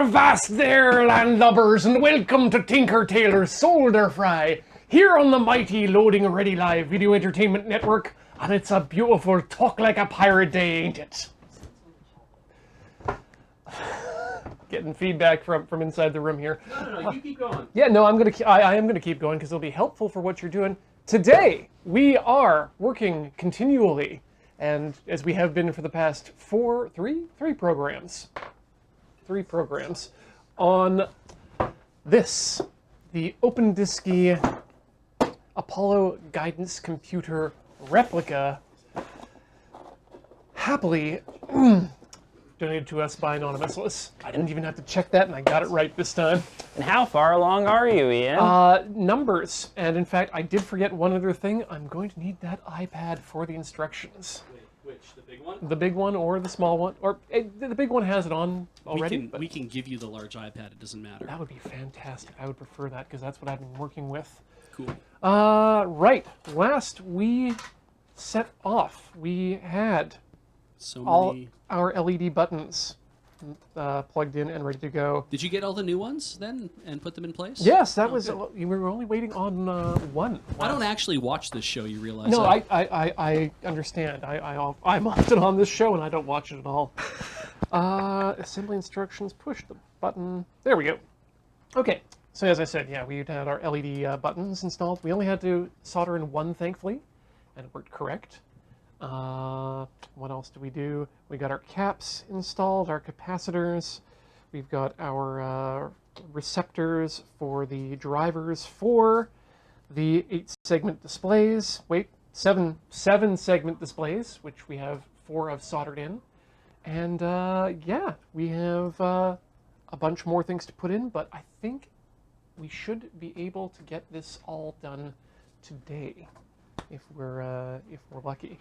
Avast there, landlubbers, and welcome to Tinker Tailor's Solder Fry, here on the mighty Loading Ready Live Video Entertainment Network, and it's a beautiful talk like a pirate day, ain't it? Getting feedback from inside the room here. No, you keep going. Yeah, no, I am gonna keep going because it'll be helpful for what you're doing. Today, we are working continually, and as we have been for the past three programs on this, the DSKY Apollo Guidance Computer replica, happily donated to us by Anonymous. I didn't even have to check that, and I got it right this time. And how far along are you, Ian? Numbers. And in fact, I did forget one other thing. I'm going to need that iPad for the instructions. Wait, which? The big one? The big one or the small one? Or the big one has it on already. We can give you the large iPad. It doesn't matter. That would be fantastic. I would prefer that because that's what I've been working with. Cool. Right. Last we set off, we had all our LED buttons plugged in and ready to go. Did you get all the new ones then and put them in place? Yes, that was. We were only waiting on one. I don't actually watch this show. You realize? No, that? I understand. I'm often on this show and I don't watch it at all. Assembly instructions. Push the button. There we go. Okay. So as I said, yeah, we had our LED buttons installed. We only had to solder in one, thankfully, and it worked correct. What else do we do? We got our caps installed, our capacitors. We've got our receptors for the drivers for the 8-segment displays. Wait, seven segment displays, which we have 4 of soldered in. And yeah, we have a bunch more things to put in, but I think we should be able to get this all done today, if we're lucky.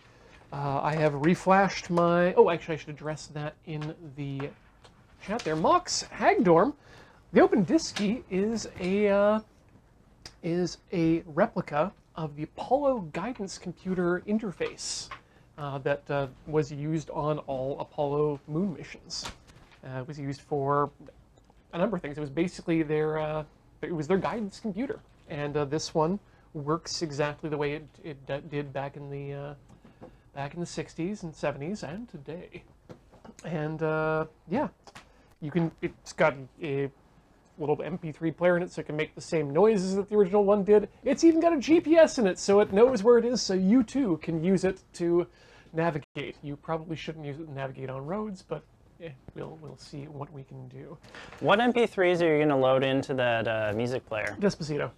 I have reflashed my... Oh, actually, I should address that in the chat there. Mox Hagdorm, the DSKY is a replica of the Apollo Guidance Computer interface that was used on all Apollo moon missions. It was used for a number of things. It was basically their guidance computer, and this one works exactly the way it did back in the 60s and 70s and today. And yeah, it's got a little MP3 player in it so it can make the same noises that the original one did. It's even got a GPS in it so it knows where it is, so you too can use it to navigate. You probably shouldn't use it to navigate on roads, but we'll see what we can do. What MP3s are you going to load into that music player? Despacito.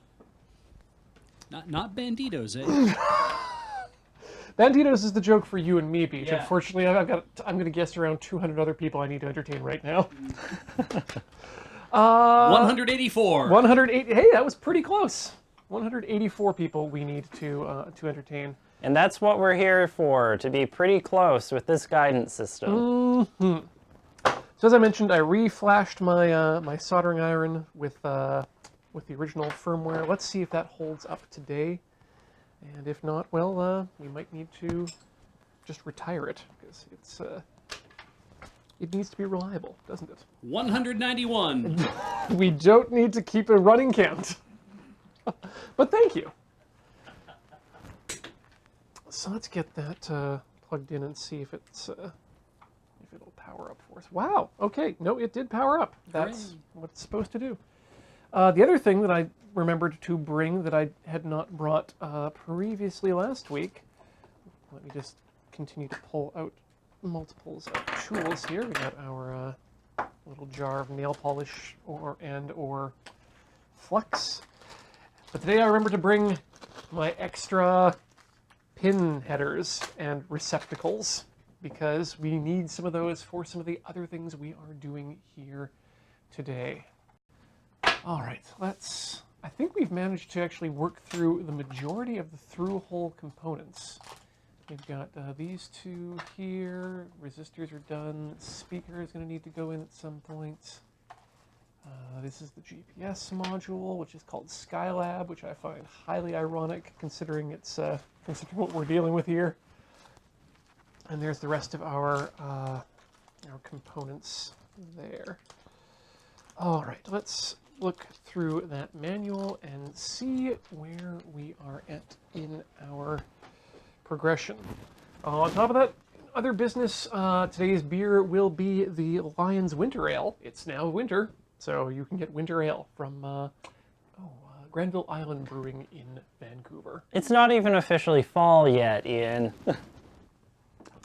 Not Banditos, eh? Banditos is the joke for you and me, Beach. Yeah. Unfortunately, I'm going to guess around 200 other people I need to entertain right now. 184. 180. Hey, that was pretty close. 184 people we need to entertain. And that's what we're here for, to be pretty close with this guidance system. So as I mentioned, I reflashed my my soldering iron with the original firmware. Let's see if that holds up today. And if not, well, we might need to just retire it because it needs to be reliable, doesn't it? 191. We don't need to keep a running count. But thank you. So let's get that plugged in and see if it'll power up for us. Wow. Okay. No, it did power up. That's what it's supposed to do. The other thing that I remembered to bring that I had not brought previously last week. Let me just continue to pull out multiples of tools here. We got our little jar of nail polish or flux. But today I remembered to bring my extra pin headers and receptacles because we need some of those for some of the other things we are doing here today. All right, I think we've managed to actually work through the majority of the through-hole components. We've got these two here, resistors are done, speaker is going to need to go in at some point. This is the GPS module, which is called Skylab, which I find highly ironic considering considering what we're dealing with here. And there's the rest of our components there. All right, let's look through that manual and see where we are at in our progression. On top of that, other business, today's beer will be the Lion's Winter Ale. It's now winter, so you can get winter ale from Granville Island Brewing in Vancouver. It's not even officially fall yet, Ian.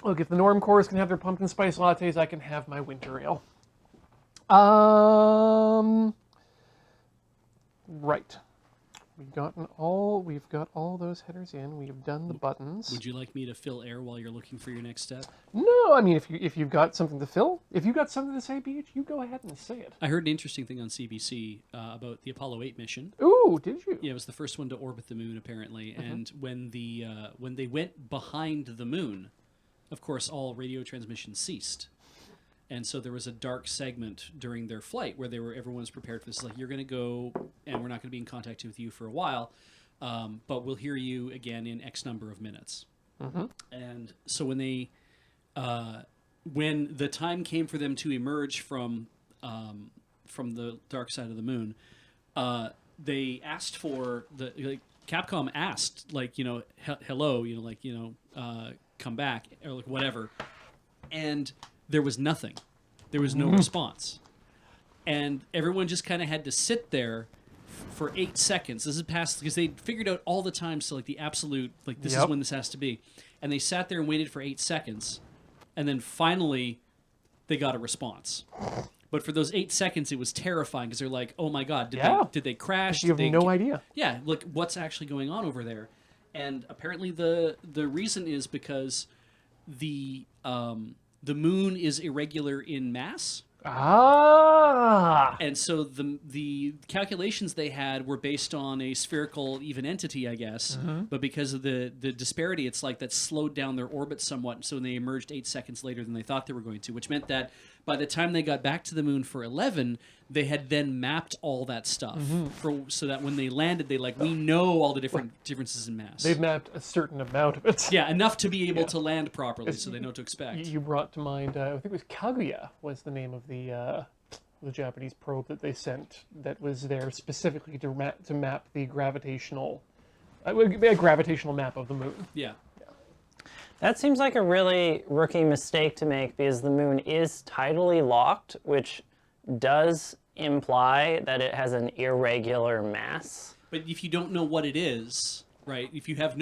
Look, if the normcores can have their pumpkin spice lattes, I can have my winter ale. Right. We've got all those headers in. We've done the buttons. Would you like me to fill air while you're looking for your next step? No, I mean, if you've got something to fill, if you've got something to say, BH, you go ahead and say it. I heard an interesting thing on CBC about the Apollo 8 mission. Ooh, did you? Yeah, it was the first one to orbit the moon, apparently. And when they went behind the moon, of course, all radio transmissions ceased. And so there was a dark segment during their flight where everyone was prepared for this. Like, you're going to go, and we're not going to be in contact with you for a while, but we'll hear you again in X number of minutes. And so when the time came for them to emerge from the dark side of the moon, they asked for Capcom asked, hello, come back, or like whatever, and there was nothing. There was no response. And everyone just kind of had to sit there for 8 seconds. This is past, because they figured out all the time, so like the absolute, like this is when this has to be. And they sat there and waited for 8 seconds. And then finally, they got a response. But for those 8 seconds, it was terrifying, because they're like, oh my God, did they crash? You have no idea. Yeah, look, what's actually going on over there? And apparently the reason is because the moon is irregular in mass. And so the calculations they had were based on a spherical even entity, I guess. But because of the disparity, it's like that slowed down their orbit somewhat. So they emerged 8 seconds later than they thought they were going to, which meant that by the time they got back to the moon for 11, they had then mapped all that stuff so that when they landed, we know all the differences in mass. They've mapped a certain amount of it. Yeah, enough to be able to land properly, so they know what to expect. You brought to mind, I think it was Kaguya was the name of the Japanese probe that they sent that was there specifically to map the gravitational map of the moon. Yeah. That seems like a really rookie mistake to make, because the moon is tidally locked, which does imply that it has an irregular mass. But if you don't know what it is, right? If you have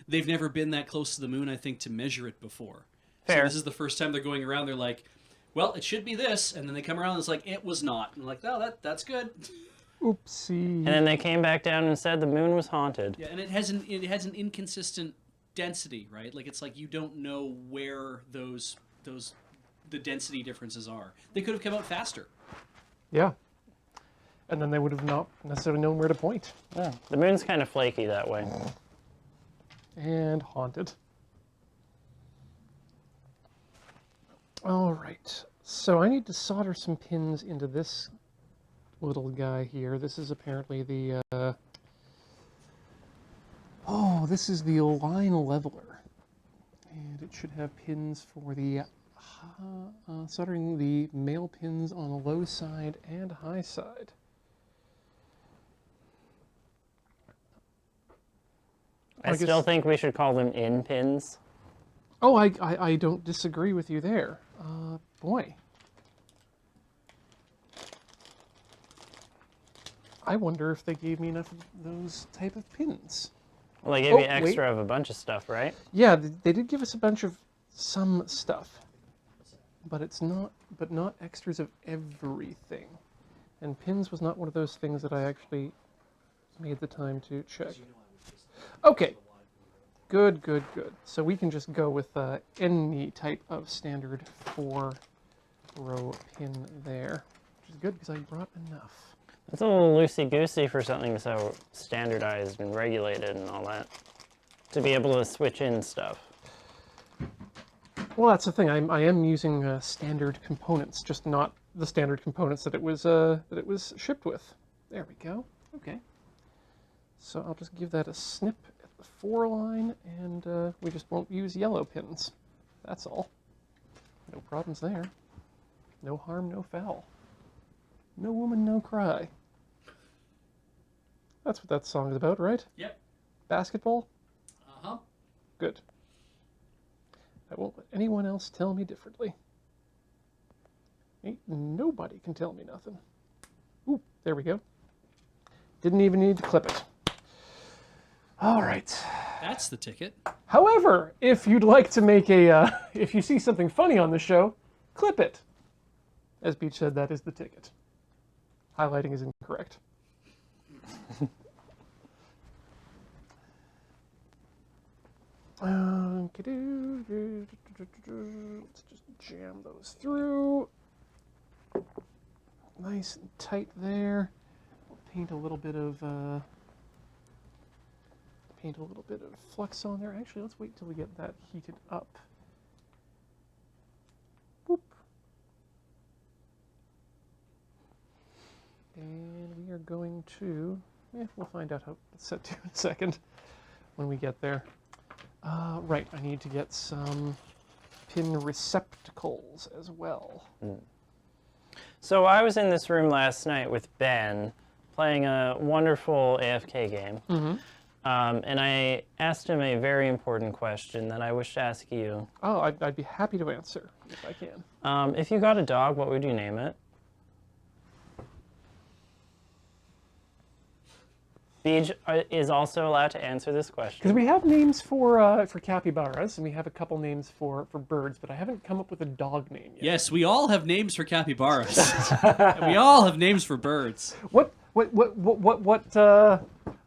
they've never been that close to the moon, I think, to measure it before. Fair. So this is the first time they're going around. They're like, well, it should be this, and then they come around and it's like, it was not. And they're like, oh, that's good. Oopsie. And then they came back down and said the moon was haunted. Yeah, and it has an inconsistent density, right? Like, it's like you don't know where the density differences are. They could have come out faster. Yeah. And then they would have not necessarily known where to point. Yeah, the moon's kind of flaky that way. And haunted. All right. So I need to solder some pins into this little guy here. This is apparently the... this is the line leveler. And it should have pins for the... soldering the male pins on the low side and high side. I still think we should call them in pins. Oh, I don't disagree with you there. Boy. I wonder if they gave me enough of those type of pins. Well, they gave you extra of a bunch of stuff, right? Yeah, they did give us a bunch of some stuff. But not extras of everything. And pins was not one of those things that I actually made the time to check. Okay. Good. So we can just go with any type of standard 4-row pin there, which is good because I brought enough. It's a little loosey-goosey for something so standardized and regulated and all that, to be able to switch in stuff. Well, that's the thing. I am using standard components, just not the standard components that it was shipped with. There we go. Okay. So I'll just give that a snip at the 4 line, and we just won't use yellow pins. That's all. No problems there. No harm, no foul. No woman, no cry. That's what that song is about, right? Yep. Basketball? Uh-huh. Good. I won't let anyone else tell me differently. Ain't nobody can tell me nothing. Ooh, there we go. Didn't even need to clip it. All right. That's the ticket. However, if you'd like to make if you see something funny on the show, clip it. As Beach said, that is the ticket. Highlighting is incorrect. Let's just jam those through. Nice and tight there. We'll paint a little bit of flux on there. Actually, let's wait till we get that heated up. Boop. And we are going to, we'll find out how it's set to in a second when we get there. Right, I need to get some pin receptacles as well. So I was in this room last night with Ben, playing a wonderful AFK game. And I asked him a very important question that I wish to ask you. Oh, I'd be happy to answer if I can. If you got a dog, what would you name it? Beej is also allowed to answer this question. Because we have names for capybaras, and we have a couple names for birds, but I haven't come up with a dog name yet. Yes, we all have names for capybaras. And we all have names for birds.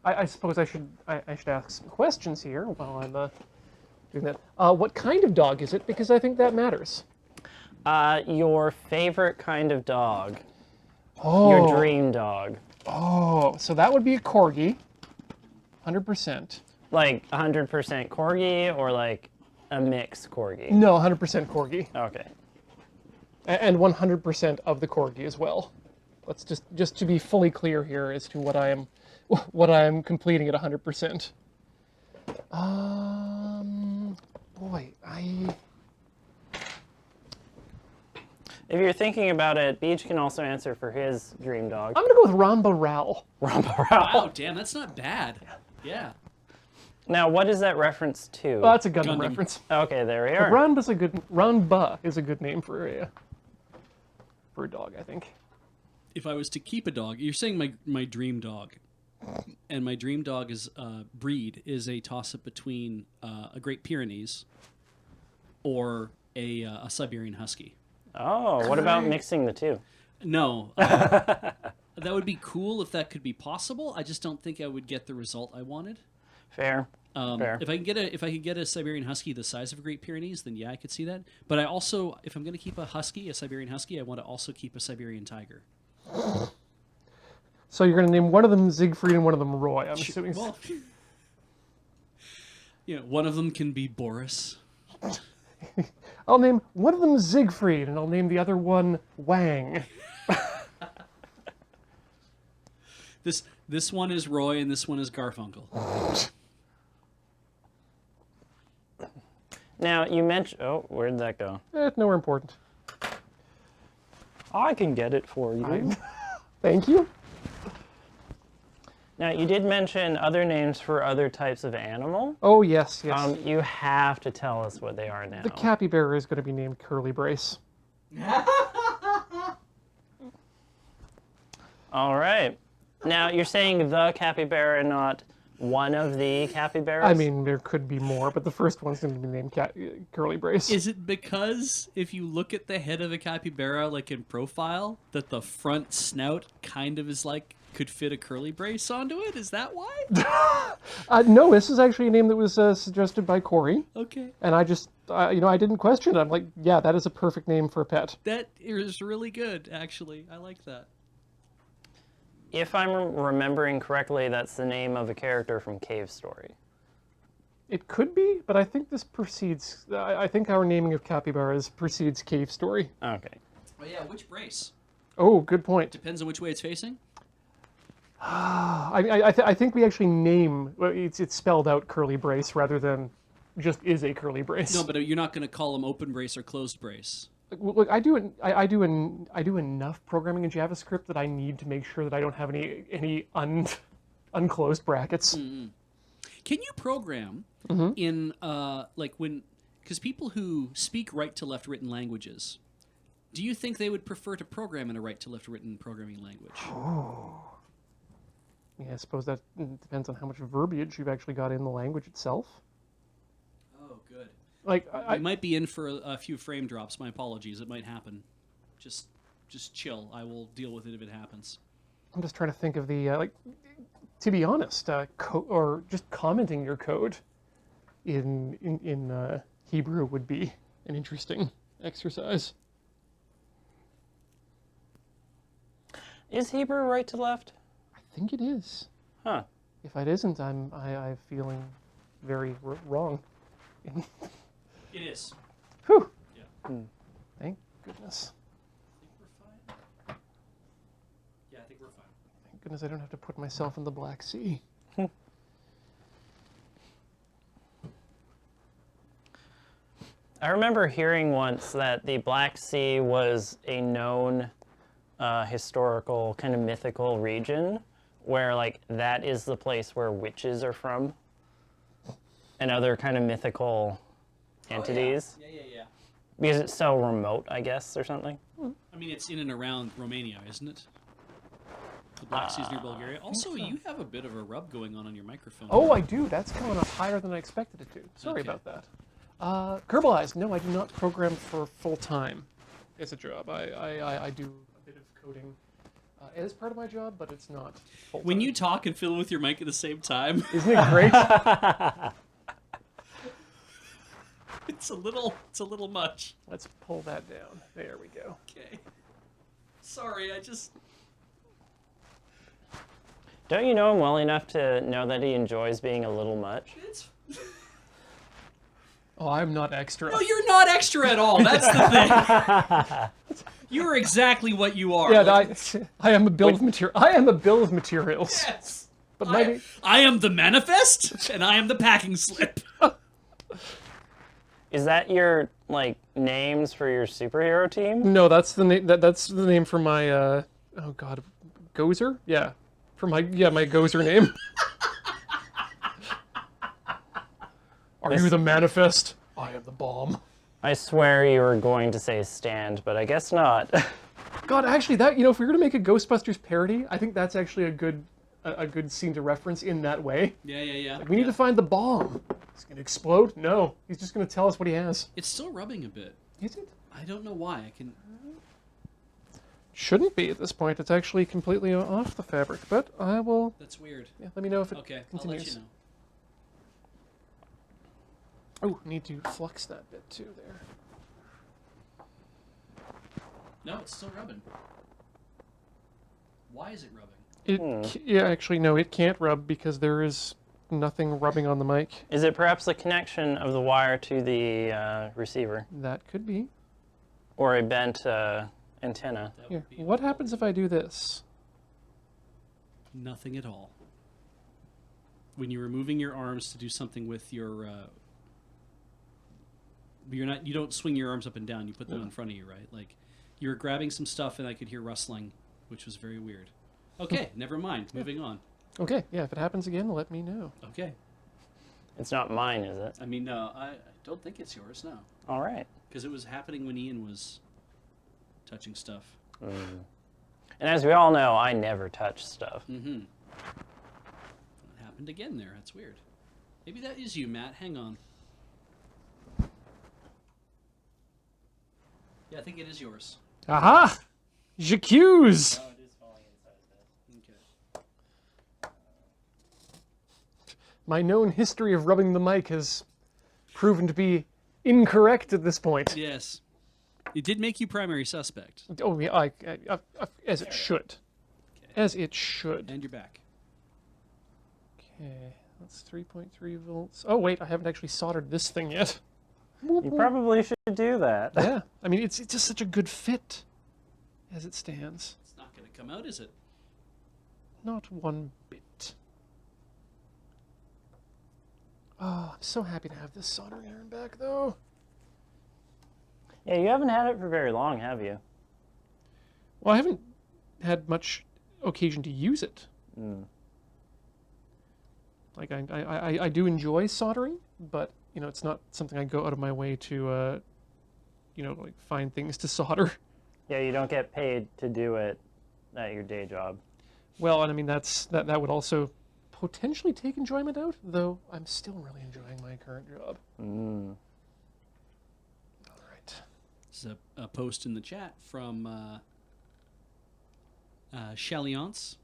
I suppose I should ask some questions here while I'm doing that. What kind of dog is it? Because I think that matters. Your favorite kind of dog. Oh. Your dream dog. Oh, so that would be a corgi, 100%. Like 100% corgi or like a mixed corgi? No, 100% corgi. Okay. And 100% of the corgi as well. Let's just to be fully clear here as to what I am completing at 100%. Boy, If you're thinking about it, Beej can also answer for his dream dog. I'm gonna go with Ramba Ral. Ramba Ral. Wow, damn, that's not bad. Yeah. Now, what is that reference to? Oh, that's a Gundam reference. Okay, there we are. Ramba is a good name for a dog, I think. If I was to keep a dog, you're saying my dream dog. And my dream dog is breed is a toss-up between a Great Pyrenees or a Siberian Husky. Oh, what about mixing the two? No. That would be cool if that could be possible. I just don't think I would get the result I wanted. Fair. Fair. If I could get a Siberian Husky the size of a Great Pyrenees, then yeah, I could see that. But I also, if I'm going to keep a Siberian Husky, I want to also keep a Siberian Tiger. So you're going to name one of them Siegfried and one of them Roy, I'm assuming. Well, one of them can be Boris. I'll name one of them Siegfried, and I'll name the other one Wang. This one is Roy, and this one is Garfunkel. Now, you mentioned... Oh, where did that go? Nowhere important. I can get it for you. Thank you. Now, you did mention other names for other types of animal. Oh, yes. You have to tell us what they are now. The capybara is going to be named Curly Brace. All right. Now, you're saying the capybara, not one of the capybaras? I mean, there could be more, but the first one's going to be named Curly Brace. Is it because if you look at the head of a capybara, like in profile, that the front snout kind of is like, could fit a curly brace onto it? Is that why? No, this is actually a name that was suggested by Corey. Okay. And I just, I didn't question it. I'm like, yeah, that is a perfect name for a pet. That is really good, actually. I like that. If I'm remembering correctly, that's the name of a character from Cave Story. It could be, but I think this precedes, I think our naming of capybaras precedes Cave Story. Okay. Oh yeah, which brace? Oh, good point. Depends on which way it's facing? I think we actually name, it's spelled out Curly Brace rather than just is a Curly Brace. No, but you're not going to call them open brace or closed brace. look, I do enough programming in JavaScript that I need to make sure that I don't have any unclosed brackets. Can you program Mm-hmm. in like when? Because people who speak right to left written languages, do you think they would prefer to program in a right to left written programming language? Yeah, I suppose that depends on how much verbiage you've actually got in the language itself. Oh, good. Like I might be in for a few frame drops. My apologies. It might happen. Just chill. I will deal with it if it happens. I'm just trying to think of the to be honest, or just commenting your code in Hebrew would be an interesting exercise. Is Hebrew right to left? I think it is. Huh. If it isn't, I'm feeling very wrong. It is. Whew. Yeah. Thank goodness. I think we're fine. Yeah, I think we're fine. Thank goodness I don't have to put myself in the Black Sea. I remember hearing once that the Black Sea was a known historical, kind of mythical region where, like, that is the place where witches are from and other kind of mythical entities. Yeah. Because it's so remote, I guess, or something. I mean, it's in and around Romania, isn't it? The Black Sea's near Bulgaria. Also, you have a bit of a rub going on your microphone. Oh, I do. That's coming up higher than I expected it to. Sorry Okay. about that. Kerbalized. No, I do not program for full time as a job. I do a bit of coding as part of my job, but it's not full time. When you talk and fiddle with your mic at the same time, Isn't it great? it's a little much. Let's pull that down. There we go. Okay. Sorry, I just. Don't you know him well enough to know that he enjoys being a little much? It's. Oh, I'm not extra. No, you're not extra at all. That's the thing. You're exactly what you are. Yeah, Like, I am a bill of material. I am a bill of materials. yes. But maybe I am the manifest, and I am the packing slip. Is that your, like, names for your superhero team? no, that's the name. That's the name for my. Oh God, Gozer. Yeah, for my my Gozer name. Are you the manifest? I am the bomb. I swear you were going to say stand, but I guess not. God, actually, that if we were to make a Ghostbusters parody, I think that's actually a good scene to reference in that way. Yeah. We need to find the bomb. He's gonna explode? No, he's just gonna tell us what he has. It's still rubbing a bit. Is it? I don't know why. I can. Shouldn't be at this point. It's actually completely off the fabric, but I will. That's weird. Yeah, let me know if it Okay, continues. I'll let you know. Oh, need to flux that bit too there. No, it's still rubbing. Why is it rubbing? Yeah, actually, no, it can't rub because there is nothing rubbing on the mic. Is it perhaps the connection of the wire to the receiver? That could be. Or a bent antenna? That Here, would be what happens if I do this? Nothing at all. When you're moving your arms to do something with your, you don't swing your arms up and down. You put them in front of you, right? Like you're grabbing some stuff, and I could hear rustling, which was very weird. Okay, never mind. Moving on. Okay, yeah, if it happens again, let me know. Okay. It's not mine, is it? I mean, no, I don't think it's yours, no. All right. Because it was happening when Ian was touching stuff. And as we all know, I never touch stuff. Mm-hmm. It happened again there. That's weird. Maybe that is you, Matt. Hang on. Yeah, I think it is yours. Aha! J'accuse! Oh, it is falling inside of this. Okay. My known history of rubbing the mic has proven to be incorrect at this point. Yes. It did make you primary suspect. Oh, yeah, as it should. As it should. And you're back. Okay, that's 3.3 volts. Oh, wait, I haven't actually soldered this thing yet. You probably should do that. Yeah, I mean, it's just such a good fit as it stands. It's not going to come out, is it? Not one bit. Oh, I'm so happy to have this soldering iron back, though. Yeah, you haven't had it for very long, have you? Well, I haven't had much occasion to use it. Like I do enjoy soldering, but it's not something I go out of my way to like find things to solder. Yeah, you don't get paid to do it at your day job. Well, and I mean that would also potentially take enjoyment out, though I'm still really enjoying my current job. All right. This is a post in the chat from Challiance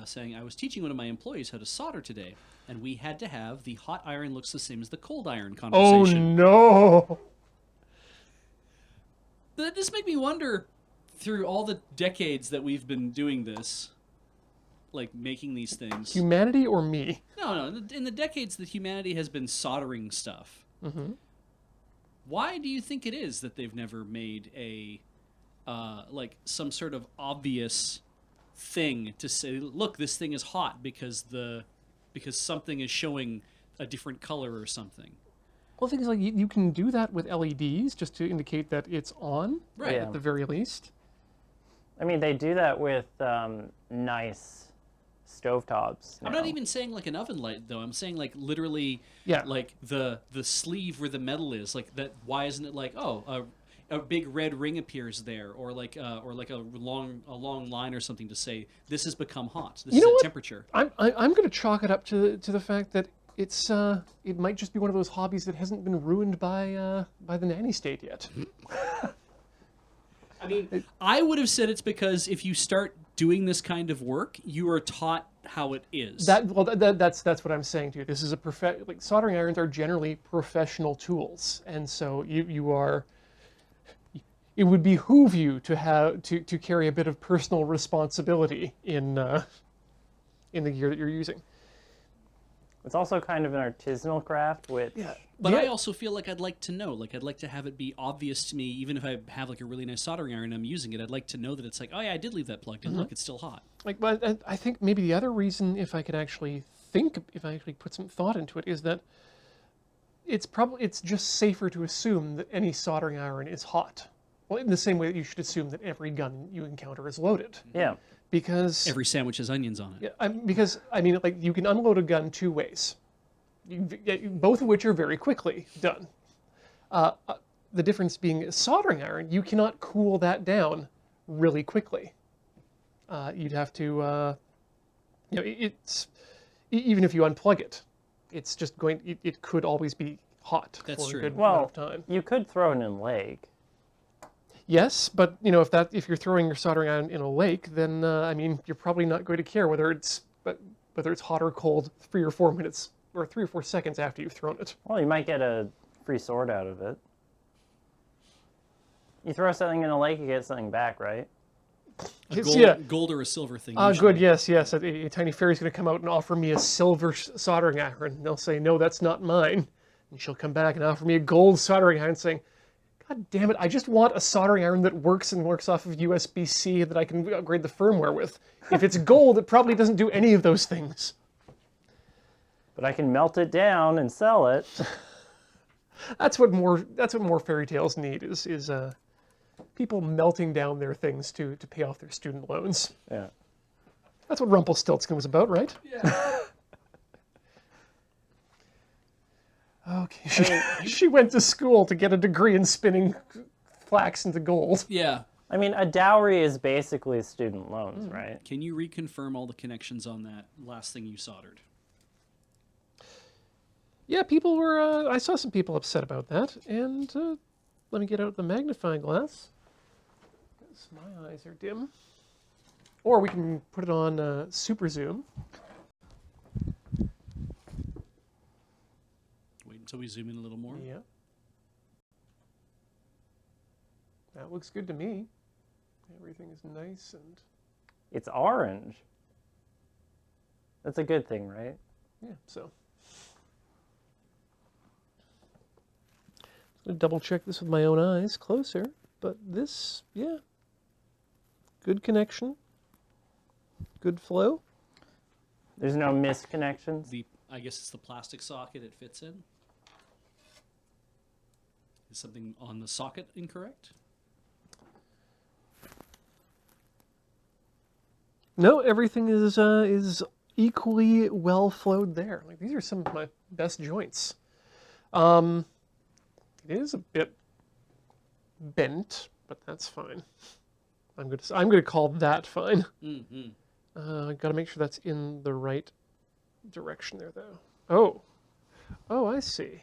saying, I was teaching one of my employees how to solder today, and we had to have the hot iron looks the same as the cold iron Oh conversation. no! That just make me wonder, through all the decades that we've been doing this, like making these things. Humanity or me? No, in the decades that humanity has been soldering stuff, why do you think it is that they've never made a, like some sort of obvious thing to say, look, this thing is hot because something is showing a different color or something? Well, the thing is, like, you can do that with LEDs just to indicate that it's on, Right. at the very least. I mean, they do that with nice stovetops. I'm now. not even saying like an oven light though. I'm saying like literally, Yeah. like the sleeve where the metal is. Like that. Why isn't it like a big red ring appears there, or like a long line or something to say this has become hot. This You is know at what? temperature. I'm going to chalk it up to the fact that it might just be one of those hobbies that hasn't been ruined by the nanny state yet. I mean, I would have said it's because if you start doing this kind of work, you are taught how it is. That's what I'm saying to you. This is like soldering irons are generally professional tools, and so you are. It would behoove you to have to carry a bit of personal responsibility in the gear that you're using. It's also kind of an artisanal craft, which But Yeah. I also feel like I'd like to know. Like I'd like to have it be obvious to me, even if I have like a really nice soldering iron and I'm using it. I'd like to know that it's like, oh yeah, I did leave that plugged in. Look, it's still hot. Like, but I think maybe the other reason, if I actually put some thought into it, is that it's just safer to assume that any soldering iron is hot. Well, in the same way that you should assume that every gun you encounter is loaded. yeah. Because Every sandwich has onions on it. because I mean, like, you can unload a gun two ways, both of which are very quickly done. The difference being a soldering iron, you cannot cool that down really quickly. You'd have to, it's even if you unplug it, it's just going. It could always be hot That's for true. a good Well, amount of time. you could throw it in a lake. Yes, but if you're throwing your soldering iron in a lake, then I mean, you're probably not going to care whether it's hot or cold 3 or 4 minutes or 3 or 4 seconds after you've thrown it. Well, you might get a free sword out of it. You throw something in a lake, you get something back, right? A It's- gold or a silver thing. Ah, usually. good. Yes. A tiny fairy's going to come out and offer me a silver soldering iron. And they'll say, "No, that's not mine." And she'll come back and offer me a gold soldering iron, saying, "God damn it! I just want a soldering iron that works off of USB-C that I can upgrade the firmware with. If it's gold, it probably doesn't do any of those things." But I can melt it down and sell it. That's what more fairy tales need is people melting down their things to pay off their student loans. Yeah. That's what Rumpelstiltskin was about, right? Yeah. Okay. She went to school to get a degree in spinning flax into gold. Yeah. I mean, a dowry is basically student loans, right? Can you reconfirm all the connections on that last thing you soldered? Yeah, people were. I saw some people upset about that, and let me get out the magnifying glass, 'cause my eyes are dim. Or we can put it on super zoom. Wait until we zoom in a little more. Yeah. That looks good to me. Everything is nice and It's orange. That's a good thing, right? yeah. So. I'm gonna double check this with my own eyes closer, but this, yeah, good connection, good flow. There's no misconnections. I guess it's the plastic socket it fits in. Is something on the socket incorrect? No, everything is equally well flowed there. Like these are some of my best joints. It is a bit bent, but that's fine. I'm gonna call that fine. Mm-hmm. Got to make sure that's in the right direction there, though. Oh, I see.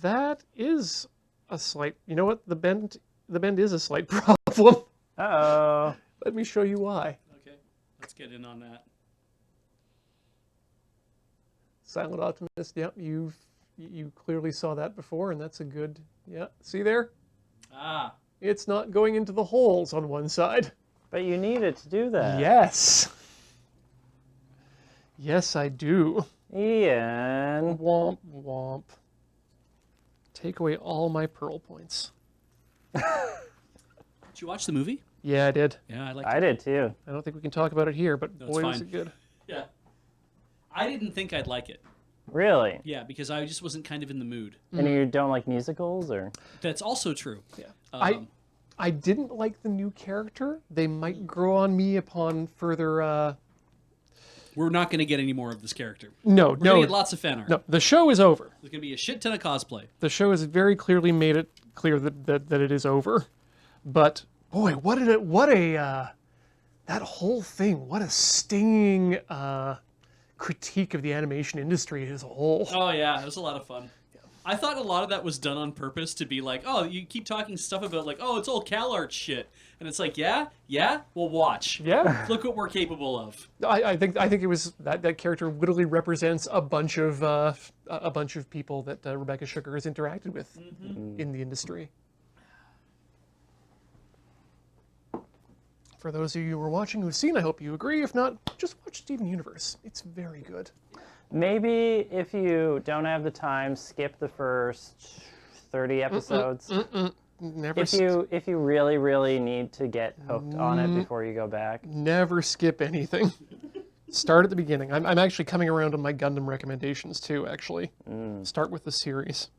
That is a slight. You know what? The bend is a slight problem. Uh-oh. Let me show you why. Okay, let's get in on that. Silent Optimist. Yep, you clearly saw that before, and that's a good. Yeah, see there? Ah, It's not going into the holes on one side. But you need it to do that. Yes. Yes, I do. Ian. Womp womp. Take away all my pearl points. did you watch the movie? Yeah, I did. Yeah, I like. I did too. I don't think we can talk about it here, but No, it's boy, was fine. it good. Yeah. I didn't think I'd like it. Really? Yeah, because I just wasn't kind of in the mood. And you don't like musicals, or? That's also true. Yeah. I didn't like the new character. They might grow on me upon further. We're not going to get any more of this character. No, We're going to no, get lots of fan art. no. The show is over. There's going to be a shit ton of cosplay. The show has very clearly made it clear that it is over. But boy, that whole thing, what a stinging critique of the animation industry as a whole. Oh, yeah, it was a lot of fun. I thought a lot of that was done on purpose to be like, oh, you keep talking stuff about like, oh, it's all CalArt shit. And it's like, yeah, well, watch. Yeah. Look what we're capable of. I think it was that character literally represents a bunch of people that Rebecca Sugar has interacted with in the industry. For those of you who are watching who've seen, I hope you agree. If not, just watch Steven Universe. It's very good. Maybe if you don't have the time, skip the first 30 episodes. Never If you really, really need to get hooked on it before you go back. never skip anything. Start at the beginning. I'm actually coming around on my Gundam recommendations too, actually. Start with the series.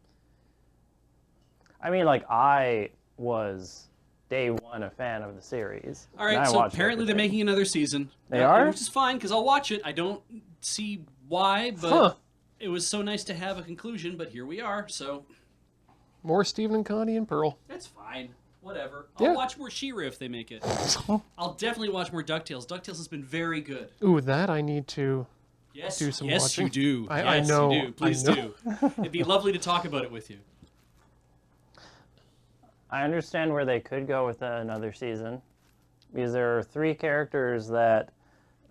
I mean, like, I was day one a fan of the series. All and right, I so watched apparently they're everything. making another season. They are? Which is fine, because I'll watch it. I don't see why, but Huh. it was so nice to have a conclusion, but here we are, so More Stephen and Connie and Pearl. that's fine. Whatever. Yeah. I'll watch more She-Ra if they make it. I'll definitely watch more DuckTales. DuckTales has been very good. Ooh, that I need to. Yes, Do some yes, watching. you do. I Yes, know, you do. I Please know. do. It'd be lovely to talk about it with you. I understand where they could go with another season, because there are 3 characters that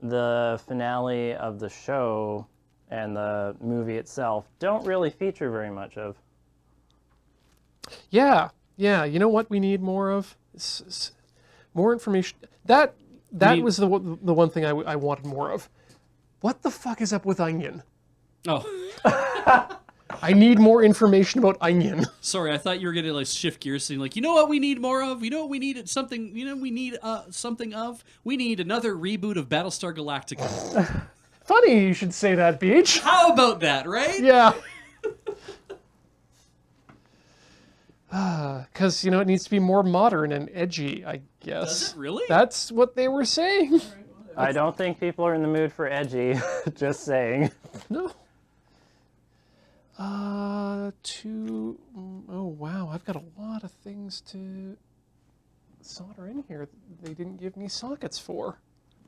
the finale of the show and the movie itself don't really feature very much of. Yeah. You know what we need more of? More information. That need- was the one thing I wanted more of. What the fuck is up with Onion? Oh, I need more information about Onion. sorry. I thought you were gonna like shift gears, saying like, you know what we need more of? You know what we need? Something. You know we need something of. We need another reboot of Battlestar Galactica. Funny you should say that, Beach. How about that, right? Yeah. Because, it needs to be more modern and edgy, I guess. Does it really? That's what they were saying. I don't think people are in the mood for edgy, just saying. No. Oh, wow. I've got a lot of things to solder in here that they didn't give me sockets for.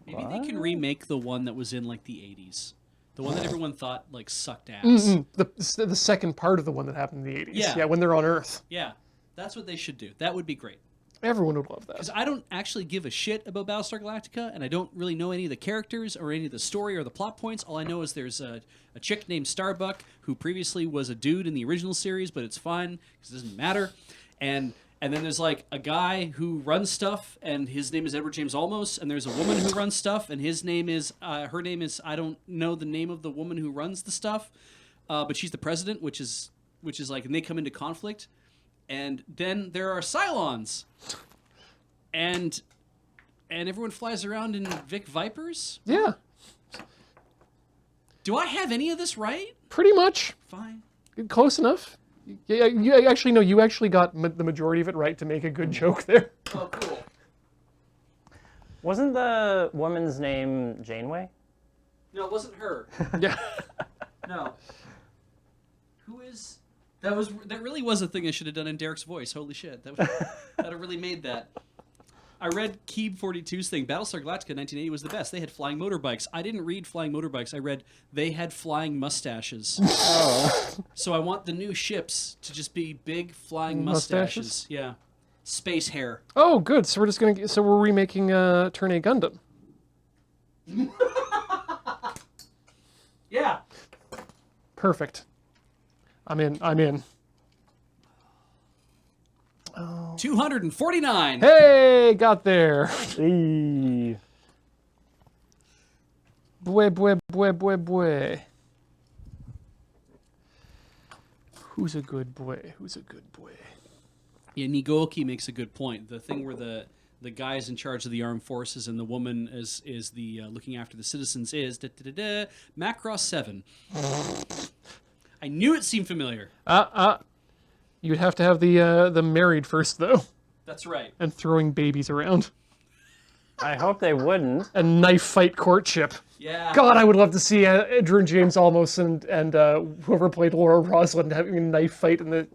Maybe they can remake the one that was in like the 80s. The one that everyone thought like sucked ass. The second part of the one that happened in the 80s. Yeah. Yeah, when they're on Earth. Yeah, that's what they should do. That would be great. Everyone would love that. Because I don't actually give a shit about Battlestar Galactica, and I don't really know any of the characters or any of the story or the plot points. All I know is there's a chick named Starbuck who previously was a dude in the original series, but it's fine because it doesn't matter. And then there's like a guy who runs stuff, and his name is Edward James Olmos. And there's a woman who runs stuff, and her name is I don't know the name of the woman who runs the stuff, but she's the president, which is like, and they come into conflict. And then there are Cylons, and everyone flies around in Vic Vipers. Yeah, Do I have any of this right? pretty much. Fine. Close enough. Yeah, you actually no, you actually got the majority of it right to make a good joke there. Oh, cool. Wasn't the woman's name Janeway? No, it wasn't her. Yeah. No. Who is? That really was a thing I should have done in Derek's voice. Holy shit, that have really made that. I read Keeb 42's thing. Battlestar Galactica 1980 was the best. They had flying motorbikes. I didn't read flying motorbikes. I read they had flying mustaches. Oh. So I want the new ships to just be big flying Mustaches? mustaches. Yeah. Space hair. Oh, good. So we're remaking Turn A Gundam. Yeah. Perfect. I'm in. 249. Hey, got there. Eee. Boy. Who's a good boy? Yeah, Nigoki makes a good point. The thing where the guy is in charge of the armed forces and the woman is the looking after the citizens is Macross 7. I knew it seemed familiar. You'd have to have the married first though, That's right. and throwing babies around, I hope they wouldn't. and knife fight courtship. Yeah. God, I would love to see Edward James Olmos and whoever played Laura Rosalind having a knife fight in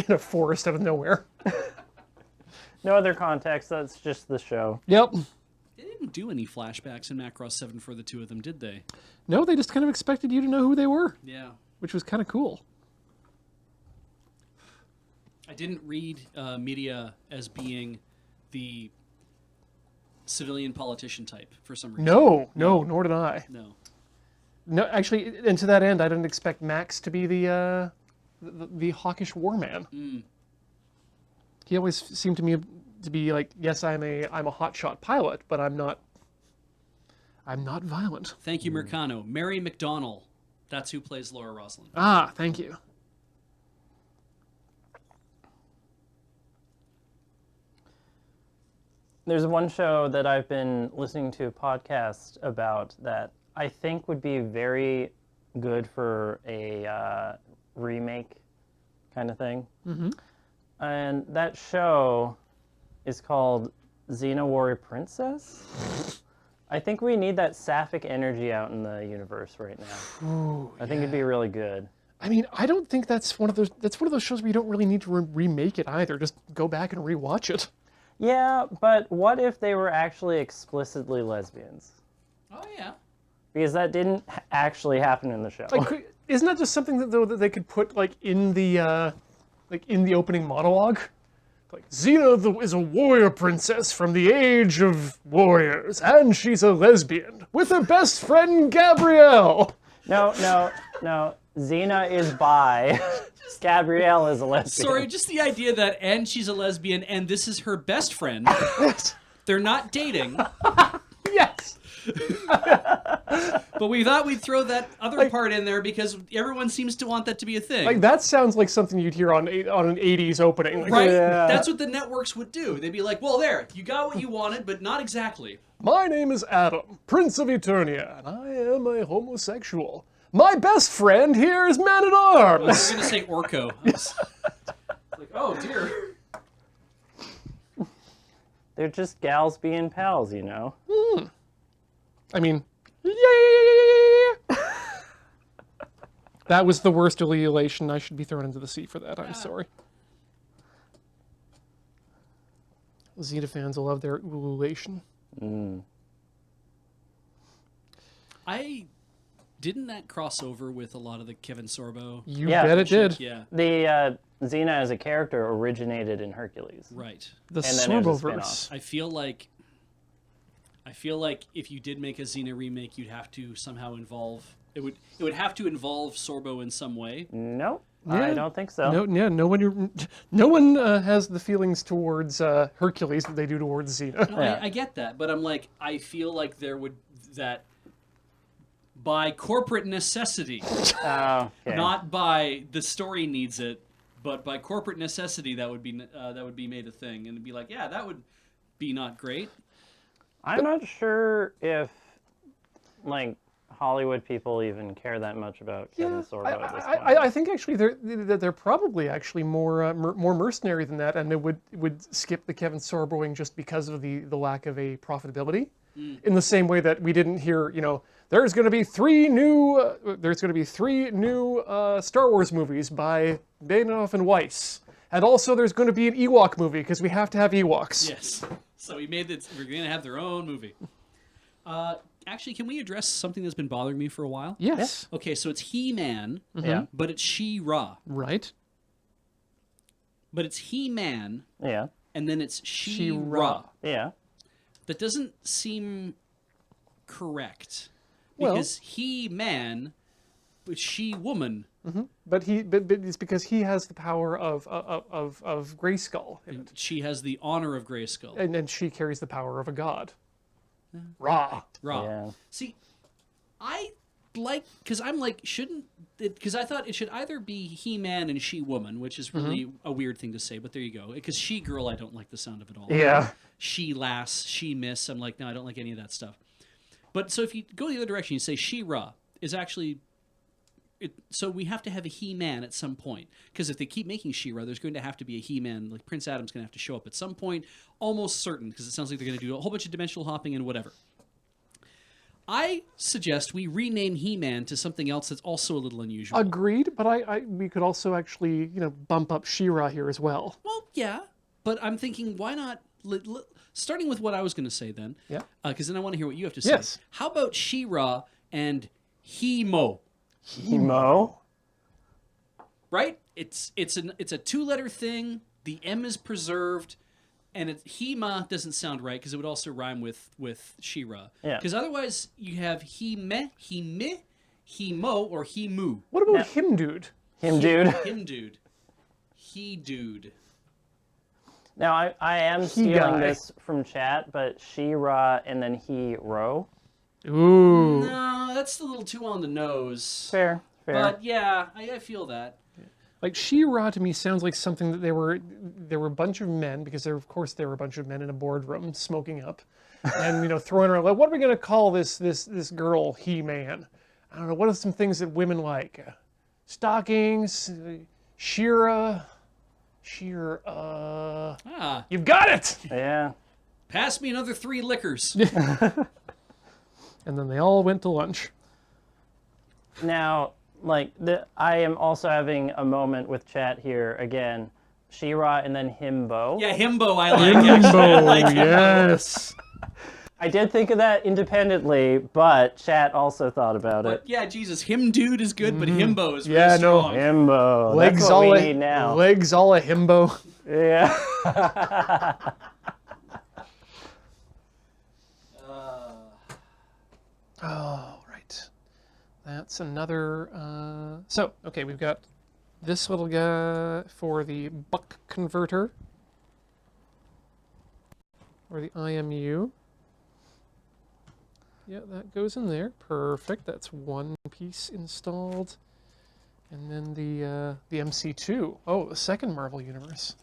a forest out of nowhere. No other context. That's just the show. Yep. They didn't do any flashbacks in Macross 7 for the two of them, did they? No, they just kind of expected you to know who they were, Yeah. which was kind of cool. I didn't read media as being the civilian politician type for some reason. No, nor did I. No. No, actually, and to that end, I didn't expect Max to be the hawkish war man. Mm. He always seemed to me to be like, yes, I'm a hotshot pilot, but I'm not violent. Thank you, Mercano. Mary McDonnell. That's who plays Laura Rosalind. Ah, thank you. There's one show that I've been listening to a podcast about that I think would be very good for a remake kind of thing. Mm-hmm. And that show is called Xena Warrior Princess. I think we need that sapphic energy out in the universe right now. Ooh, I think it'd be really good. I mean, I don't think that's one of those shows where you don't really need to remake it either. Just go back and rewatch it. Yeah, but what if they were actually explicitly lesbians? Oh, yeah. Because that didn't actually happen in the show. Like, isn't that just something that they could put like in the opening monologue? Like, Xena is a warrior princess from the age of warriors, and she's a lesbian with her best friend Gabrielle. No. Xena is bi. Gabrielle is a lesbian. Sorry, just the idea that, and she's a lesbian, and this is her best friend. They're not dating, Yes. but we thought we'd throw that other part in there because everyone seems to want that to be a thing. Like, that sounds like something you'd hear on an 80s opening. Like, Right? Yeah. That's what the networks would do. They'd be like, well, there, you got what you wanted, but not exactly. My name is Adam, Prince of Eternia, and I am a homosexual. My best friend here is I was Man-at-Arms. going to say Orko. I was like, oh, dear. They're just gals being pals, you know? I mean, yeah. That was the worst alliteration. I should be thrown into the sea for that. I'm sorry. Xena fans will love their ululation. Didn't that cross over with a lot of the Kevin Sorbo? You Yeah. bet it did. Yeah, The Xena as a character originated in Hercules. right. The And then there's a Sorboverse. I feel like if you did make a Xena remake, you'd have to somehow involve it would have to involve Sorbo in some way. Nope. Yeah. I don't think so. No one has the feelings towards Hercules that they do towards Xena. No, Yeah. I get that, but I'm like, I feel like there would that by corporate necessity, Oh, okay. not by the story needs it, but by corporate necessity, that would be made a thing, and it'd be like, yeah, that would be not great. I'm not sure if, like, Hollywood people even care that much about Kevin Sorbo at this point. I think actually they're probably actually more more mercenary than that, and they would skip the Kevin Sorboing just because of the lack of a profitability. In the same way that we didn't hear, there's going to be three new Star Wars movies by Benioff and Weiss, and also there's going to be an Ewok movie because we have to have Ewoks. Yes. So we made that. We're going to have their own movie. Actually, can we address something that's been bothering me for a while? Yes. Okay, so it's He-Man, Yeah. but it's She-Ra. Right. But it's He-Man, Yeah. and then it's She-Ra. Yeah. That doesn't seem correct. Well- Because He-Man, but She-Woman. But it's because he has the power of Grayskull, in it. She has the honor of Grayskull. And then she carries the power of a god. Ra. Ra. Yeah. See, I like, because I'm like, shouldn't it, because I thought it should either be He-Man and She-Woman, which is really a weird thing to say, but there you go. Because She-Girl, I don't like the sound of it all. Yeah. She-Lass, She-Miss, I'm like, no, I don't like any of that stuff. But so if you go the other direction, you say She-Ra is actually, so we have to have a He-Man at some point. Because if they keep making She-Ra, there's going to have to be a He-Man. Like Prince Adam's going to have to show up at some point, almost certain, because it sounds like they're going to do a whole bunch of dimensional hopping and whatever. I suggest we rename He-Man to something else that's also a little unusual. Agreed, but we could also actually, bump up She-Ra here as well. Well, yeah, but I'm thinking, why not, starting with what I was going to say then, Yeah. because then I want to hear what you have to say. Yes. How about She-Ra and He-Mo? He-Mo? Right? It's a two-letter thing. The M is preserved, and He-Ma doesn't sound right because it would also rhyme with She-Ra. Yeah. Because otherwise you have He-Me, He-Mi, He-Mo, or He-Moo. What about him, dude? Him, dude. Him dude. He dude. Now, I am He stealing guy. this from chat, but She-Ra and then He-Ro. Ooh. No, that's a little too on the nose. Fair. But yeah, I feel that. Like She-Ra to me sounds like something that there were a bunch of men, because there were a bunch of men in a boardroom smoking up, and throwing around like, what are we gonna call this girl He-Man? I don't know. What are some things that women like? Stockings, She-Ra. Ah, You've got it. Yeah. pass me another 3 liquors. And then they all went to lunch. Now, I am also having a moment with chat here again. She-Ra and then Himbo. Yeah, Himbo I like, actually. I like Himbo. Yes. I did think of that independently, but chat also thought about But it. yeah, Jesus, him dude is good, but Himbo is Yeah, really no. strong. Himbo. Legs That's what all we a need now. legs all a himbo. Yeah. Oh, right. That's another. So, okay, we've got this little guy for the buck converter, or the IMU. Yeah, that goes in there. Perfect. That's one piece installed. And then the MC2. Oh, the second Marvel Universe.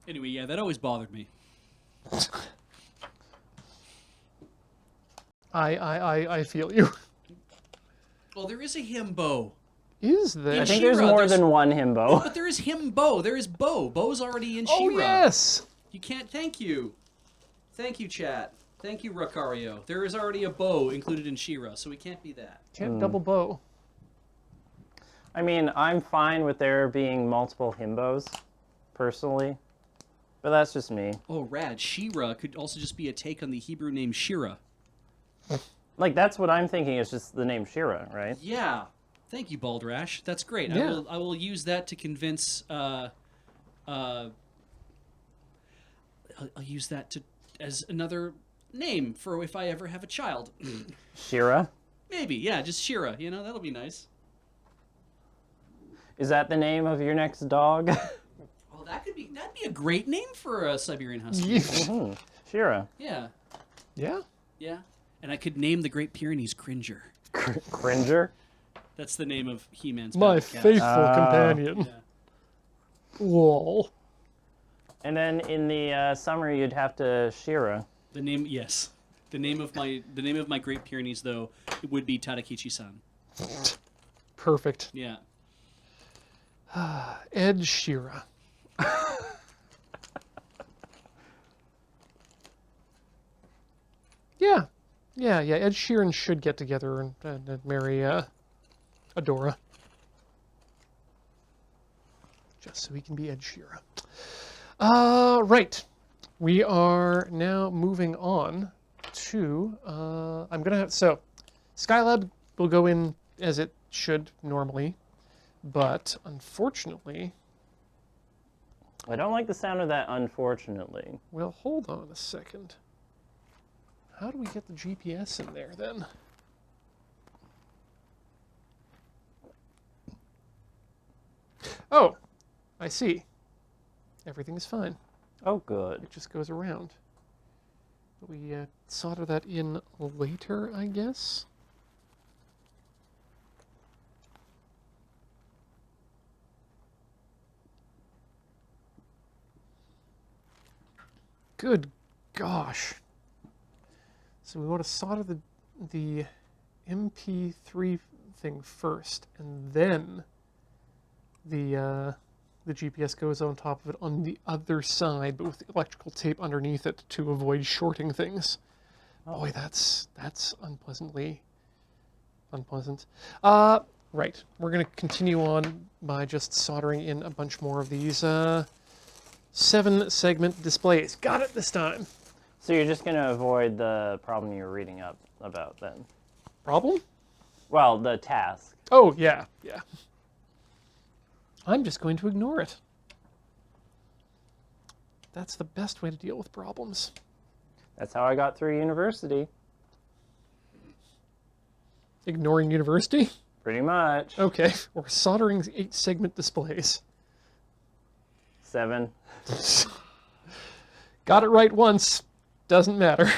Anyway, yeah, that always bothered me. I feel you. Well, there is a Himbo. Is there? I think She-Ra, there's more there's- than one Himbo. But there is Himbo. There is Bo. Bo's already in Oh, She-Ra. yes! You can't. Thank you. Thank you, chat. Thank you, Racario. There is already a Bo included in She-Ra, so we can't be that. Can't double bow. I mean, I'm fine with there being multiple Himbos, personally. But that's just me. Oh, rad. She-Ra could also just be a take on the Hebrew name Shira. That's what I'm thinking is just the name She-Ra, right? Yeah. Thank you, Baldrash. That's great. Yeah. I will use that to convince. I'll use that as another name for if I ever have a child. She-Ra? Maybe, yeah, just Shira. That'll be nice. Is that the name of your next dog? Oh, that'd be a great name for a Siberian Husky. She-Ra. Yeah, Yeah? yeah. And I could name the Great Pyrenees Cringer. Cringer? That's the name of He-Man's My battle cat. faithful companion. Yeah. Lol. And then in the summer, you'd have to Shira. The name, yes. The name of my Great Pyrenees, though, it would be Tadakichi-san. Perfect. Yeah. Ed Sheeran. Yeah. Ed Sheeran should get together and marry Adora. Just so he can be Ed Sheeran. Right. We are now moving on to, I'm going to have, so Skylab will go in as it should normally, but unfortunately, I don't like the sound of that, unfortunately. well, hold on a second. How do we get the GPS in there then? Oh, I see. Everything is fine. Oh, good. It just goes around. We solder that in later, I guess. Good gosh. So we want to solder the MP3 thing first, and then the GPS goes on top of it on the other side, but with the electrical tape underneath it to avoid shorting things. Oh. Boy, that's unpleasantly unpleasant. Right. We're going to continue on by just soldering in a bunch more of these 7-segment displays. Got it this time. So you're just going to avoid the problem you were reading up about then? Problem? Well, the task. Oh, yeah. I'm just going to ignore it. That's the best way to deal with problems. That's how I got through university. Ignoring university? Pretty much. Okay, we're soldering 8-segment displays. 7. Got it right once. Doesn't matter.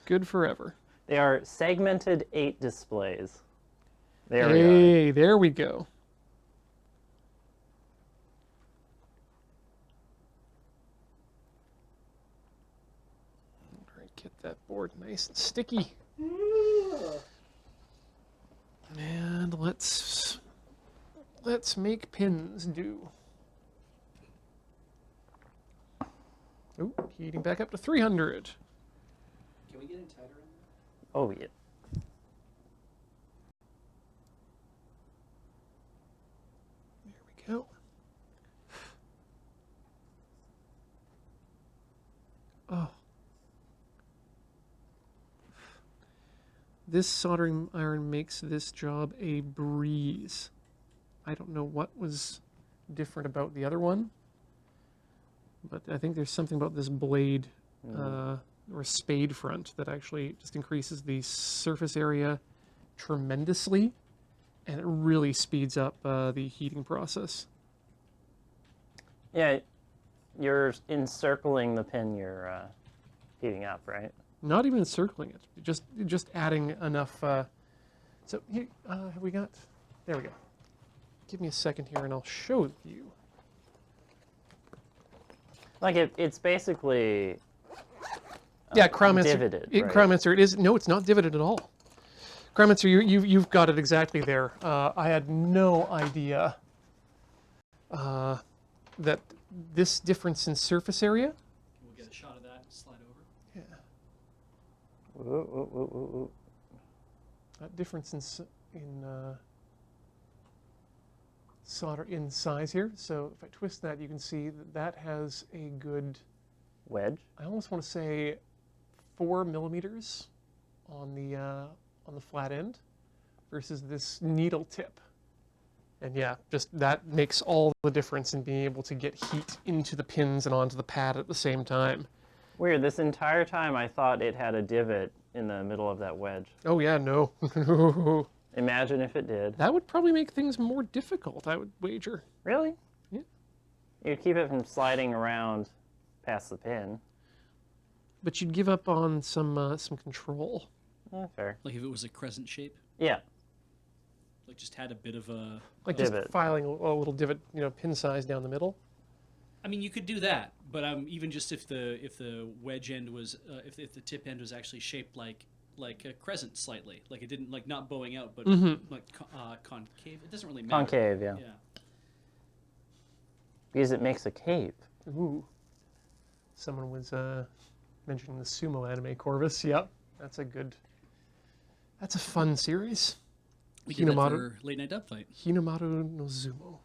Good forever. They are segmented 8 displays. There we go. Hey, there we go. All right, get that board nice and sticky. And let's make pins do. Oh, heating back up to 300. Can we get in tighter in there? Oh, yeah. There we go. Oh. This soldering iron makes this job a breeze. I don't know what was different about the other one, but I think there's something about this blade or spade front that actually just increases the surface area tremendously, and it really speeds up the heating process. Yeah, you're encircling the pin you're heating up, right? Not even encircling it, just adding enough. So here, have we got? There we go. Give me a second here, and I'll show you. Like it's basically Yeah, Crowmancer. divoted. Right? Crowmancer, it is. No, it's not divoted at all. Crowmancer, you've got it exactly there. I had no idea that this difference in surface area. We'll get a shot of that and slide over. Yeah. Ooh. That difference in solder in size here. So if I twist that, you can see that has a good Wedge. I almost want to say 4 millimeters on the flat end versus this needle tip. And yeah, just that makes all the difference in being able to get heat into the pins and onto the pad at the same time. Weird. This entire time I thought it had a divot in the middle of that wedge. Oh yeah, no. Imagine if it did. That would probably make things more difficult, I would wager. Really? Yeah. You'd keep it from sliding around past the pin. But you'd give up on some control. Fair. Like if it was a crescent shape, Yeah. like just had a bit of a. Like Divot. just filing a little divot, pin size down the middle. I mean, you could do that, but even just if the wedge end was if the tip end was actually shaped like a crescent slightly, like it didn't like not bowing out, but like concave. It doesn't really matter. Concave, yeah. Because it makes a cave. Ooh. Someone was mentioning the sumo anime Corvus. Yep, that's a fun series. We did that for Late Night Dub Fight. Hinamaru no Zumo.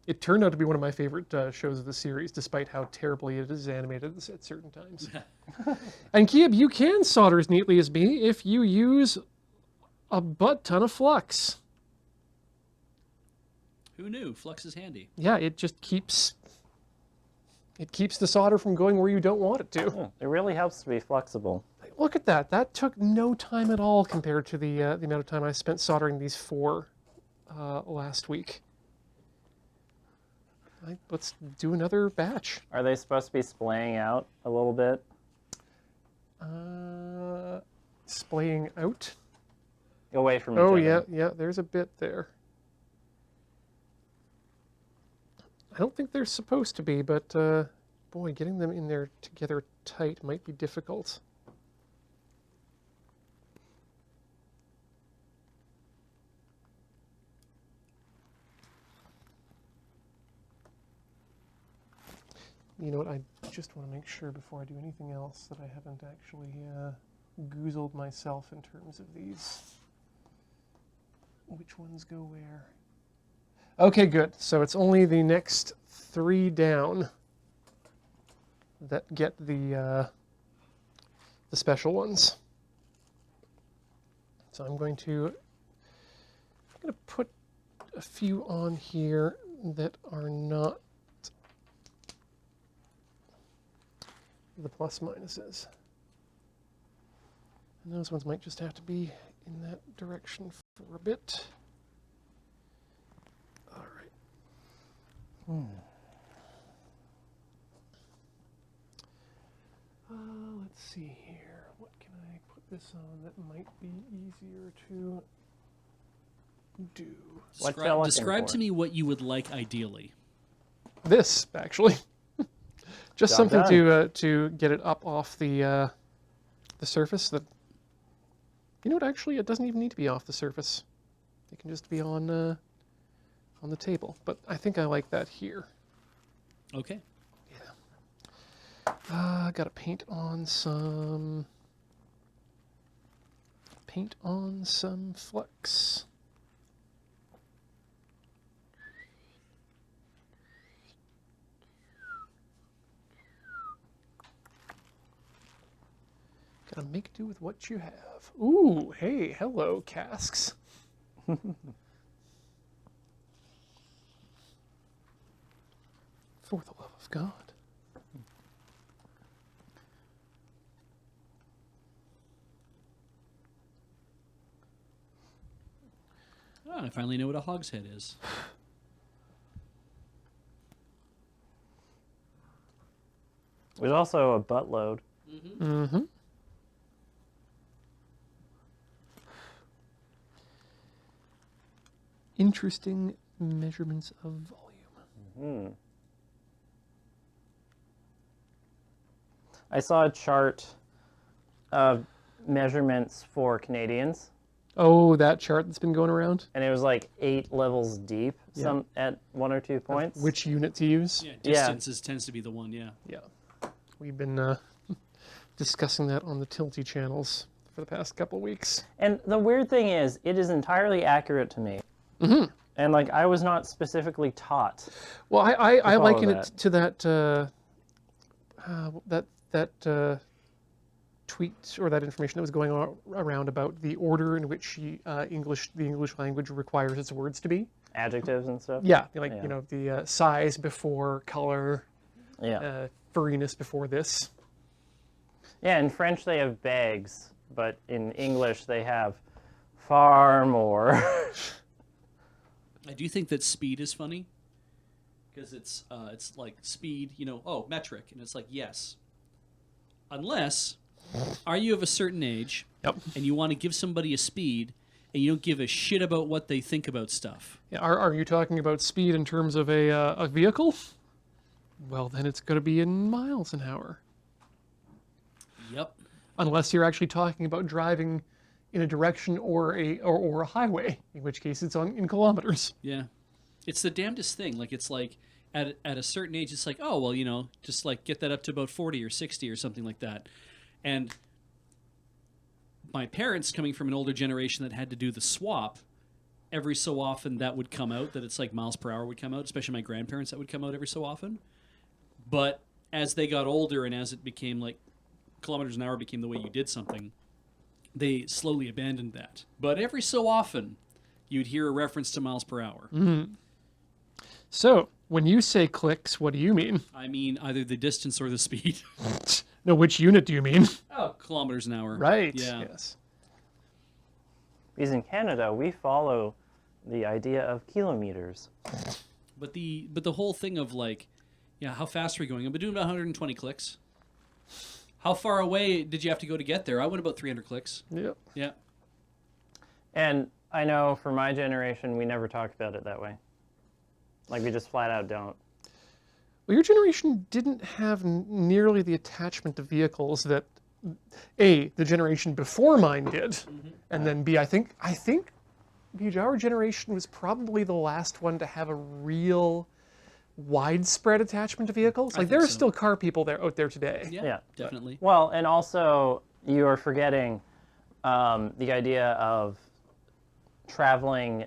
It turned out to be one of my favorite shows of the series, despite how terribly it is animated at certain times. And Kieb, you can solder as neatly as me if you use a butt ton of flux. Who knew? Flux is handy. Yeah, it just keeps the solder from going where you don't want it to. Yeah, it really helps to be flexible. Look at that. That took no time at all compared to the amount of time I spent soldering these 4 last week. Let's do another batch. Are they supposed to be splaying out a little bit? Splaying out. Away from each Oh, other. yeah, there's a bit there. I don't think they're supposed to be, but boy, getting them in there together tight might be difficult. You know what, I just want to make sure before I do anything else that I haven't actually goozled myself in terms of these. Which ones go where? Okay, good. So it's only the next 3 down that get the special ones. So I'm going to put a few on here that are not the plus minuses. And those ones might just have to be in that direction for a bit. All right. Let's see here. What can I put this on that might be easier to do? What you looking Describe for? to me what you would like ideally. This, actually. Just Job something done. to get it up off the surface. That, you know what? Actually, it doesn't even need to be off the surface. It can just be on the table. But I think I like that here. Okay. Got to paint on some flux. Gotta make do with what you have. Ooh, hey, hello, casks. For the love of God. Oh, I finally know what a hogshead is. There's also a buttload. Mm-hmm. Interesting measurements of volume. I saw a chart of measurements for Canadians, Oh, that chart that's been going around? and it was like 8 levels deep, Yeah. some at 1 or 2 points. Which unit to use? Yeah, distances tends to be the one. Yeah. Yeah. We've been discussing that on the Tilty channels for the past couple of weeks. And the weird thing is, it is entirely accurate to me. Mm-hmm. And like, I was not specifically taught. Well, I follow liken it that. to that tweet or that information that was going around about the order in which the English language requires its words to be. Adjectives and stuff. Yeah, like Yeah. you know the size before color, Yeah. furriness before this. Yeah, in French they have bags, but in English they have far more. I do think that speed is funny because it's like speed, metric, and it's like yes, unless are you of a certain age Yep. and you want to give somebody a speed and you don't give a shit about what they think about stuff. Yeah, are you talking about speed in terms of a vehicle? Well, then it's going to be in miles an hour. Yep. Unless you're actually talking about driving in a direction or a highway, in which case it's in kilometers. Yeah. It's the damnedest thing. Like, it's like at a certain age, it's like, oh, well, you know, just like get that up to about 40 or 60 or something like that. And my parents, coming from an older generation that had to do the swap, every so often that would come out, that it's like miles per hour would come out, especially my grandparents, that would come out every so often. But as they got older and as it became like kilometers an hour became the way you did something, they slowly abandoned that. But every so often, you'd hear a reference to miles per hour. Mm-hmm. So, when you say clicks, what do you mean? I mean either the distance or the speed. No, which unit do you mean? Oh, kilometers an hour. Right. Yeah. Yes. Because in Canada, we follow the idea of kilometers. But the whole thing of like, yeah, how fast are we going? I've been doing about 120 clicks. How far away did you have to go to get there? I went about 300 clicks. Yep. Yeah. And I know for my generation, we never talked about it that way. Like, we just flat out don't. Well, your generation didn't have nearly the attachment to vehicles that A, the generation before mine did, and then B, I think our generation was probably the last one to have a real widespread attachment to vehicles. Like, there are still car people out there today. Yeah, definitely. Well, and also, you are forgetting the idea of traveling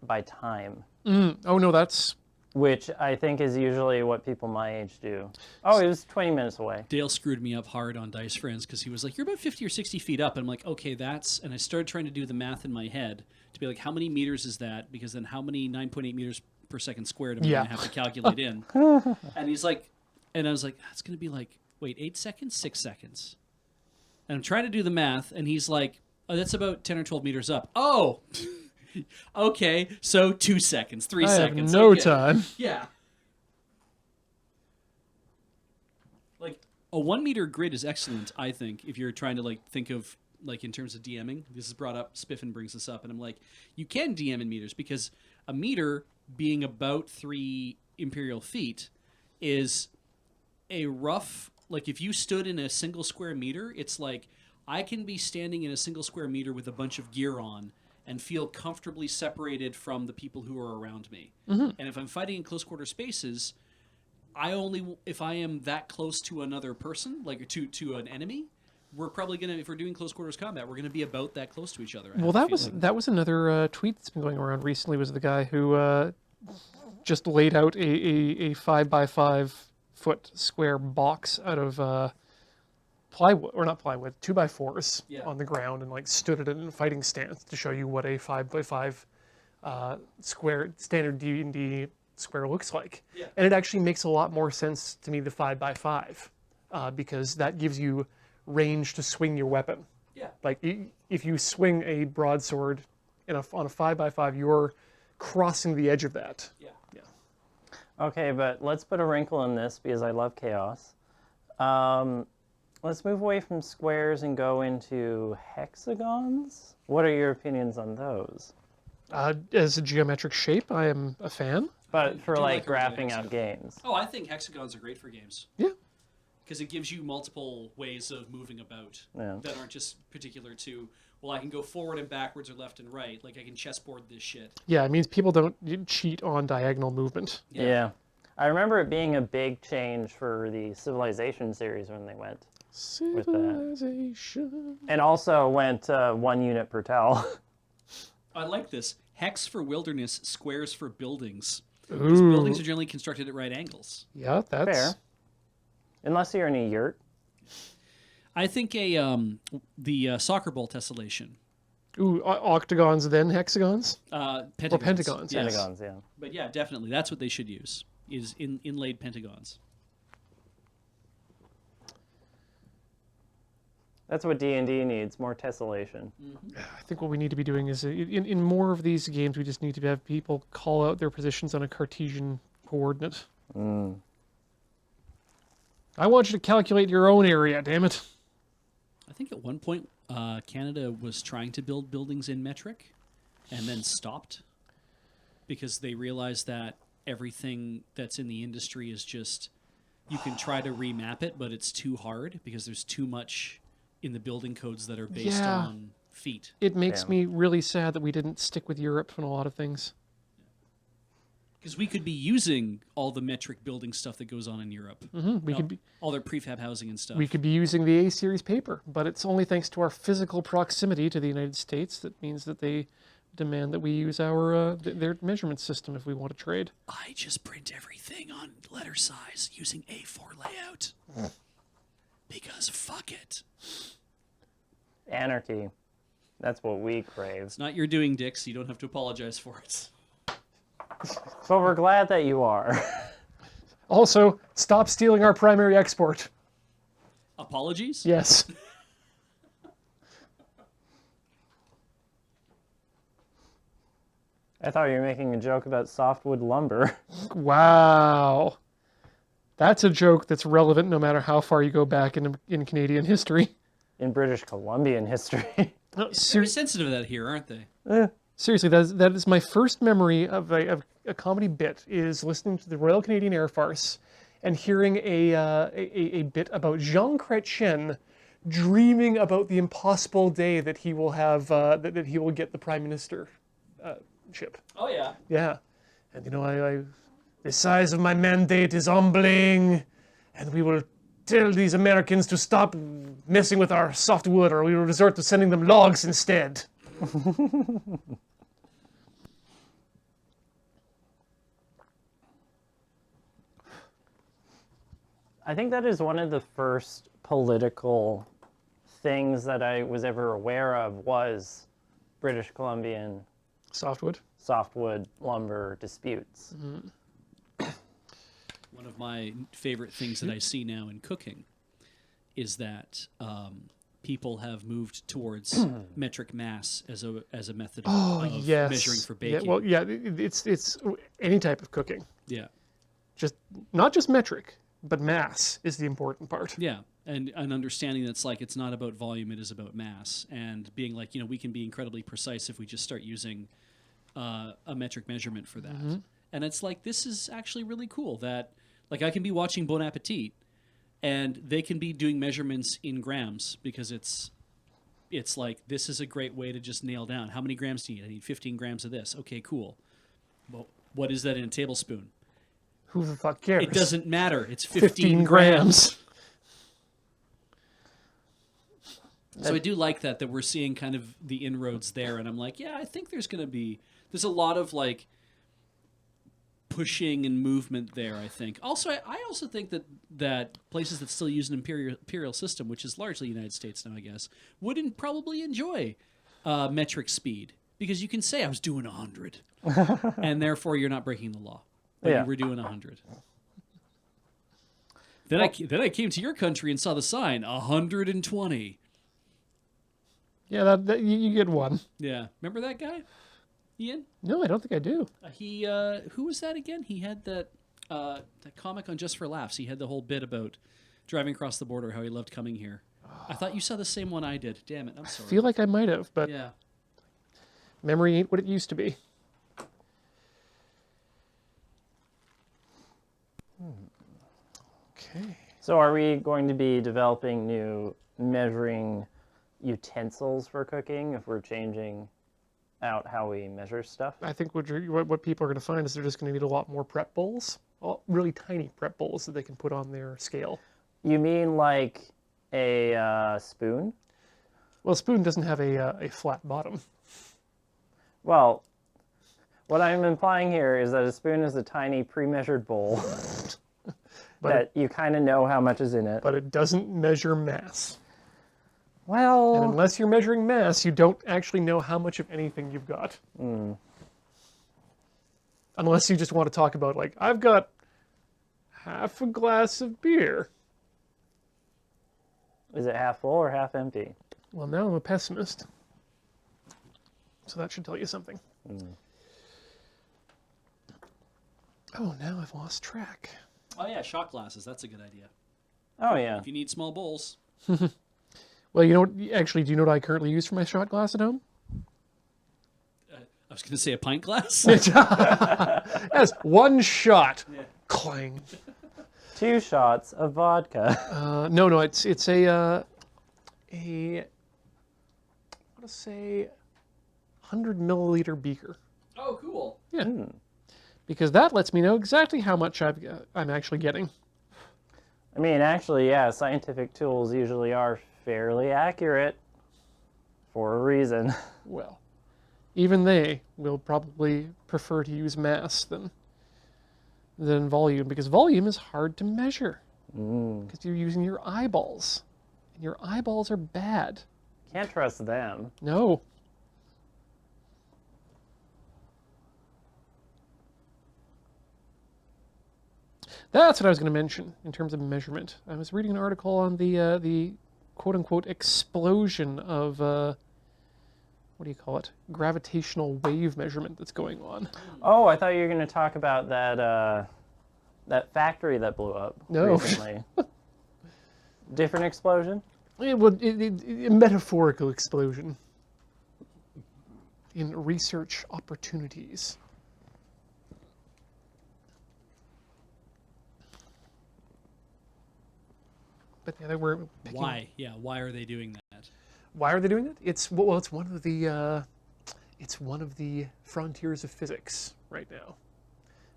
by time. Oh, no, that's... Which I think is usually what people my age do. Oh, it was 20 minutes away. Dale screwed me up hard on Dice Friends because he was like, you're about 50 or 60 feet up. And I'm like, okay, that's... And I started trying to do the math in my head to be like, how many meters is that? Because then how many 9.8 meters per second squared am I going to have to calculate in? And he's like... And I was like, it's going to be like, wait, 8 seconds? 6 seconds. And I'm trying to do the math, and he's like, oh, that's about 10 or 12 meters up. Oh! Okay, so 2 seconds, 3 seconds. I have no time. Yeah. Like, a 1 meter grid is excellent, I think, if you're trying to, like, think of, like, in terms of DMing. This is brought up, Spiffin brings this up, and I'm like, you can DM in meters, because a meter, being about 3 imperial feet, is a rough, like, if you stood in a single square meter, it's like, I can be standing in a single square meter with a bunch of gear on, and feel comfortably separated from the people who are around me. And if I'm fighting in close quarter spaces, if I am that close to another person, like to an enemy, we're probably gonna, if we're doing close quarters combat, we're gonna be about that close to each other. Well, that was another tweet that's been going around recently. Was the guy who just laid out a 5x5 foot square box out of plywood, or not plywood, 2x4s on the ground, and like stood it in a fighting stance to show you what a 5x5 square standard D&D square looks like. Yeah. And it actually makes a lot more sense to me, the 5x5, because that gives you range to swing your weapon. Yeah. Like if you swing a broadsword on a 5x5, you're crossing the edge of that. Yeah. Yeah. Okay, but let's put a wrinkle in this because I love chaos. Let's move away from squares and go into hexagons. What are your opinions on those? As a geometric shape, I am a fan. But for like graphing out games. Oh, I think hexagons are great for games. Yeah. Because it gives you multiple ways of moving about that aren't just particular to, well, I can go forward and backwards or left and right. Like, I can chessboard this shit. Yeah, it means people don't cheat on diagonal movement. Yeah. I remember it being a big change for the Civilization series when they went. Civilization. And also went 1 unit per tile. I like this. Hex for wilderness, squares for buildings. Ooh. Because buildings are generally constructed at right angles. Yeah, that's... Fair. Unless you're in a yurt. I think the soccer ball tessellation. Ooh, octagons then hexagons? Pentagons. Or pentagons. Yes. Pentagons, yeah. But yeah, definitely. That's what they should use, is inlaid pentagons. That's what D&D needs, more tessellation. I think what we need to be doing is, in more of these games, we just need to have people call out their positions on a Cartesian coordinate. I want you to calculate your own area, damn it. I think at one point, Canada was trying to build buildings in metric and then stopped because they realized that everything that's in the industry is just you can try to remap it, but it's too hard because there's too much in the building codes that are based Yeah. on feet. It makes Damn. me really sad that we didn't stick with Europe on a lot of things. Because we could be using all the metric building stuff that goes on in Europe. We could be All their prefab housing and stuff. we could be using the A series paper, but it's only thanks to our physical proximity to the United States that means that they demand that we use our their measurement system if we want to trade. I just print everything on letter size using A4 layout. Because fuck it. Anarchy. That's what we crave. It's not your doing, Dick, so you don't have to apologize for it. But we're glad that you are. Also, stop stealing our primary export. Apologies? Yes. I thought you were making a joke about softwood lumber. Wow. That's a joke that's relevant no matter how far you go back in Canadian history. In British Columbian history. No, Very sensitive to that here, aren't they? seriously, that is my first memory of a comedy bit, is listening to the Royal Canadian Air Farce and hearing a bit about Jean Chrétien dreaming about the impossible day that he will have that he will get the prime minister ship. Oh, yeah. Yeah, and I the size of my mandate is humbling, and we will tell these Americans to stop messing with our softwood, or we will resort to sending them logs instead. I think that is one of the first political things that I was ever aware of was British Columbian Softwood. softwood lumber disputes. One of my favorite things that I see now in cooking is that people have moved towards metric mass as a method of Yes. measuring for Yeah, baking. well, yeah, it's any type of cooking. Yeah. Just not just metric, but mass is the important part. Yeah, and an understanding that's like it's not about volume, it is about mass, and being like, we can be incredibly precise if we just start using a metric measurement for that. And it's like, this is actually really cool that, like, I can be watching Bon Appetit, and they can be doing measurements in grams because it's like, this is a great way to just nail down how many grams do you need? I need 15 grams of this. Okay, cool. Well, what is that in a tablespoon? Who the fuck cares? It doesn't matter. It's 15 grams. So I do like that we're seeing kind of the inroads there, and I'm like, yeah, I think there's a lot of like pushing and movement there, I think. Also, I also think that places that still use an imperial system, which is largely the United States now, I guess, wouldn't probably enjoy metric speed, because you can say I was doing 100, and therefore you're not breaking the law, but Yeah. you were doing 100. Then I came to your country and saw the sign 120. Yeah, that you get one. Yeah, remember that guy, Ian? No, I don't think I do. Who was that again? He had that comic on Just for Laughs. He had the whole bit about driving across the border, how he loved coming here. I thought you saw the same one I did. Damn it, I'm sorry. I feel like I might have, but Yeah. memory ain't what it used to be. Okay. So are we going to be developing new measuring utensils for cooking if we're changing out how we measure stuff? I think what people are going to find is they're just going to need a lot more prep bowls, really tiny prep bowls that they can put on their scale. You mean like a spoon? Well, a spoon doesn't have a flat bottom. Well, what I'm implying here is that a spoon is a tiny pre-measured bowl But that you kind of know how much is in it. but it doesn't measure mass. And Well, unless you're measuring mass, you don't actually know how much of anything you've got. Unless you just want to talk about, like, I've got half a glass of beer. is it half full or half empty? Well, now I'm a pessimist. So that should tell you something. Oh, now I've lost track. Oh yeah, shot glasses. That's a good idea. Oh yeah. If you need small bowls. Well, you know what? Actually, do you know what I currently use for my shot glass at home? I was going to say a pint glass. Yes, one shot. Clang. 2 shots of vodka. No, it's I want to say 100 milliliter beaker. Oh, cool. Yeah, because that lets me know exactly how much I'm actually getting. I mean, actually, yeah, scientific tools usually are fairly accurate for a reason. Well, even they will probably prefer to use mass than volume, because volume is hard to measure because you're using your eyeballs, and your eyeballs are bad. Can't trust them. No. That's what I was going to mention in terms of measurement. I was reading an article on the quote-unquote explosion of what do you call it? Gravitational wave measurement that's going on. Oh, I thought you were going to talk about that factory that blew up No. recently. Different explosion? A metaphorical explosion in research opportunities. But yeah, they were picking. Why? Yeah, why are they doing that? Why are they doing it? It's one of the frontiers of physics right now,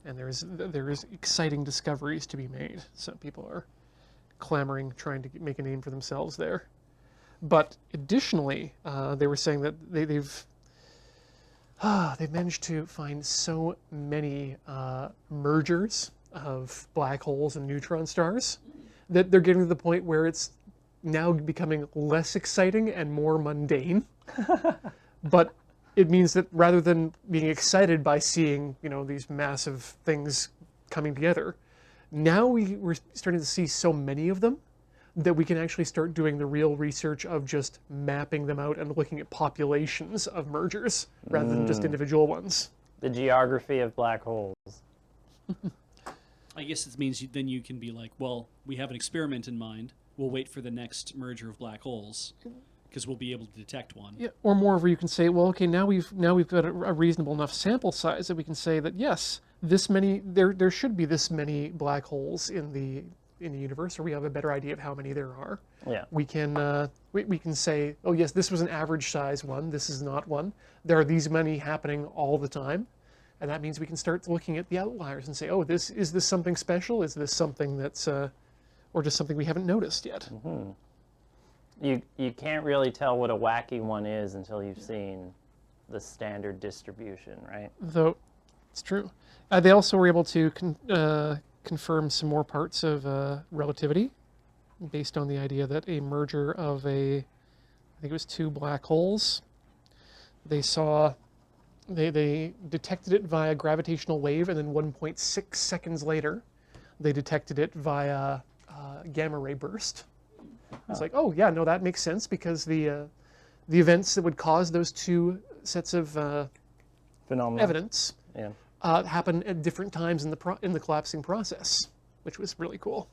and there is exciting discoveries to be made. So people are clamoring, trying to make a name for themselves there. But additionally, they were saying that they've managed to find so many mergers of black holes and neutron stars that they're getting to the point where it's now becoming less exciting and more mundane. But it means that rather than being excited by seeing, these massive things coming together, now we're starting to see so many of them that we can actually start doing the real research of just mapping them out and looking at populations of mergers rather than just individual ones. The geography of black holes. I guess it means then you can be like, well, we have an experiment in mind. We'll wait for the next merger of black holes because we'll be able to detect one. Yeah, or moreover, you can say, well, okay, now we've got a reasonable enough sample size that we can say that yes, there should be this many black holes in the universe, or we have a better idea of how many there are. Yeah. We can we can say, oh yes, this was an average size one. This is not one. There are these many happening all the time, and that means we can start looking at the outliers and say, oh, is this something special? Is this something that's or just something we haven't noticed yet? You can't really tell what a wacky one is until you've seen the standard distribution, right? Though it's true. They also were able to confirm some more parts of relativity based on the idea that a merger of I think it was 2 black holes, they detected it via gravitational wave, and then 1.6 seconds later they detected it via gamma ray burst. It's like, oh yeah, no, that makes sense, because the events that would cause those 2 sets of Phenomenal. evidence Yeah. happen at different times in the collapsing process, which was really cool.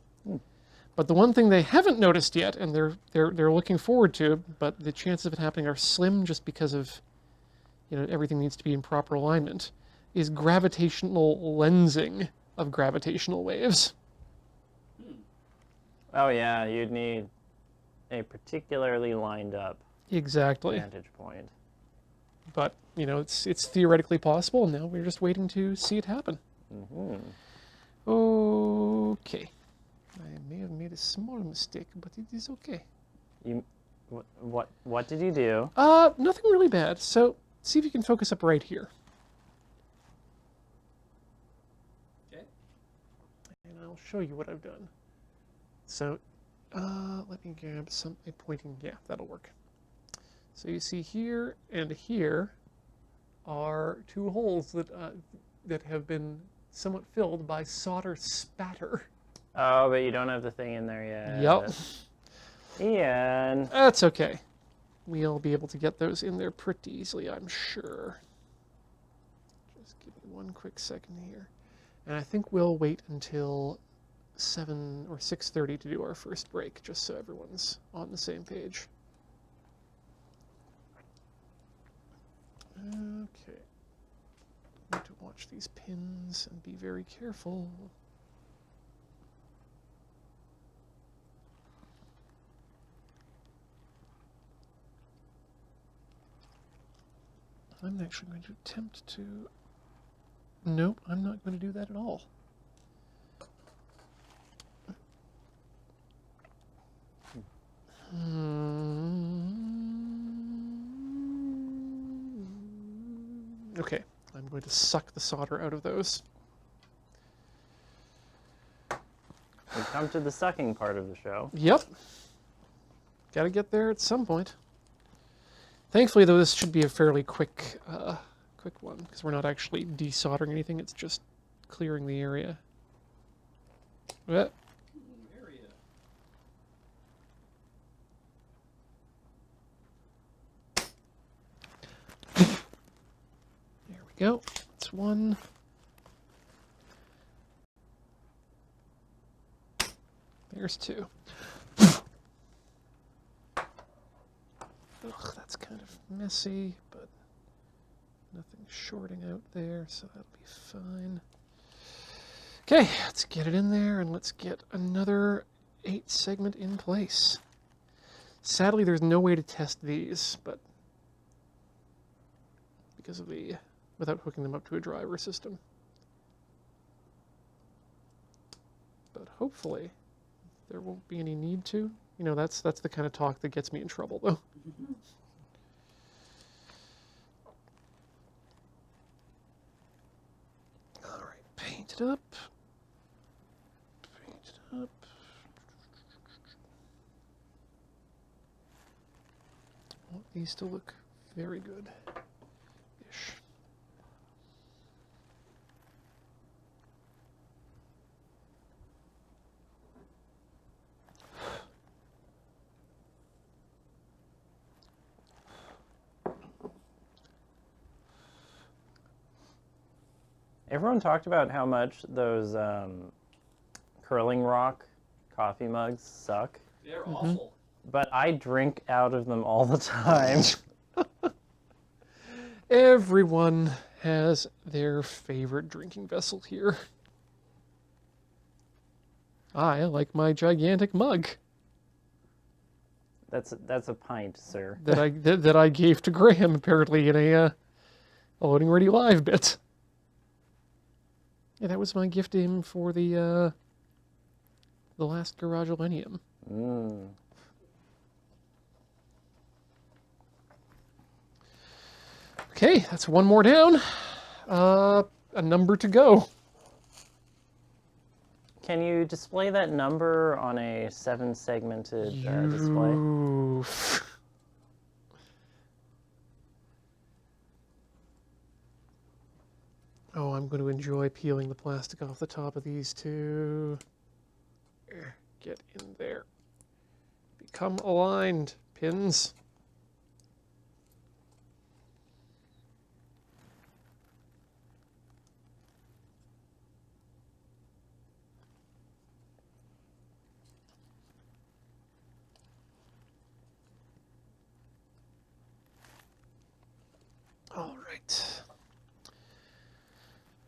But the one thing they haven't noticed yet, and they're looking forward to, but the chances of it happening are slim, just because of everything needs to be in proper alignment, is gravitational lensing of gravitational waves. Oh yeah, you'd need a particularly lined up Exactly. vantage point. But it's theoretically possible, and now we're just waiting to see it happen. Okay. I may have made a small mistake, but it is okay. What did you do? Nothing really bad. So see if you can focus up right here. Okay. And I'll show you what I've done. So let me grab a pointing. Yeah, that'll work. So you see here and here are 2 holes that have been somewhat filled by solder spatter. Oh, but you don't have the thing in there yet. Yep. Ian. That's okay. We'll be able to get those in there pretty easily, I'm sure. Just give me one quick second here. And I think we'll wait until 7 or 6:30 to do our first break, just so everyone's on the same page. Okay. Need to watch these pins and be very careful. I'm actually going to attempt to... Nope, I'm not going to do that at all. Okay, I'm going to suck the solder out of those. We've come to the sucking part of the show. Yep. Got to get there at some point. Thankfully, though, this should be a fairly quick one, because we're not actually desoldering anything, it's just clearing the area. There we go. That's one. There's two. Ugh, that's kind of messy, but nothing shorting out there, so that'll be fine. Okay, let's get it in there, and let's get another 8 segment in place. Sadly, there's no way to test these, but because of without hooking them up to a driver system. But hopefully, there won't be any need to. You know, that's the kind of talk that gets me in trouble, though. All right, paint it up. Paint it up. I want these to look very good-ish. Everyone talked about how much those curling rock coffee mugs suck, They're awful. but I drink out of them all the time. Everyone has their favorite drinking vessel here. I like my gigantic mug That's a pint, sir. that I gave to Graham apparently in a Loading Ready Live bit. Yeah, that was my gift to him for the last Garage Millennium. Mm. Okay, that's one more down. A number to go. Can you display that number on a 7-segmented display? Oof. Oh, I'm going to enjoy peeling the plastic off the top of these two. Get in there. Become aligned, pins. All right.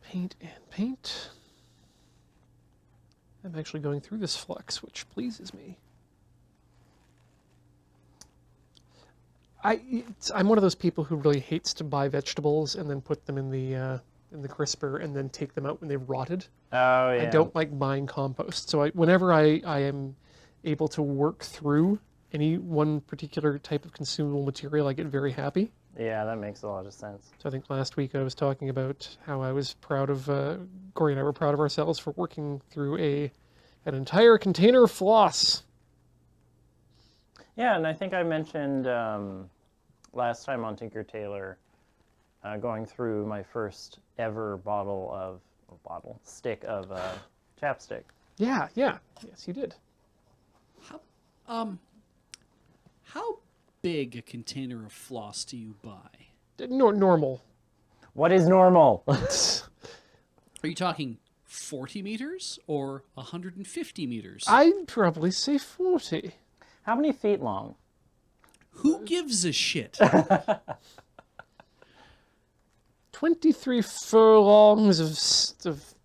Paint and paint. I'm actually going through this flux, which pleases me. I'm one of those people who really hates to buy vegetables and then put them in the crisper and then take them out when they've rotted. Oh, yeah. I don't like buying compost. So whenever I am able to work through any one particular type of consumable material, I get very happy. Yeah, that makes a lot of sense. So I think last week I was talking about how I was proud of, Corey and I were proud of ourselves for working through an entire container of floss. Yeah, and I think I mentioned last time on Tinker Tailor going through my first ever stick of chapstick. Yeah, yes, you did. How big a container of floss do you buy? Normal. What is normal? Are you talking 40 meters or 150 meters? I'd probably say 40. How many feet long? Who gives a shit? 23 furlongs of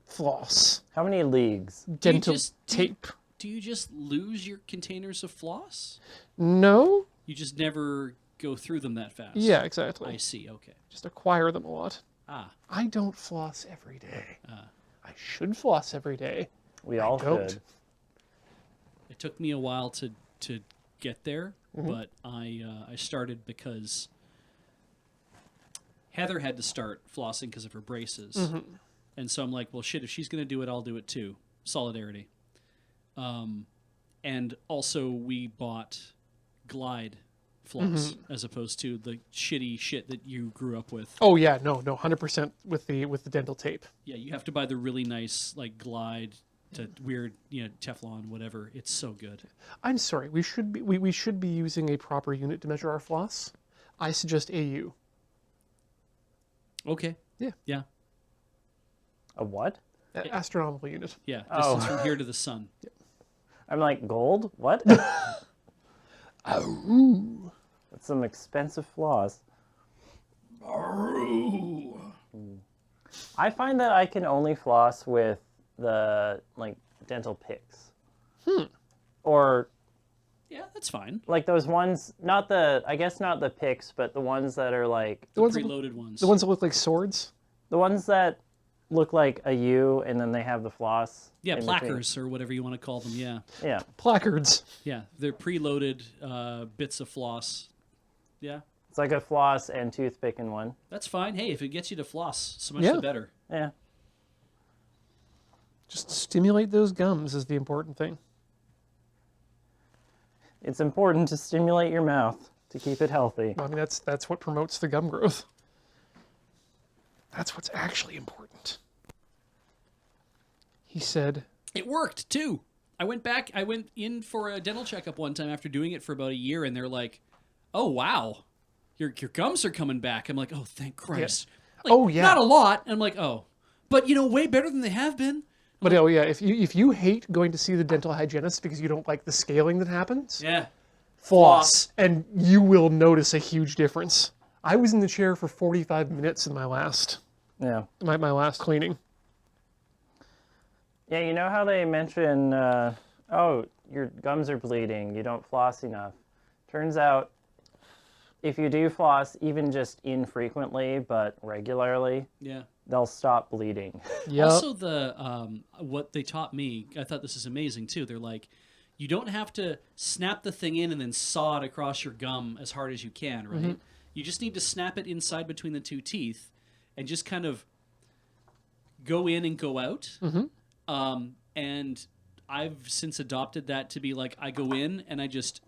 floss. How many leagues? Dental tape. Do you just lose your containers of floss? No. You just never go through them that fast. Yeah, exactly. I see. Okay. Just acquire them a lot. Ah. I don't floss every day. I should floss every day. We all don't. should. It took me a while to get there, but I started because Heather had to start flossing because of her braces, and so I'm like, well, shit, if she's gonna do it, I'll do it too. Solidarity. And also we bought Glide floss as opposed to the shitty shit that you grew up with. Oh yeah, no, 100% with the dental tape. Yeah, you have to buy the really nice like Glide to weird, Teflon, whatever. It's so good. I'm sorry, we should be using a proper unit to measure our floss. I suggest AU. Okay. Yeah. Yeah. A what? Astronomical unit. Yeah. Oh. Distance from here to the sun. I'm like, gold? What? Ooh. That's some expensive floss. I find that I can only floss with the dental picks. Or Yeah, that's fine. like those ones, not the picks, but the ones that are like The ones that- preloaded ones. The ones that look like swords. the ones that look like a U and then they have the floss. Yeah, in between. plackers or whatever you want to call them. Yeah. Yeah. Placards. Yeah, they're preloaded bits of floss. Yeah, It's like a floss and toothpick in one. that's fine. Hey, if it gets you to floss, so much Yeah. the better. Yeah. Just stimulate those gums is the important thing. It's important to stimulate your mouth to keep it healthy. I mean, that's what promotes the gum growth. That's what's actually important. He said, It worked too. I went in for a dental checkup one time after doing it for about a year, and they're like, "Oh wow, your gums are coming back." I'm like, "Oh, thank Christ." Like, Oh, yeah. Not a lot. And I'm like, "Oh, but way better than they have been." but oh yeah, if you hate going to see the dental hygienist because you don't like the scaling that happens, Yeah. floss, and you will notice a huge difference. I was in the chair for 45 minutes in my last Yeah. my last cleaning. Yeah, you know how they mention, oh, your gums are bleeding, you don't floss enough. Turns out, if you do floss, even just infrequently, but regularly, Yeah. they'll stop bleeding. Yep. Also, the what they taught me, I thought this is amazing too. They're like, you don't have to snap the thing in and then saw it across your gum as hard as you can, right? You just need to snap it inside between the two teeth, and just kind of go in and go out. And I've since adopted that to be like, I go in and I just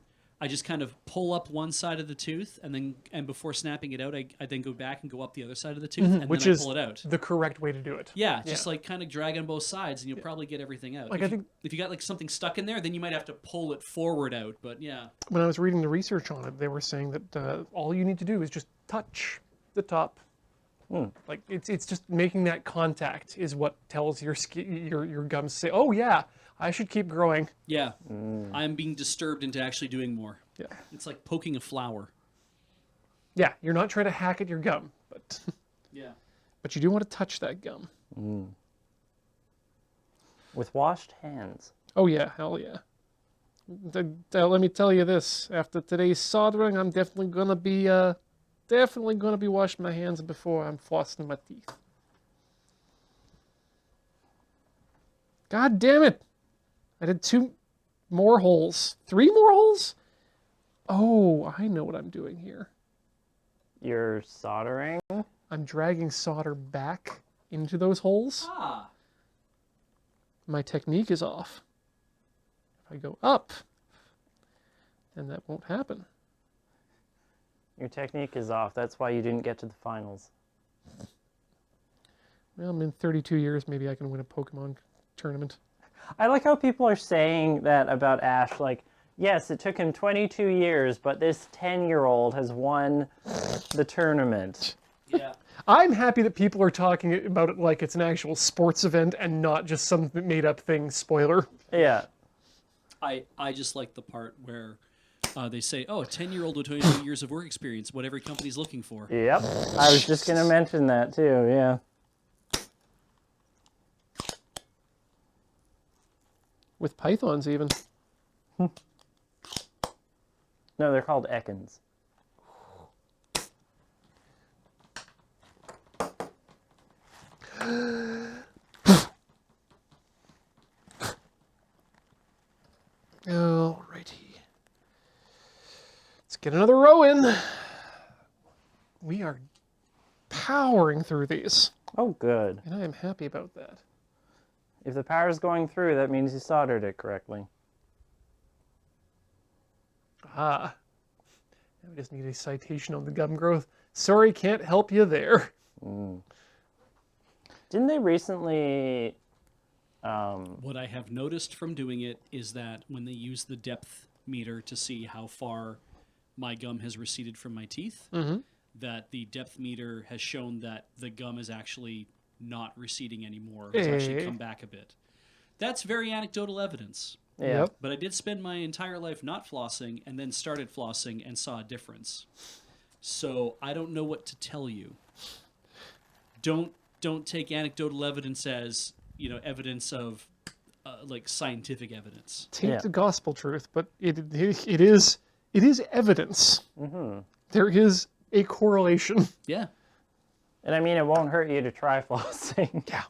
kind of pull up one side of the tooth, and before snapping it out, I then go back and go up the other side of the tooth, and Which then I is pull it out. the correct way to do it. Yeah, just like kind of drag on both sides, and you'll probably get everything out. Like, if I think- if you got like something stuck in there, then you might have to pull it forward out. But yeah, When I was reading the research on it, they were saying that all you need to do is just touch the top. Like it's just making that contact is what tells your your gums to say, oh yeah, I should keep growing. yeah, I'm being disturbed into actually doing more. Yeah. It's like poking a flower. Yeah, you're not trying to hack at your gum, but Yeah. but you do want to touch that gum. With washed hands. Oh yeah, hell yeah. Let me tell you this: after today's soldering, I'm definitely gonna be washing my hands before I'm flossing my teeth. God damn it! I did 2 more holes, 3 more holes. Oh, I know what I'm doing here. You're soldering? I'm dragging solder back into those holes. Ah. My technique is off. If I go up, then that won't happen. Your technique is off. That's why you didn't get to the finals. Well, in 32 years, maybe I can win a Pokemon tournament. I like how people are saying that about Ash. Like, yes, it took him 22 years, but this 10-year-old has won the tournament. Yeah. I'm happy that people are talking about it like it's an actual sports event and not just some made-up thing spoiler. Yeah. I just like the part where they say, "Oh, a 10-year-old with 22 years of work experience, what every company's looking for." Yep. I was just going to mention that too, yeah. With pythons, even. No, they're called Ekans. get another row in. We are powering through these, Oh, good. and I am happy about that. If the power's going through, that means you soldered it correctly. Ah. Now we just need a citation on the gum growth. Sorry, can't help you there. Didn't they recently... What I have noticed from doing it is that when they use the depth meter to see how far my gum has receded from my teeth, that the depth meter has shown that the gum is actually not receding anymore. It's actually come back a bit. That's very anecdotal evidence. Yeah. Yep. But I did spend my entire life not flossing and then started flossing and saw a difference. So I don't know what to tell you. Don't take anecdotal evidence as, evidence of like scientific evidence. Take the gospel truth, but it is evidence. There is a correlation. Yeah. And I mean, it won't hurt you to try flossing. Yeah.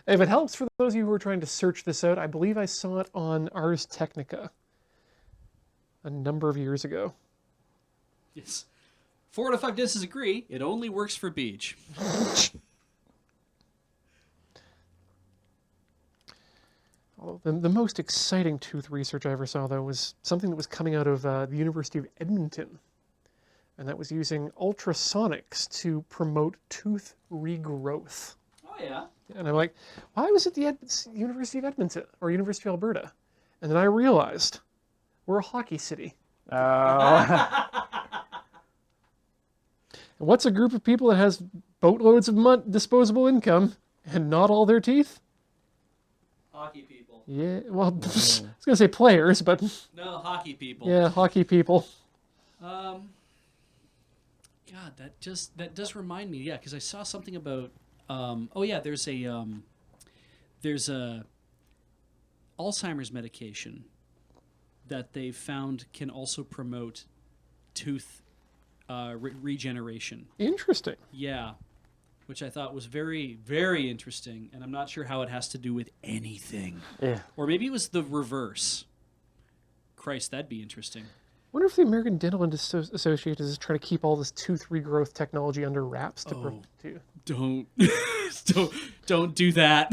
If it helps for those of you who are trying to search this out, I believe I saw it on Ars Technica a number of years ago. Yes. 4 out of 5 dentists agree. It only works for beach. The most exciting tooth research I ever saw, though, was something that was coming out of the University of Edmonton. And that was using ultrasonics to promote tooth regrowth. Oh, yeah. And I'm like, why was it the University of Edmonton or University of Alberta? And then I realized we're a hockey city. Oh. And what's a group of people that has boatloads of disposable income and not all their teeth? Hockey people. Yeah, well, I was going to say players, but No, hockey people. yeah, hockey people. God, that does remind me. Yeah, because I saw something about. There's a Alzheimer's medication that they've found can also promote tooth regeneration. Interesting. Yeah, which I thought was very, very interesting, and I'm not sure how it has to do with anything. Yeah. Or maybe it was the reverse. Christ, that'd be interesting. Wonder if the American Dental Association is trying to keep all this tooth regrowth technology under wraps to Don't don't do that.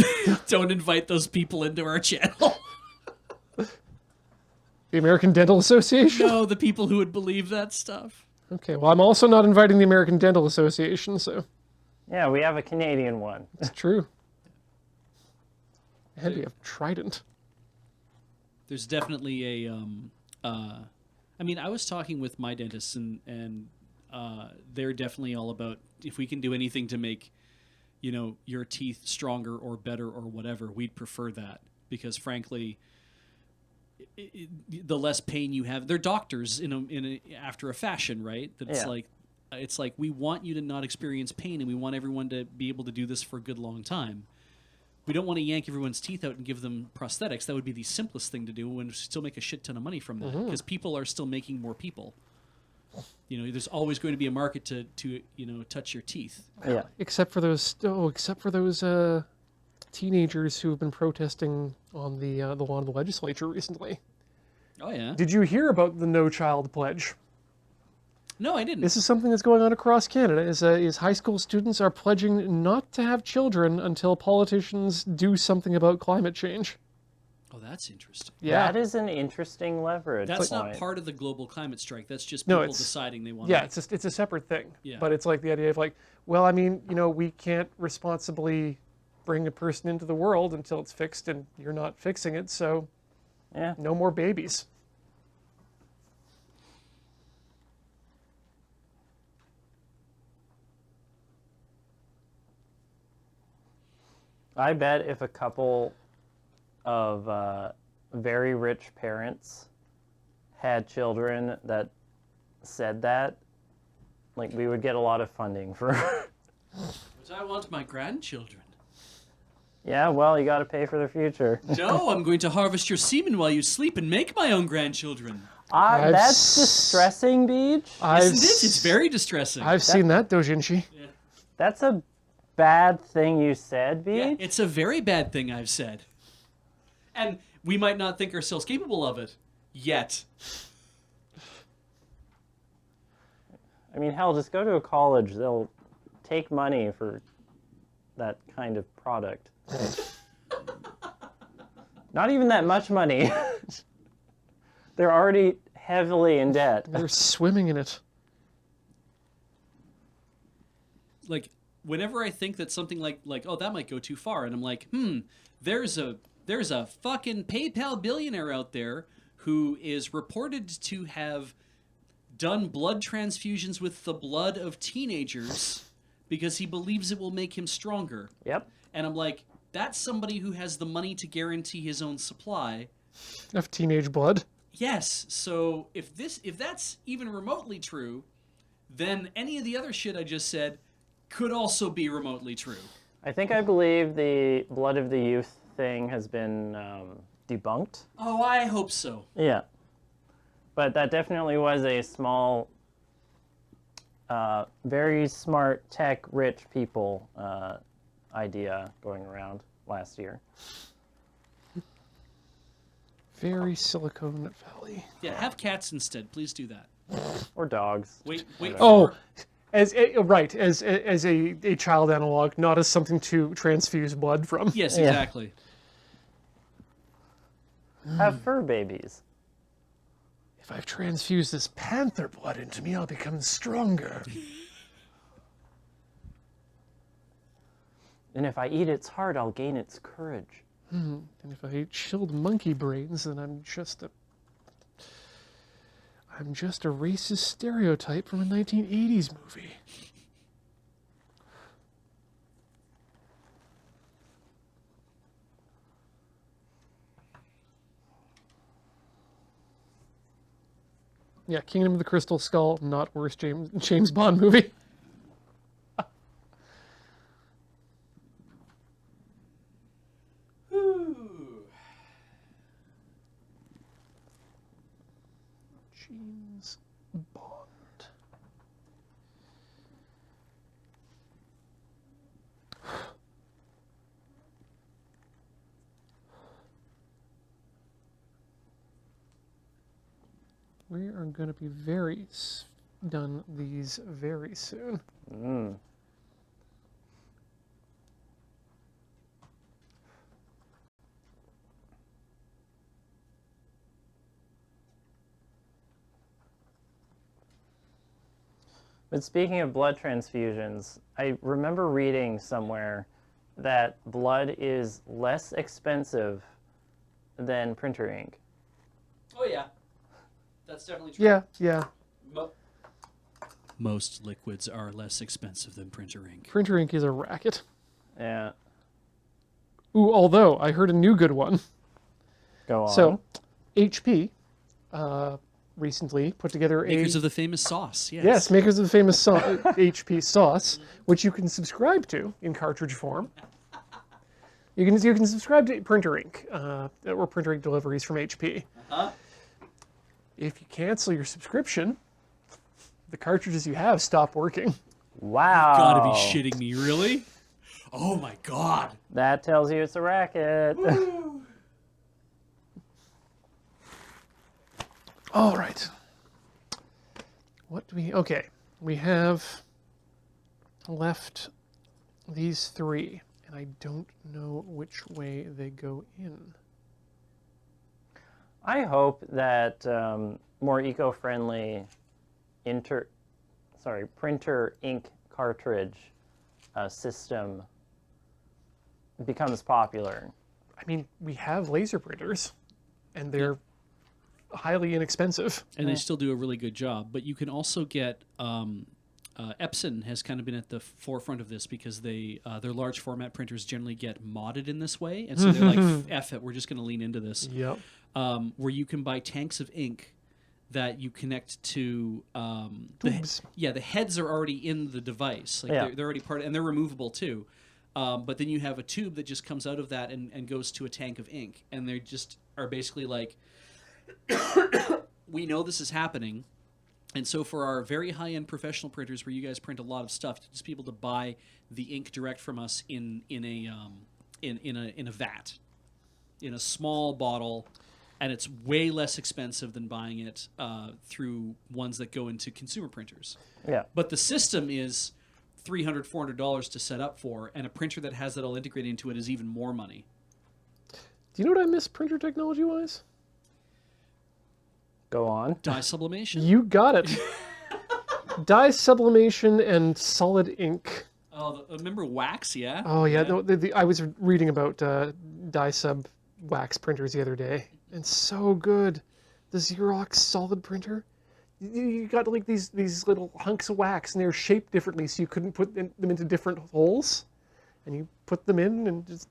Don't invite those people into our channel. the American Dental Association? No, the people who would believe that stuff. Okay, well, I'm also not inviting the American Dental Association, so Yeah, we have a Canadian one. it's true. And we have Trident. There's definitely a I was talking with my dentist and they're definitely all about if we can do anything to make your teeth stronger or better or whatever, we'd prefer that because frankly the less pain you have, they're doctors after a fashion, right? It's like we want you to not experience pain and we want everyone to be able to do this for a good long time. We don't want to yank everyone's teeth out and give them prosthetics. That would be the simplest thing to do and still make a shit ton of money from that because people are still making more people. There's always going to be a market to touch your teeth. Yeah. Except for those teenagers who have been protesting on the lawn of the legislature recently. Oh yeah. Did you hear about the No Child Pledge? No, I didn't. This is something that's going on across Canada. Is high school students are pledging not to have children until politicians do something about climate change. Oh, that's interesting. Yeah, That is an interesting leverage. That's point. not part of the global climate strike. That's just No, people it's- deciding they want. yeah, it's a separate thing. Yeah. But it's like the idea of like, well, I mean, we can't responsibly bring a person into the world until it's fixed, and you're not fixing it, so Yeah. no more babies. I bet if a couple of very rich parents had children that said that, like we would get a lot of funding for. But I want my grandchildren. Yeah, well, you got to pay for their future. No, I'm going to harvest your semen while you sleep and make my own grandchildren. I've That's distressing, Beach. Isn't it? It's very distressing. I've seen that, Dojinshi. That's a bad thing you said, Beach. Yeah, it's a very bad thing I've said. And we might not think ourselves capable of it yet. I mean, hell, just go to a college. They'll take money for that kind of product. Not even that much money. They're already heavily in debt. They're swimming in it. Like, whenever I think that something like oh, that might go too far, and I'm like, there's a fucking PayPal billionaire out there who is reported to have done blood transfusions with the blood of teenagers because he believes it will make him stronger. Yep. And I'm like, that's somebody who has the money to guarantee his own supply Of teenage blood. Yes. So if that's even remotely true, then any of the other shit I just said could also be remotely true. I believe the blood of the youth thing has been debunked. Oh, I hope so. Yeah. But that definitely was a small, very smart, tech-rich people idea going around last year. Very Silicon Valley. Yeah, have cats instead. Please do that. Or dogs. Wait. Oh, as a child analog, not as something to transfuse blood from. Yes, Yeah. exactly. Have fur babies. If I've transfused this panther blood into me, I'll become stronger. And if I eat its heart, I'll gain its courage. And if I eat chilled monkey brains, then I'm just a racist stereotype from a 1980s movie. Yeah, Kingdom of the Crystal Skull, not worst James Bond movie. James Bond. We are going to be done these very soon. But speaking of blood transfusions, I remember reading somewhere that blood is less expensive than printer ink. Oh yeah, that's definitely true. Yeah. Most liquids are less expensive than printer ink. Printer ink is a racket. Yeah. Ooh, although I heard a new good one. Go on. So, HP recently put together Makers of the famous sauce. Yes. Yes, makers of the famous HP sauce, which you can subscribe to in cartridge form. You can subscribe to printer ink or printer ink deliveries from HP. If you cancel your subscription, the cartridges you have stop working. Wow. Gotta be shitting me, really? Oh my god. That tells you it's a racket. All right. What do we... Okay. We have left these three, and I don't know which way they go in. I hope that more eco-friendly printer ink cartridge system becomes popular. I mean, we have laser printers, and they're highly inexpensive. And they still do a really good job. But you can also get Epson has kind of been at the forefront of this because their large format printers generally get modded in this way, and so they're like, "F it, we're just going to lean into this." Yep. Where you can buy tanks of ink that you connect to Tubes. the heads are already in the device, like they're already and they're removable too. But then you have a tube that just comes out of that and goes to a tank of ink, and they just are basically like, we know this is happening, and so for our very high-end professional printers where you guys print a lot of stuff, to just be able to buy the ink direct from us in a vat, in a small bottle, and it's way less expensive than buying it through ones that go into consumer printers. Yeah. But the system is $300, $400 to set up for, and a printer that has that all integrated into it is even more money. Do you know what I miss printer technology-wise? Go on. Dye sublimation? You got it. Dye sublimation and solid ink. Oh, remember wax? Yeah. Oh yeah, no, I was reading about dye sub wax printers the other day, and so good. The Xerox solid printer. You got like these little hunks of wax, and they're shaped differently, so you couldn't put them into different holes, and you put them in and just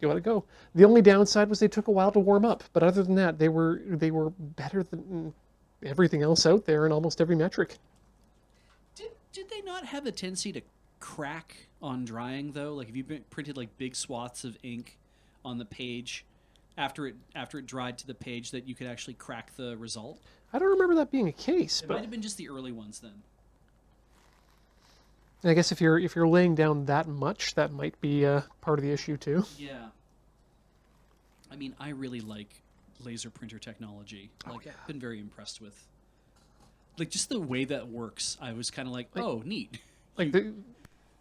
you let it go. The only downside was they took a while to warm up, but other than that, they were better than everything else out there in almost every metric. Did they not have a tendency to crack on drying though? Like if you printed like big swaths of ink on the page after it dried to the page, that you could actually crack the result? I don't remember that being a case, It but might have been just the early ones then. I guess if you're laying down that much, that might be part of the issue too. Yeah. I mean, I really like laser printer technology. Like, yeah. I've been very impressed with, like, just the way that works. I was kind of like, oh, neat. Like the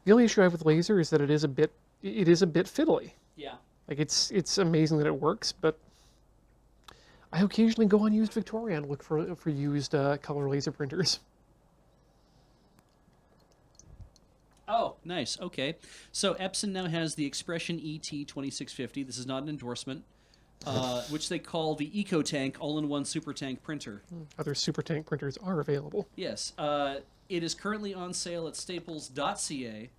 only issue I have with laser is that it is a bit fiddly. Yeah. Like it's amazing that it works, but I occasionally go on Used Victoria and look for used color laser printers. Oh, nice. Okay. So Epson now has the Expression ET2650. This is not an endorsement, which they call the EcoTank All-in-One Super Tank Printer. Other super tank printers are available. Yes. It is currently on sale at staples.ca. Do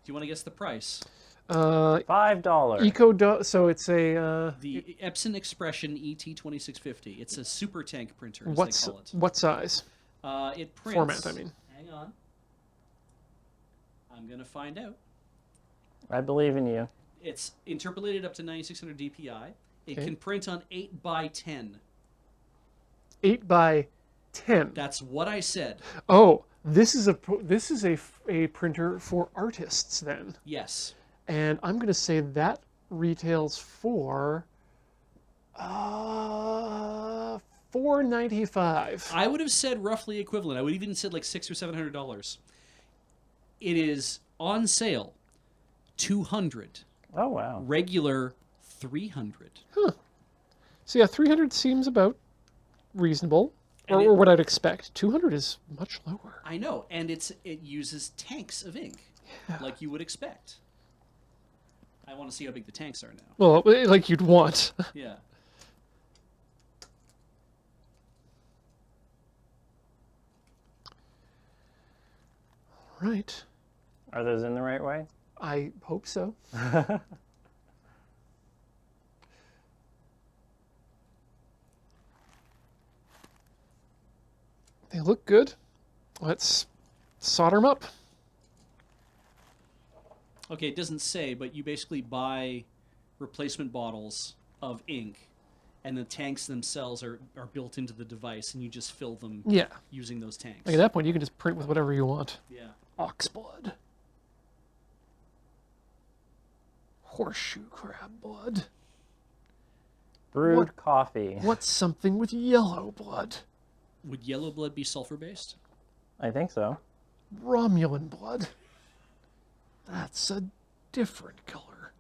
you want to guess the price? $5. So it's a The Epson Expression ET2650. It's a super tank printer, as what's they call it. what size? It prints... Format, I mean. Hang on. I'm going to find out. I believe in you. It's interpolated up to 9600 DPI. It Okay. can print on 8 by 10. 8 by 10. That's what I said. Oh, this is a printer for artists then. Yes. And I'm going to say that retails for $4.95. I would have said roughly equivalent. I would even said like $600 or $700. It is on sale, $200. Oh, wow. Regular, $300. So yeah, 300 seems about reasonable, And or what I'd expect. 200 is much lower. I know, and it uses tanks of ink, like you would expect. I want to see how big the tanks are now. Well, like you'd want. Yeah. Right. Are those in the right way? I hope so. They look good. Let's solder them up. Okay, it doesn't say, but you basically buy replacement bottles of ink, and the tanks themselves are built into the device, and you just fill them Yeah. using those tanks. Like at that point, you can just print with whatever you want. Yeah. Oxblood. Horseshoe crab blood. Brewed What- coffee. What's something with yellow blood? Would yellow blood be sulfur-based? I think so. Romulan blood. That's a different color.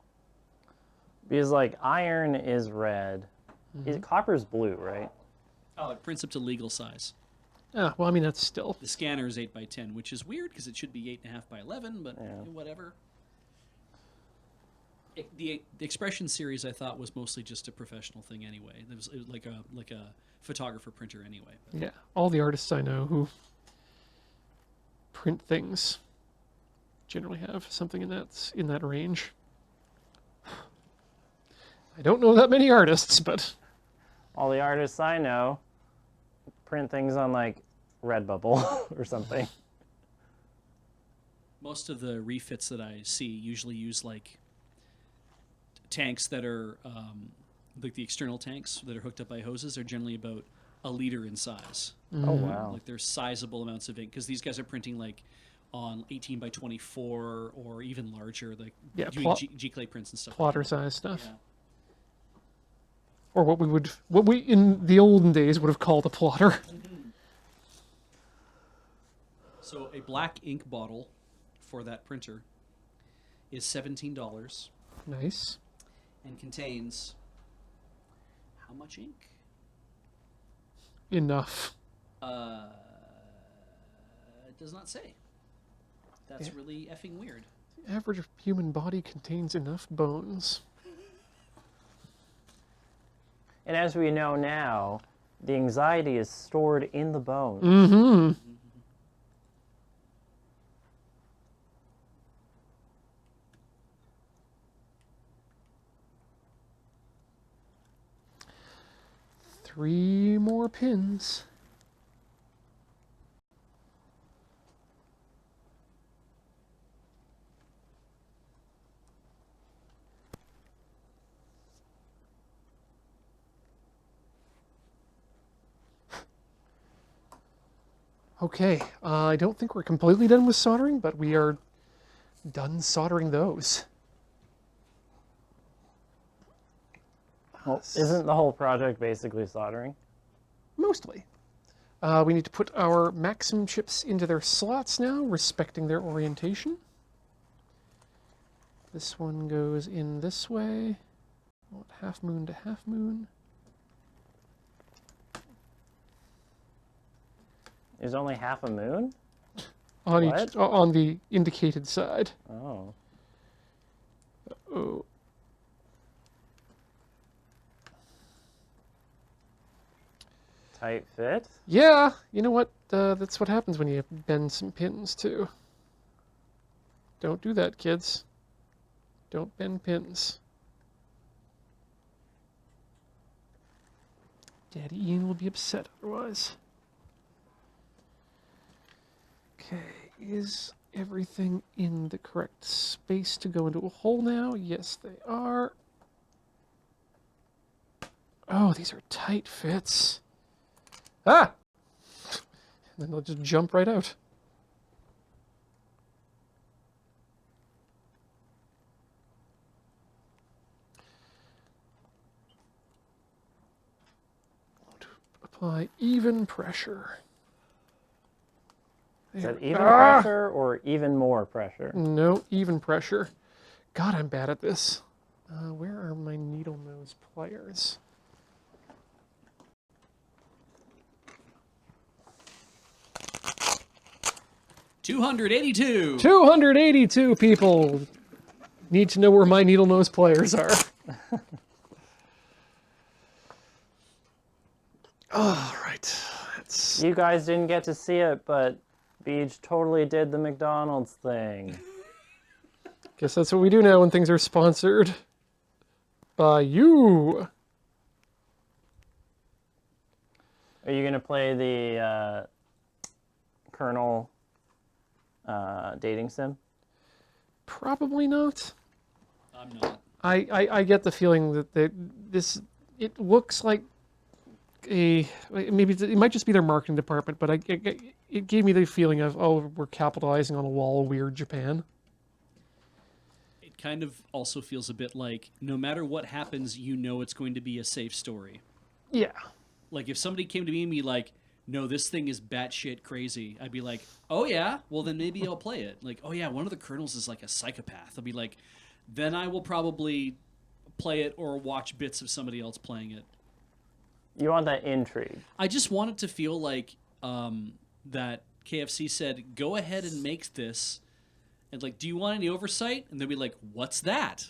Because, like, iron is red. Copper's blue, right? Oh, it prints up to legal size. Ah, well, I mean, that's still. The scanner is 8 by 10, which is weird because it should be 8.5 by 11, but whatever. The Expression series I thought was mostly just a professional thing anyway. It was like a photographer printer anyway. Yeah, all the artists I know who print things generally have something in that range. I don't know that many artists, but All the artists I know print things on, like, Redbubble or something. Most of the refits that I see usually use like tanks that are like the external tanks that are hooked up by hoses are generally about a liter in size. Oh, wow. Like there's sizable amounts of ink because these guys are printing like on 18 by 24 or even larger, like Yeah, doing G-clay prints and stuff. plotter size stuff. Yeah. or what we in the olden days would have called a plotter. So a black ink bottle for that printer is $17 Nice. and contains how much ink? Enough. It does not say. That's really effing weird. The average human body contains enough bones. And as we know now, the anxiety is stored in the bones. Mm-hmm. 3 more pins. Okay, I don't think we're completely done with soldering, but we are done soldering those. Well, isn't the whole project basically soldering? Mostly. We need to put our Maxim chips into their slots now, respecting their orientation. This one goes in this way. Half moon to half moon. There's only half a moon? On What? on the indicated side. Oh. Oh. Tight fit? Yeah, you know what? That's what happens when you bend some pins, too. Don't do that, kids. Don't bend pins. Daddy Ian will be upset otherwise. Okay, is everything in the correct space to go into a hole now? Yes, they are. Oh, these are tight fits. Ah! And then they'll just jump right out. Apply even pressure. Is There. that even pressure or even more pressure? No, even pressure. God, I'm bad at this. Where are my needle nose pliers? 282. 282 people need to know where my needle nose pliers are. All right. That's... You guys didn't get to see it, but Beach totally did the McDonald's thing. Guess that's what we do now when things are sponsored by you. Are you going to play the Colonel dating sim? Probably not. I'm not. I get the feeling that it looks like maybe it might just be their marketing department, but it gave me the feeling of, oh, we're capitalizing on a wall of weird Japan. It kind of also feels a bit like no matter what happens, you know it's going to be a safe story. Yeah. Like if somebody came to me and be like, no, this thing is batshit crazy, I'd be like, oh yeah, well then maybe I'll play it. Like, oh yeah, one of the colonels is like a psychopath. I'll be like, then I will probably play it or watch bits of somebody else playing it. You want that intrigue. I just want it to feel like that KFC said, go ahead and make this. And like, do you want any oversight? And they'll be like, what's that?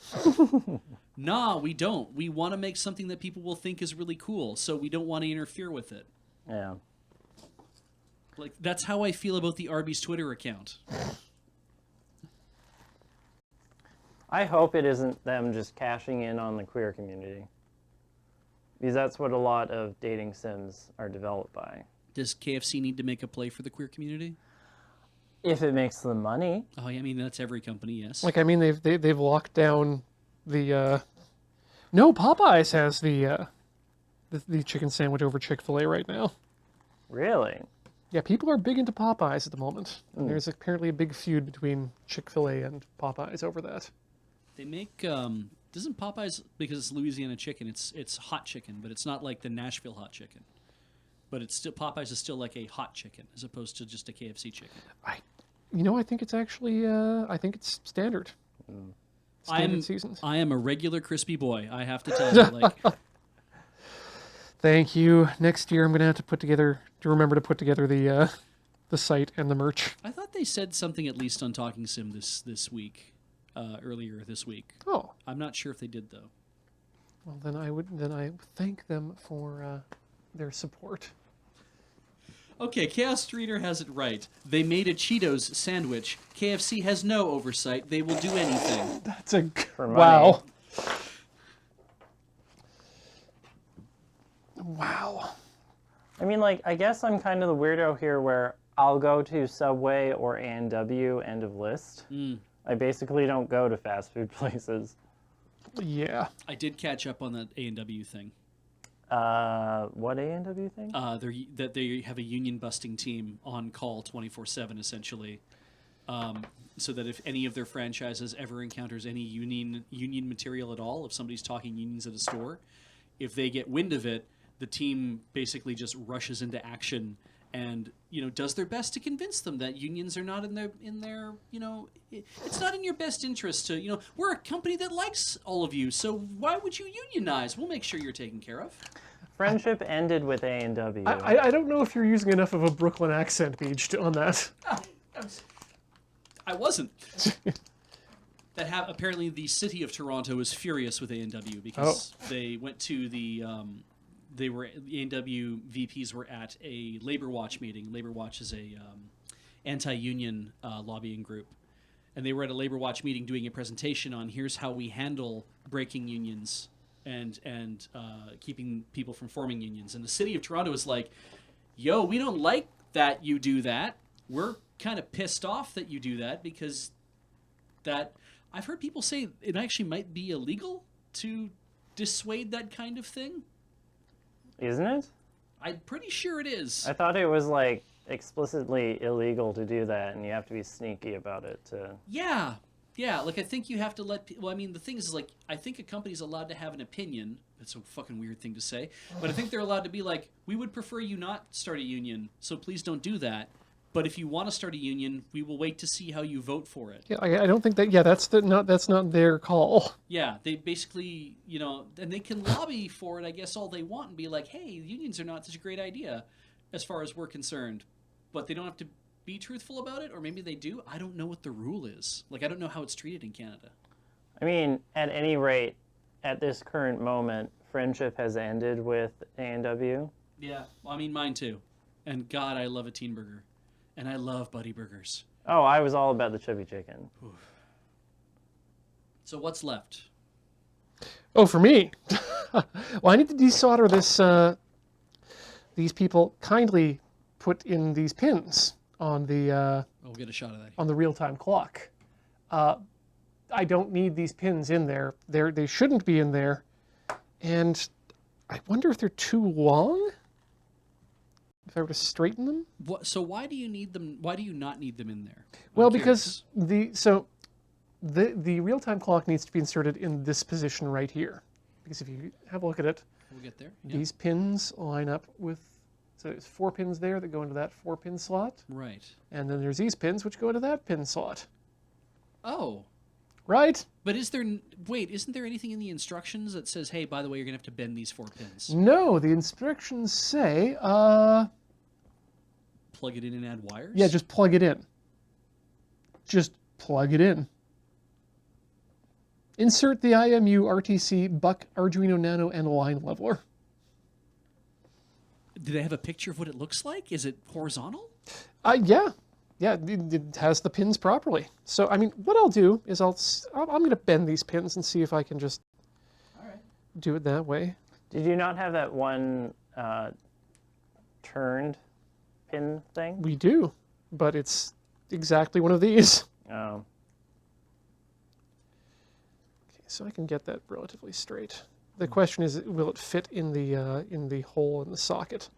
Nah, we don't. We want to make something that people will think is really cool, so we don't want to interfere with it. Yeah. Like, that's how I feel about the Arby's Twitter account. I hope it isn't them just cashing in on the queer community. Because that's what a lot of dating sims are developed by. Does KFC need to make a play for the queer community? If it makes them money. Oh, yeah, I mean, that's every company, yes. Like, I mean, they've locked down the no, Popeyes has the chicken sandwich over Chick-fil-A right now. Really? Yeah, people are big into Popeyes at the moment. And there's apparently a big feud between Chick-fil-A and Popeyes over that. They make Doesn't Popeyes, because it's Louisiana chicken, it's hot chicken, but it's not like the Nashville hot chicken. But it's still Popeyes is still like a hot chicken as opposed to just a KFC chicken. I think it's actually I think it's standard. Standard seasons. I am a regular crispy boy. I have to tell you, like. Thank you. Next year I'm gonna have to remember to put together the site and the merch. I thought they said something at least on Talking Sim this week, earlier this week. Oh, I'm not sure if they did though. well then I thank them for their support. Okay, Chaos Reader has it right. They made a Cheetos sandwich. KFC has no oversight. They will do anything. That's a For money. wow. Wow. I mean, like, I guess I'm kind of the weirdo here where I'll go to Subway or A&W, end of list. I basically don't go to fast food places. Yeah. I did catch up on that A&W thing. What A&W thing? That they have a union busting team on call 24/7 essentially, so that if any of their franchises ever encounters any union material at all, if somebody's talking unions at a store, if they get wind of it, the team basically just rushes into action and does their best to convince them that unions are not in their it's not in your best interest to we're a company that likes all of you, so why would you unionize? We'll make sure you're taken care of. Friendship ended with A&W. I don't know if you're using enough of a Brooklyn accent, Beach, on that. I wasn't. Apparently the city of Toronto is furious with A&W because they went to the A&W VPs were at a Labor Watch meeting. Labor Watch is a anti-union lobbying group, and they were at a Labor Watch meeting doing a presentation on here's how we handle breaking unions and keeping people from forming unions. And the city of Toronto is like, yo, we don't like that you do that. We're kind of pissed off that you do that because that I've heard people say it actually might be illegal to dissuade that kind of thing. Isn't it? I'm pretty sure it is. I thought it was, like, explicitly illegal to do that, and you have to be sneaky about it to... Yeah. Like, I think you have to let people... Well, I mean, the thing is, like, I think a company's allowed to have an opinion. That's a fucking weird thing to say. But I think they're allowed to be like, we would prefer you not start a union, so please don't do that. But if you want to start a union, we will wait to see how you vote for it. Yeah, I don't think that. Yeah, that's not their call. Yeah, they basically, and they can lobby for it, I guess, all they want and be like, hey, unions are not such a great idea as far as we're concerned. But they don't have to be truthful about it, or maybe they do. I don't know what the rule is. Like, I don't know how it's treated in Canada. I mean, at any rate, at this current moment, friendship has ended with A&W. Yeah, well, I mean, mine too. And God, I love a teen burger. And I love Buddy Burgers. Oh, I was all about the chubby chicken. So what's left? Oh, for me. Well, I need to desolder this. These people kindly put in these pins on the. We'll get a shot of that. On the real-time clock. I don't need these pins in there. They shouldn't be in there, and I wonder if they're too long. If I were to straighten them? So why do you need them? Why do you not need them in there? Well, because the real-time clock needs to be inserted in this position right here. Because if you have a look at it, we'll get there. Yeah. These pins line up with, so there's 4 pins there that go into that 4-pin slot. Right. And then there's these pins which go into that pin slot. Oh. Right? But isn't there anything in the instructions that says, hey, by the way, you're going to have to bend these 4 pins? No, the instructions say, plug it in and add wires? Yeah, just plug it in. Just plug it in. Insert the IMU RTC Buck Arduino Nano and line leveler. Do they have a picture of what it looks like? Is it horizontal? Yeah. Yeah, it has the pins properly. So, I mean, what I'll do is I'm going to bend these pins and see if I can just do it that way. Did you not have that one turned pin thing? We do, but it's exactly one of these. Oh. Okay, so I can get that relatively straight. The question is, will it fit in the hole in the socket?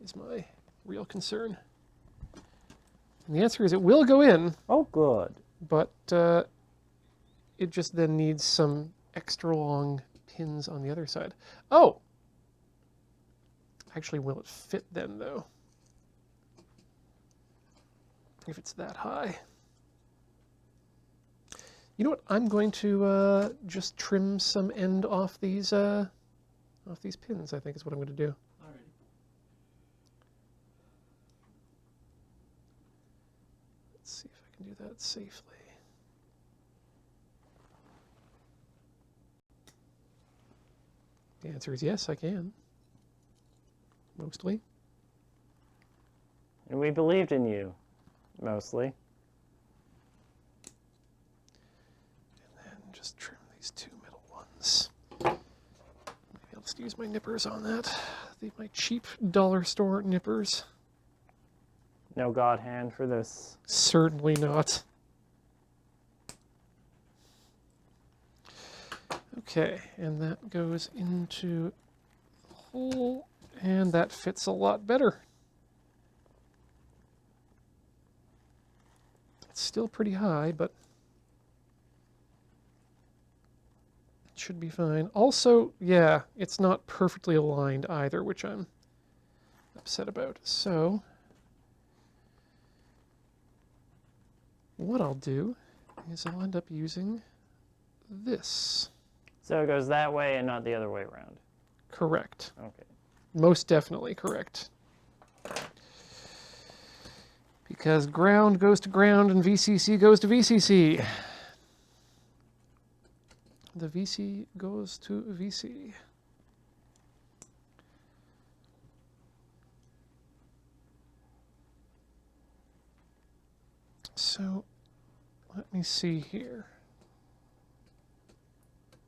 Is my real concern. And the answer is it will go in. Oh, good. But it just then needs some extra long pins on the other side. Oh! Actually, will it fit then, though? If it's that high. You know what? I'm going to just trim some end off these pins, I think is what I'm going to do. Alrighty. Let's see if I can do that safely. The answer is yes, I can. Mostly. And we believed in you, mostly. And just trim these two middle ones. Maybe I'll just use my nippers on that. My cheap dollar store nippers. No God hand for this. Certainly not. Okay, and that goes into the hole, and that fits a lot better. It's still pretty high, but it should be fine. Also, yeah, it's not perfectly aligned either, which I'm upset about. So, what I'll do is I'll end up using this. So it goes that way and not the other way around. Correct. Okay. Most definitely correct. Because ground goes to ground and VCC goes to VCC. The VC goes to VC. So, let me see here.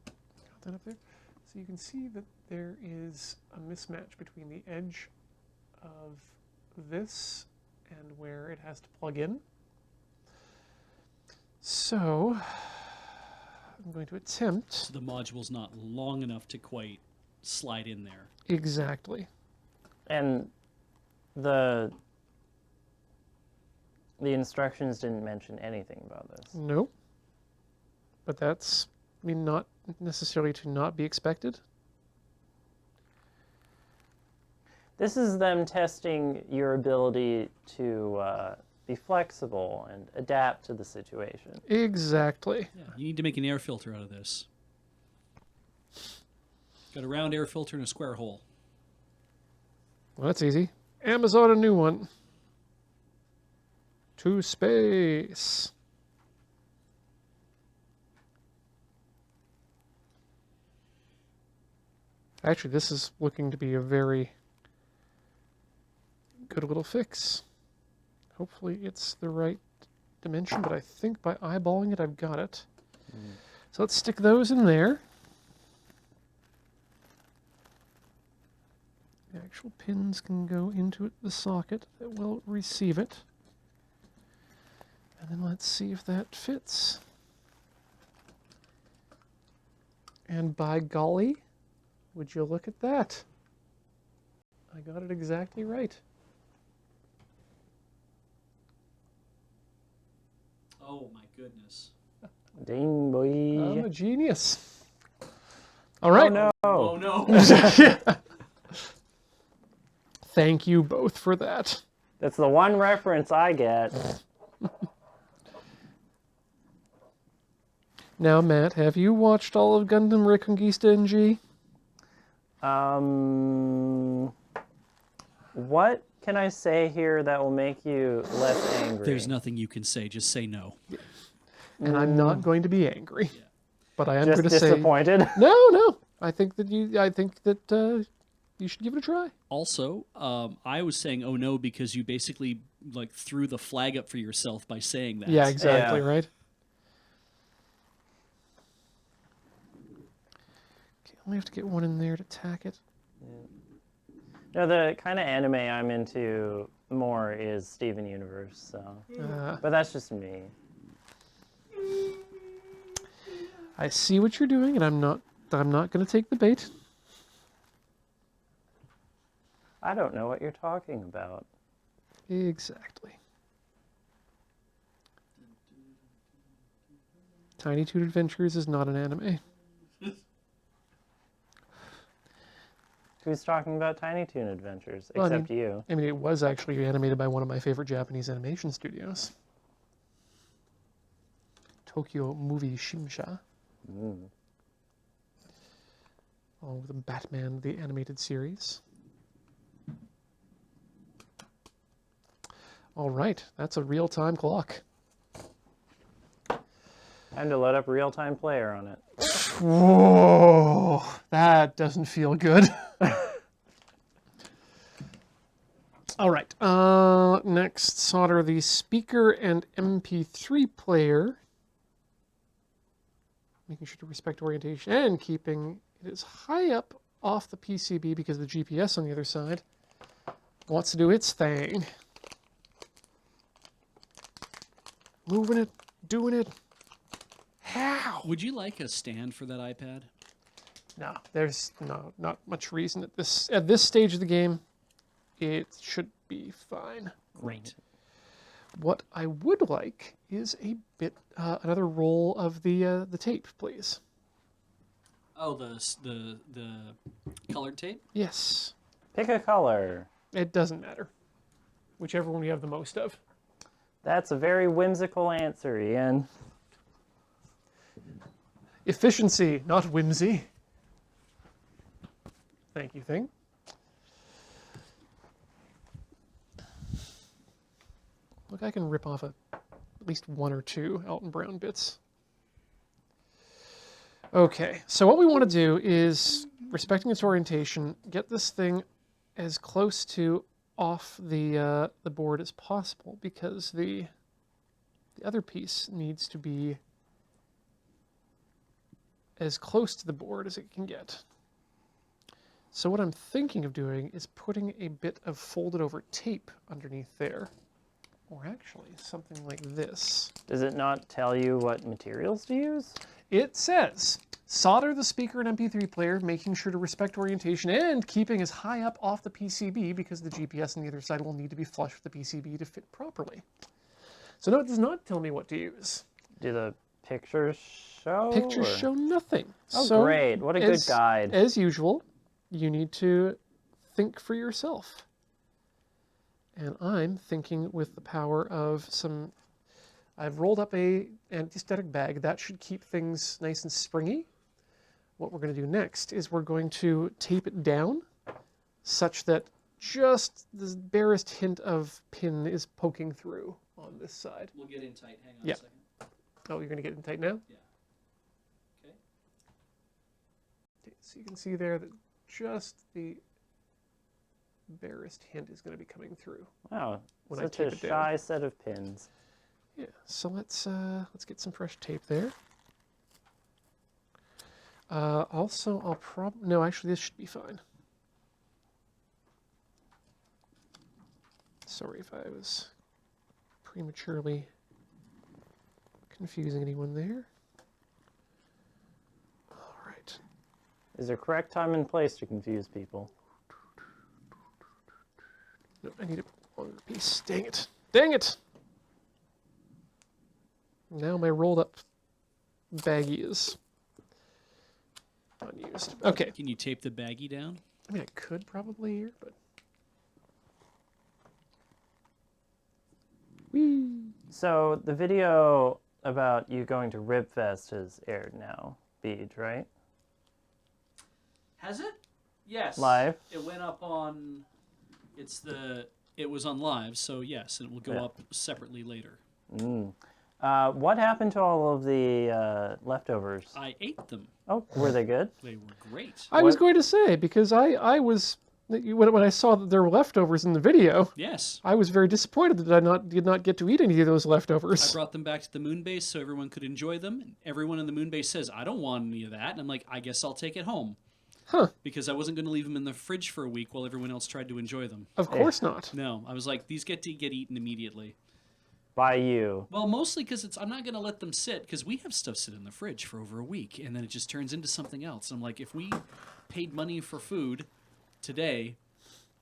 Got that up there? So you can see that there is a mismatch between the edge of this and where it has to plug in. So, I'm going to attempt... So the module's not long enough to quite slide in there. Exactly. And the instructions didn't mention anything about this. Nope. But that's, I mean, not necessarily to not be expected. This is them testing your ability to be flexible and adapt to the situation. Exactly. Yeah, you need to make an air filter out of this. Got a round air filter and a square hole. Well, that's easy. Amazon a new one. To space. Actually, this is looking to be a very good little fix. Hopefully it's the right dimension, but I think by eyeballing it, I've got it. So let's stick those in there. The actual pins can go into the socket that will receive it. And then let's see if that fits. And by golly, would you look at that? I got it exactly right. Oh my goodness. Ding, boy. I'm a genius. All right. Oh, no. Oh no. Thank you both for that. That's the one reference I get. Now, Matt, have you watched all of Gundam Reconquista NG? What can I say here that will make you less angry? There's nothing you can say. Just say no. And I'm not going to be angry, but I am Just going to say disappointed. no. I think that you should give it a try. Also, I was saying oh no because you basically like threw the flag up for yourself by saying that. Yeah, exactly, Yeah. right? Okay, only have to get one in there to tack it. No, the kind of anime I'm into more is Steven Universe, so. But that's just me. I see what you're doing, and I'm not going to take the bait. I don't know what you're talking about. Exactly. Tiny Toon Adventures is not an anime. Who's talking about Tiny Toon Adventures? Well, Except you. I mean, it was actually animated by one of my favorite Japanese animation studios. Tokyo Movie Shimsha. Oh, the Batman, the animated series. All right, that's a real-time clock. Time to load up real-time player on it. Whoa, that doesn't feel good. All right, next, solder the speaker and MP3 player. Making sure to respect orientation and keeping it as high up off the PCB because the GPS on the other side wants to do its thing. Moving it, doing it. How? Would you like a stand for that iPad? No, there's not much reason at this stage of the game. It should be fine. Great. What I would like is a bit another roll of the tape, please. Oh, the colored tape? Yes. Pick a color. It doesn't matter. Whichever one you have the most of. That's a very whimsical answer, Ian. Efficiency, not whimsy. Thank you, Thing. Look, I can rip off at least one or two Alton Brown bits. Okay, so what we want to do is, respecting its orientation, get this thing as close to off the board as possible, because the other piece needs to be as close to the board as it can get. So what I'm thinking of doing is putting a bit of folded over tape underneath there. Or actually, something like this. Does it not tell you what materials to use? It says, solder the speaker and MP3 player, making sure to respect orientation and keeping as high up off the PCB because the GPS on the other side will need to be flush with the PCB to fit properly. So no, it does not tell me what to use. Do the pictures show? Pictures or? show nothing. Oh, so great. What a good guide. As usual, you need to think for yourself. And I'm thinking with the power of some... I've rolled up a anti-static bag. That should keep things nice and springy. What we're going to do next is we're going to tape it down such that just the barest hint of pin is poking through on this side. We'll get in tight. Hang on Yeah. a second. Oh, you're going to get in tight now? Yeah. Okay. Okay, so you can see there that just the barest hint is going to be coming through. Wow, when I such tape a it down. shy set of pins. Yeah, so let's get some fresh tape there. Also, no, actually this should be fine. Sorry if I was prematurely confusing anyone there. All right. Is there correct time and place to confuse people? No, I need a longer piece. Dang it. Dang it! Now my rolled up baggie is unused. Okay. Can you tape the baggie down? I mean, I could probably here, but... Whee! So the video about you going to Ribfest has aired now, Beej, right? Has it? Yes. Live? It went up on... It was on live, so yes, it will go up separately later. What happened to all of the leftovers? I ate them. Oh, were they good? They were great. I was going to say, because I was... When I saw that there were leftovers in the video, Yes. I was very disappointed that I did not get to eat any of those I leftovers. brought them back to the moon base so everyone could enjoy them. And everyone in the moon base says, I don't want any of that. And I'm like, I guess I'll take it home. Huh. Because I wasn't going to leave them in the fridge for a week while everyone else tried to enjoy them. Of course not. No, I was like, these get to get eaten immediately. By you. Well, mostly because I'm not going to let them sit, because we have stuff sit in the fridge for over a week, and then it just turns into something else. I'm like, if we paid money for food today,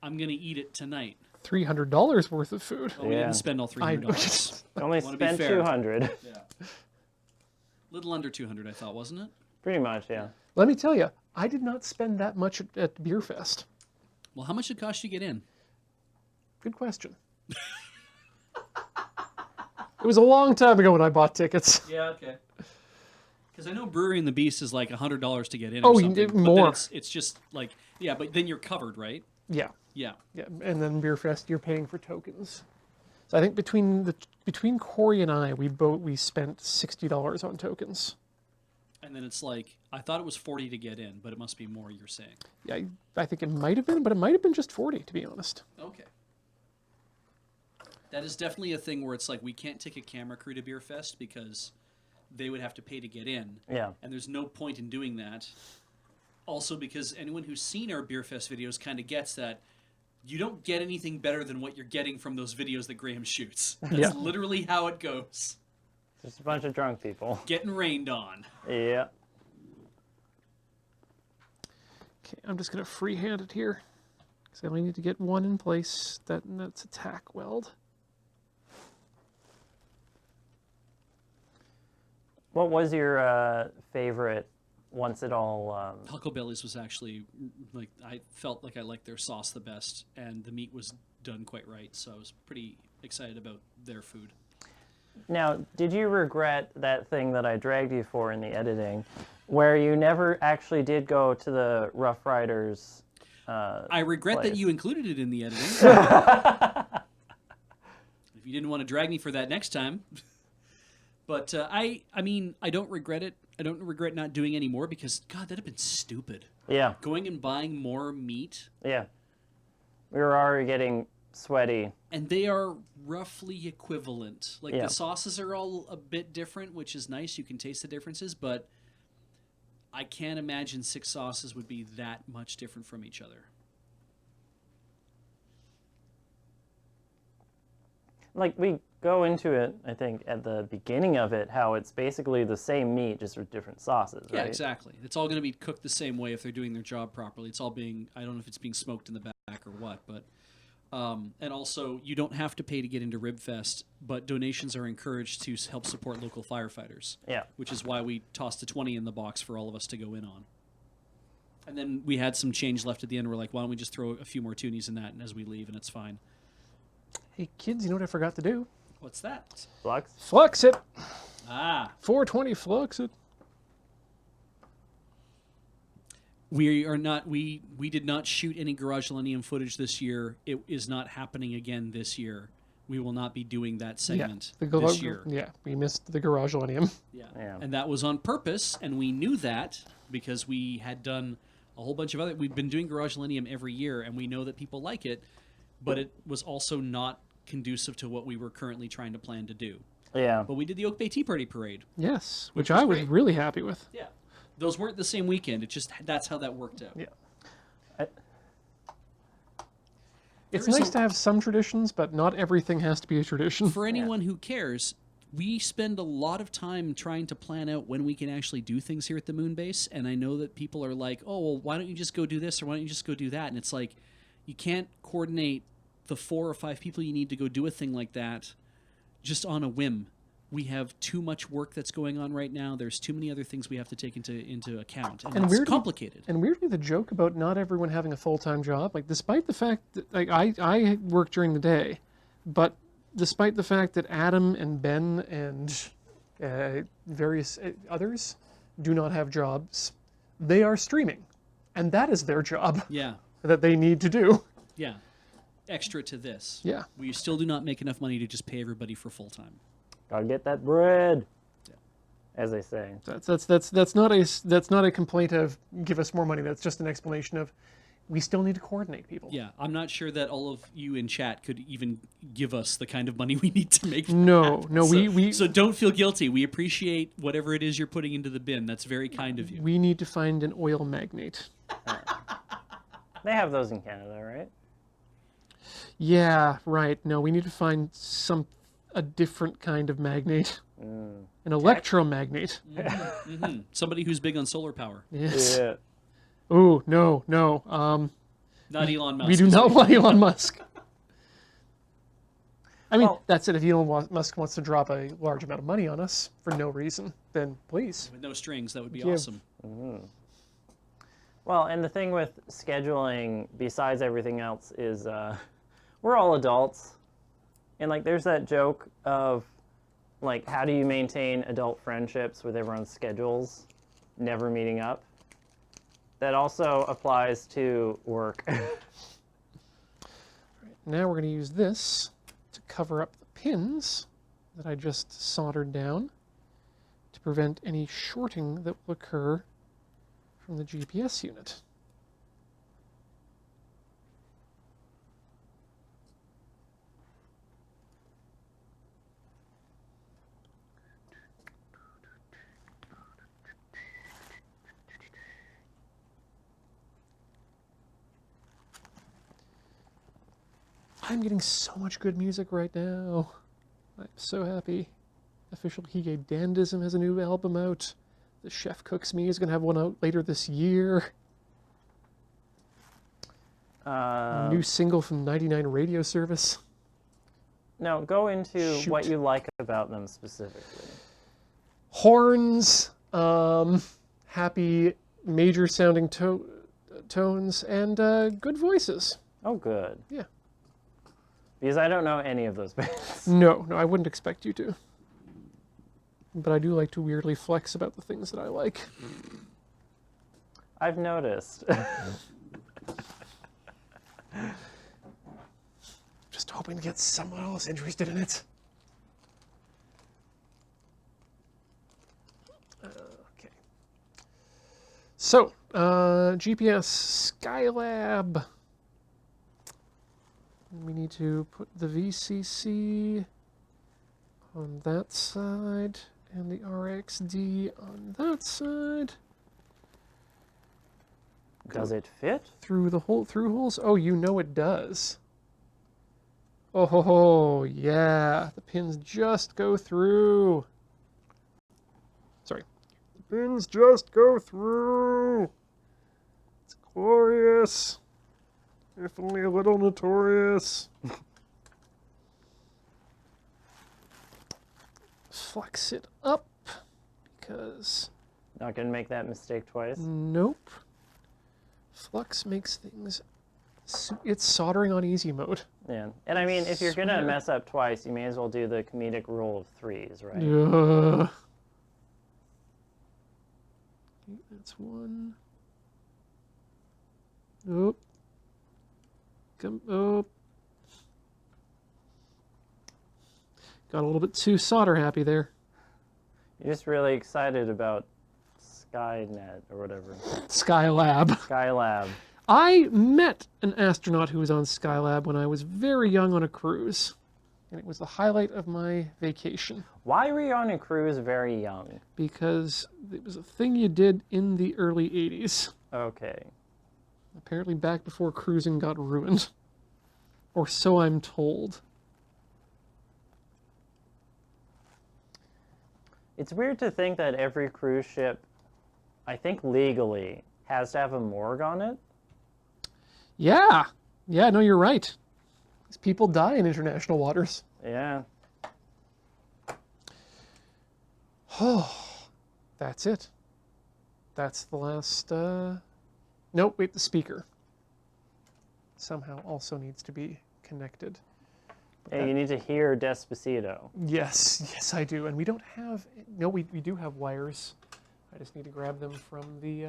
I'm going to eat it tonight. $300 worth of food. Oh, we Yeah. didn't spend all $300. Only Wanna be spent fair. 200. Yeah. Little under 200, I thought, wasn't it? Pretty much, yeah. Let me tell you, I did not spend that much at Beer Fest. Well, how much did it cost you to get in? Good question. It was a long time ago when I bought tickets. Yeah, okay. Because I know Brewery and the Beast is like $100 to get in. Oh, or something, but then more. it's just like, yeah, but then you're covered, right? Yeah. Yeah. Yeah, and then Beer Fest, you're paying for tokens. So I think between Corey and I, we spent $60 on tokens. And then it's like, I thought it was 40 to get in, but it must be more, you're saying. Yeah, I think it might have been, but it might have been just 40, to be honest. Okay. That is definitely a thing where it's like, we can't take a camera crew to Beer Fest because they would have to pay to get in. Yeah. And there's no point in doing that. Also, because anyone who's seen our Beer Fest videos kind of gets that you don't get anything better than what you're getting from those videos that Graham shoots. That's Yeah. literally how it goes. Just a bunch of drunk people. Getting rained on. Yeah. Okay, I'm just going to freehand it here. Because I only need to get one in place. That's a tack weld. What was your favorite once it all... Huckleberry's was actually, like, I felt like I liked their sauce the best, and the meat was done quite right, so I was pretty excited about their food. Now, did you regret that thing that I dragged you for in the editing, where you never actually did go to the Rough Riders I regret place? that you included it in the editing. If you didn't want to drag me for that next time. But I mean, I don't regret it. I don't regret not doing any more because, God, that'd have been stupid. Yeah, Going and buying more meat, yeah. We were already getting sweaty. and they are roughly equivalent. Like, Yeah. the sauces are all a bit different, which is nice. You can taste the differences, but I can't imagine 6 sauces would be that much different from each other. Like, we go into it, I think, at the beginning of it, how it's basically the same meat, just with different sauces, right? Yeah, exactly. It's all going to be cooked the same way if they're doing their job properly. It's all being, I don't know if it's being smoked in the back or what, but, and also you don't have to pay to get into Ribfest, but donations are encouraged to help support local firefighters, Yeah. which is why we tossed a 20 in the box for all of us to go in on. And then we had some change left at the end. We're like, why don't we just throw a few more toonies in that as we leave, and it's fine. Hey, kids, you know what I forgot to do? What's that? Flux? Flux it. Ah. 420 flux it. We are not. We did not shoot any Garage Millennium footage this year. It is not happening again this year. We will not be doing that segment this year. Yeah, we missed the Garage Millennium. Yeah. Yeah. And that was on purpose, and we knew that because we had done a whole bunch of other. We've been doing Garage Millennium every year, and we know that people like it, but it was also not conducive to what we were currently trying to plan to do. Yeah. But we did the Oak Bay Tea Party Parade. Yes, which was I was great. really happy with. Yeah. Those weren't the same weekend. It just that's how that worked out. Yeah. I- It's There is nice a- to have some traditions, but not everything has to be a tradition. For anyone who cares, we spend a lot of time trying to plan out when we can actually do things here at the Moon Base, and I know that people are like, oh, well, why don't you just go do this, or why don't you just go do that? And it's like, you can't coordinate the 4 or 5 people you need to go do a thing like that just on a whim. We have too much work that's going on right now. There's too many other things we have to take into account, and it's complicated. And weirdly, the joke about not everyone having a full-time job, like despite the fact that like I work during the day, but despite the fact that Adam and Ben and various others do not have jobs, they are streaming, and that is their job Yeah, that they need to do. yeah. Extra to this. Yeah. We still do not make enough money to just pay everybody for full-time. Gotta get that bread, Yeah. as they say. That's not a complaint of give us more money. That's just an explanation of we still need to coordinate people. Yeah, I'm not sure that all of you in chat could even give us the kind of money we need to make. No, that. no, So, so don't feel guilty. We appreciate whatever it is you're putting into the bin. That's very kind of you. we need to find an oil magnate. They have those in Canada, right? Yeah, right. No, we need to find a different kind of magnate. An electromagnate. Somebody who's big on solar power. Yes. Yeah. Oh, no. Not Elon Musk. We do not want Elon Musk. I mean, Well- that's it. If Elon Musk wants to drop a large amount of money on us for no reason. then please. With no strings, that would be Yeah. awesome. Well, and the thing with scheduling, besides everything else, is we're all adults. And, like, there's that joke of, like, how do you maintain adult friendships with everyone's schedules never meeting up? That also applies to work. Now we're going to use this to cover up the pins that I just soldered down to prevent any shorting that will occur from the GPS unit. I'm getting so much good music right now. I'm so happy. Official Hige Dandism has a new album out. The Chef Cooks Me is going to have one out later this year. A new single from 99 Radio Service. No, go into Shoot. what you like about them specifically. Horns, happy major sounding tones, and good voices. Oh, good. Yeah. Because I don't know any of those bands. No, I wouldn't expect you to. But I do like to weirdly flex about the things that I like. I've noticed. Just hoping to get someone else interested in it. Okay. So, GPS Skylab. We need to put the VCC on that side and the RXD on that side. Does it fit? Through the hole, through holes? Oh, you know it does. Oh, ho, ho, yeah. The pins just go through. Sorry. The pins just go through. It's glorious. If only a little notorious. Flex it up because Not gonna make that mistake twice. nope. Flux makes things. It's soldering on easy mode. Yeah. And I mean, if you're gonna Swear. mess up twice, you may as well do the comedic rule of threes, right? Yeah. That's one. Oh. Come up. Got a little bit too solder happy there. You're just really excited about Skynet or whatever. Skylab. Skylab. I met an astronaut who was on Skylab when I was very young on a cruise. And it was the highlight of my vacation. Why were you on a cruise very young? Because it was a thing you did in the early 80s. Okay. Apparently back before cruising got ruined. Or so I'm told. It's weird to think that every cruise ship, I think legally, has to have a morgue on it. Yeah. Yeah, no, you're right. These people die in international waters. Yeah. Oh, that's it. That's the last, Nope, wait, the speaker. Somehow also needs to be connected. Hey, you need to hear Despacito. Yes, I do. And we don't have, no, we do have wires. I just need to grab them from the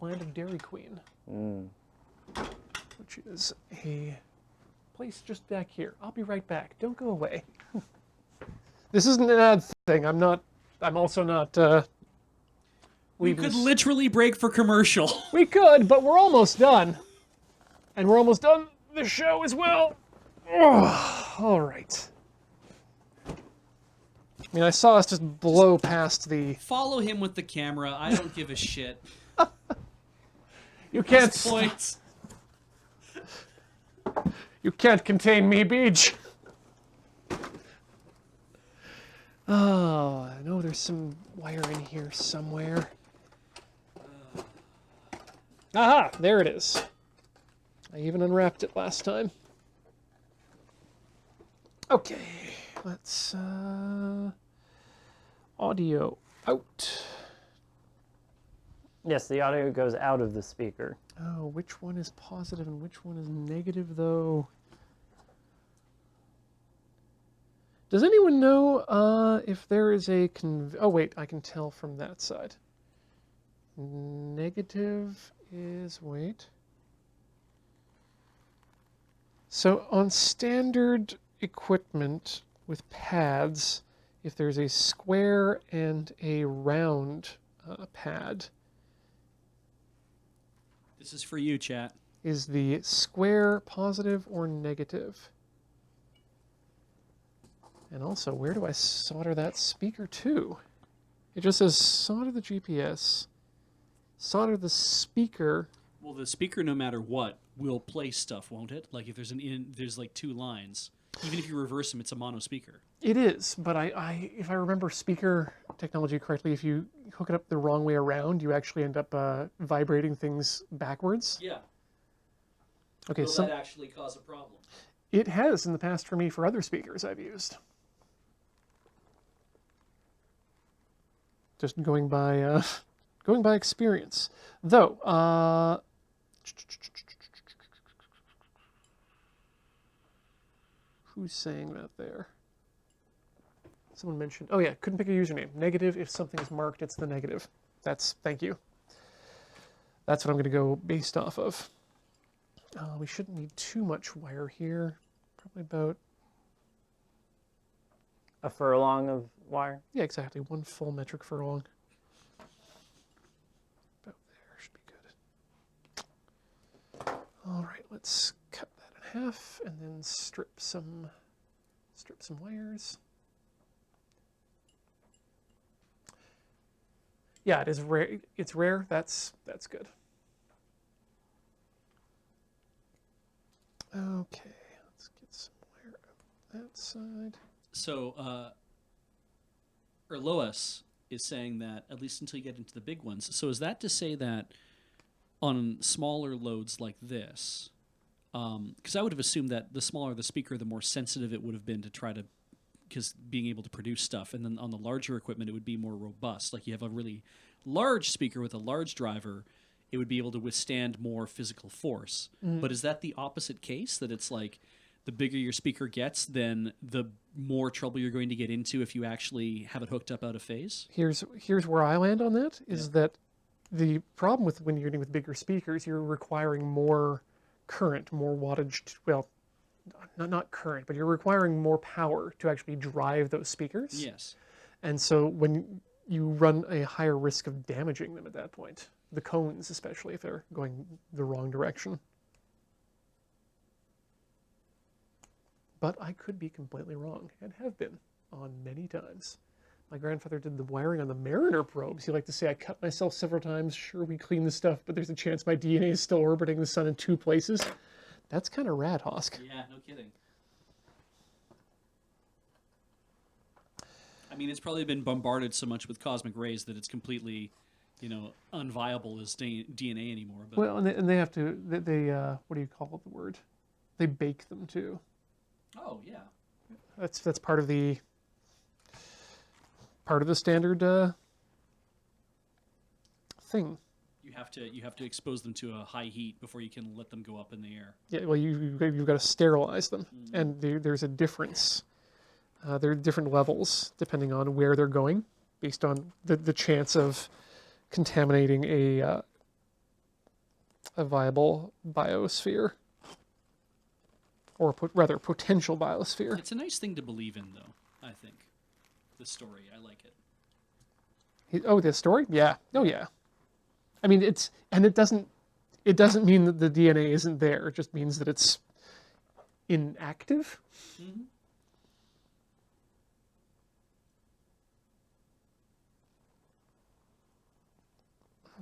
land of Dairy Queen. Which is a place just back here. I'll be right back. Don't go away. This isn't an ad thing. I'm also not, We could literally break for commercial. We could, but we're almost done. And we're almost done the show as well. Oh, all right. I mean, I saw us just blow past the... Follow him with the camera. I don't give a shit. You can't... This point. You can't contain me, Beach. Oh, I know there's some wire in here somewhere. Aha, there it is. I even unwrapped it last time. Okay, let's audio out. Yes, the audio goes out of the speaker. Oh, which one is positive and which one is negative, though? Does anyone know if there is a oh, wait, I can tell from that side. Negative is, wait. So on standard equipment with pads, if there's a square and a round pad, This is for you, chat. is the square positive or negative? And also, where do I solder that speaker to? It just says solder the GPS, solder the speaker. Well, the speaker, no matter what, will play stuff, won't it? Like if there's like two lines. Even if you reverse them, it's a mono speaker. It is, but if I remember speaker technology correctly, if you hook it up the wrong way around, you actually end up vibrating things backwards. Yeah. Okay, Will so that actually cause a problem? it has in the past for me for other speakers I've used. Just going by experience, though. Who's saying that there? Someone mentioned, oh yeah, couldn't pick a username. Negative, if something is marked, it's the negative. Thank you. That's what I'm going to go based off of. We shouldn't need too much wire here. Probably about, A furlong of wire. yeah, exactly, 1 full metric furlong. About there, should be good. All right, let's cut that in half and then strip some wires. Yeah, it is rare. It's rare. That's good. Okay, let's get some wire out that side. So, Erloas is saying that at least until you get into the big ones. So is that to say that on smaller loads like this, because I would have assumed that the smaller the speaker, the more sensitive it would have been to try to, because being able to produce stuff, and then on the larger equipment, it would be more robust. Like you have a really large speaker with a large driver, it would be able to withstand more physical force. But is that the opposite case? That it's like the bigger your speaker gets, then the more trouble you're going to get into if you actually have it hooked up out of phase? Here's where I land on that, is that the problem with when you're dealing with bigger speakers, you're requiring more current, more wattage, well, not current, but you're requiring more power to actually drive those speakers. Yes. And so when you run a higher risk of damaging them at that point, the cones especially if they're going the wrong direction. But I could be completely wrong, and have been on many times. My grandfather did the wiring on the Mariner probes. He liked to say, I cut myself several times. Sure, we cleaned the stuff, but there's a chance my DNA is still orbiting the sun in 2 places. That's kind of rad, Hosk. Yeah, no kidding. I mean, it's probably been bombarded so much with cosmic rays that it's completely, unviable as DNA anymore. But Well, and they have to, they what do you call the word? They bake them too. oh yeah, That's part of the standard thing. you have to expose them to a high heat before you can let them go up in the air. Yeah, well, you've got to sterilize them, and there's a difference. There are different levels depending on where they're going, based on the chance of contaminating a viable biosphere, or rather potential biosphere. It's a nice thing to believe in, though. I think the story. I like it. Oh, the story? Yeah. Oh, yeah. I mean, it doesn't mean that the DNA isn't there. It just means that it's inactive. Mm-hmm.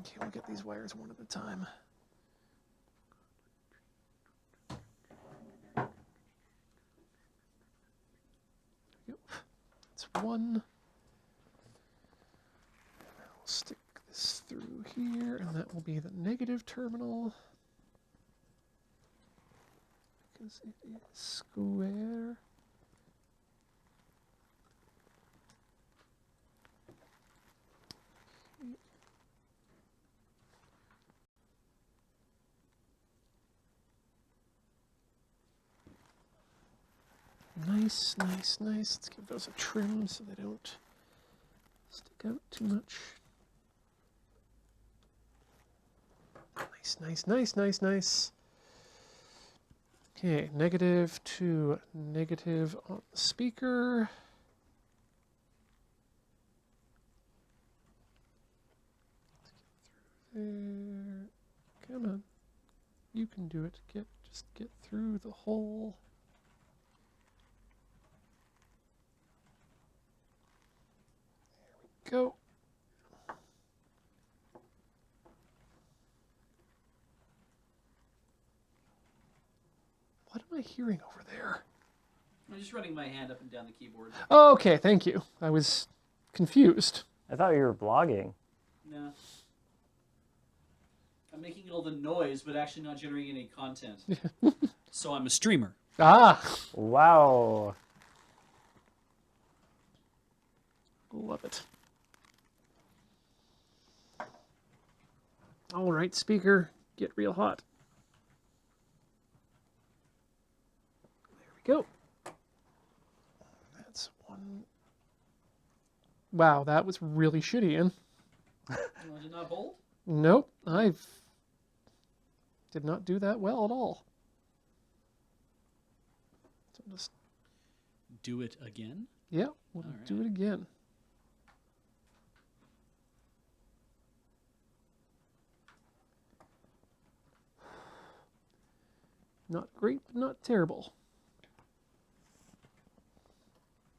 Okay, we'll get these wires one at a time. There we go. That's one. We'll stick this through here, and that will be the negative terminal. Because it is square. Nice, nice, nice. Let's give those a trim so they don't stick out too much. Nice, nice, nice, nice, nice. Okay, negative to negative on the speaker. There. Come on. You can do it. Just get through the hole. There we go. What am I hearing over there? I'm just running my hand up and down the keyboard. Oh, okay, thank you. I was confused. I thought you were blogging. No. I'm making all the noise, but actually not generating any content. So I'm a streamer. Ah! Wow. Love it. All right, speaker, get real hot. There we go. That's one. Wow, that was really shitty, Ian. Was it not bold? Nope, I did not do that well at all. So just, Do it again? yeah, we'll All do right. it again. Not great, but not terrible.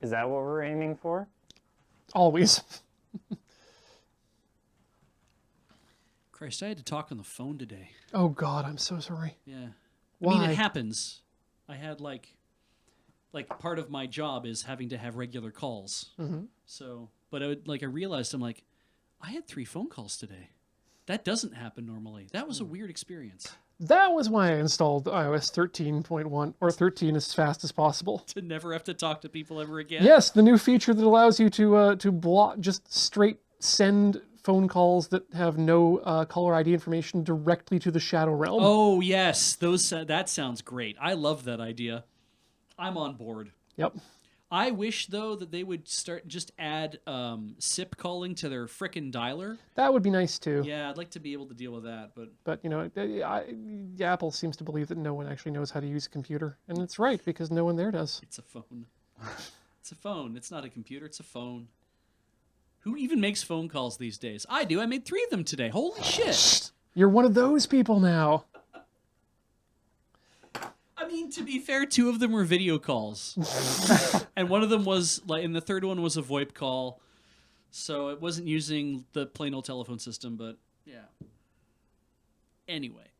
Is that what we're aiming for? Always. Christ, I had to talk on the phone today. Oh God, I'm so sorry. Yeah. Why? I mean, it happens. I had like part of my job is having to have regular calls. Mhm. So, but I realized I had 3 phone calls today. That doesn't happen normally. That was a weird experience. That was why I installed iOS 13.1 or 13 as fast as possible. To never have to talk to people ever again. Yes, the new feature that allows you to block, just straight send phone calls that have no caller ID information directly to the Shadow Realm. Oh yes, that sounds great. I love that idea. I'm on board. Yep. I wish though that they would just add SIP calling to their frickin' dialer. That would be nice too. Yeah, I'd like to be able to deal with that, but But you know, Apple seems to believe that no one actually knows how to use a computer, and it's right because no one there does. it's a phone. It's a phone. It's not a computer. It's a phone. Who even makes phone calls these days? I do. I made 3 of them today. Holy shit! You're one of those people now. I mean, to be fair, 2 of them were video calls, and one of them was and the third one was a VoIP call, so it wasn't using the plain old telephone system. But yeah. Anyway,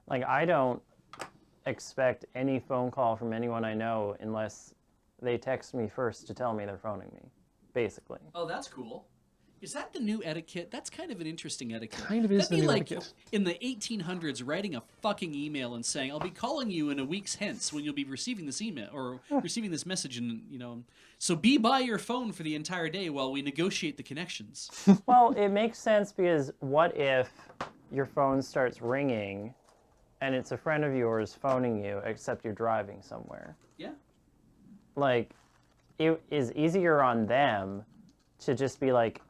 Like, I don't expect any phone call from anyone I know unless they text me first to tell me they're phoning me, basically. oh, that's cool. Is that the new etiquette? That's kind of an interesting etiquette. Kind of is That'd the be new like etiquette. in the 1800s, writing a fucking email and saying, "I'll be calling you in a week's hence when you'll be receiving this email or receiving this message," and so be by your phone for the entire day while we negotiate the connections. Well, it makes sense because what if your phone starts ringing and it's a friend of yours phoning you, except you're driving somewhere? Yeah. Like, it is easier on them to just be like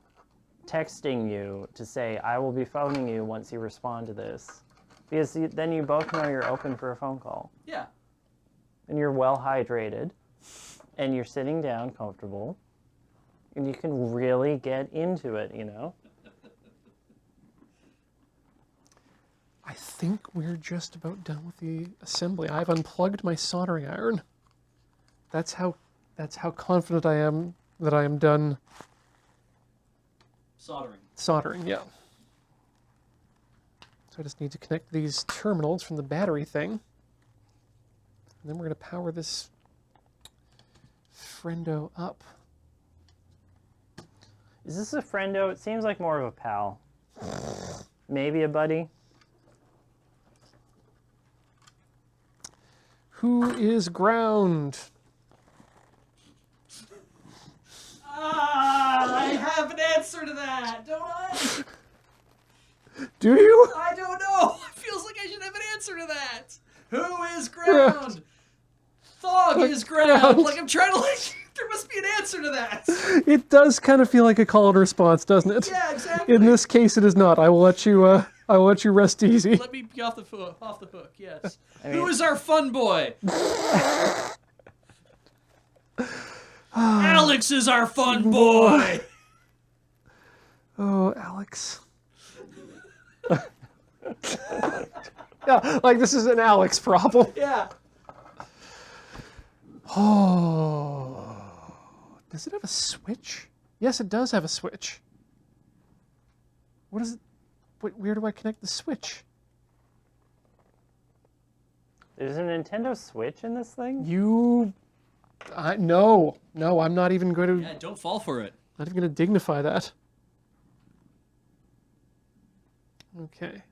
texting you to say, I will be phoning you once you respond to this. Because then you both know you're open for a phone call. Yeah. And you're well hydrated. And you're sitting down comfortable. And you can really get into it, you know? I think we're just about done with the assembly. I've unplugged my soldering iron. That's how confident I am that I am done soldering, yeah. So I just need to connect these terminals from the battery thing. And then we're going to power this friendo up. Is this a friendo? It seems like more of a pal. Maybe a buddy. Who is ground? I have an answer to that, don't I? Do you? I don't know. It feels like I should have an answer to that. Who is ground? Fog is ground. Like, I'm trying to, like, there must be an answer to that. It does kind of feel like a call and response, doesn't it? Yeah, exactly. In this case, it is not. I will let you rest easy. Let me be off the hook, yes. Who is our fun boy? Alex is our fun boy. Oh, Alex. Yeah, like this is an Alex problem. Yeah. Oh. Does it have a switch? Yes, it does have a switch. What is it? Where do I connect the switch? There's a Nintendo Switch in this thing? No, I'm not even going to. Yeah, don't fall for it. Not even going to dignify that. Okay.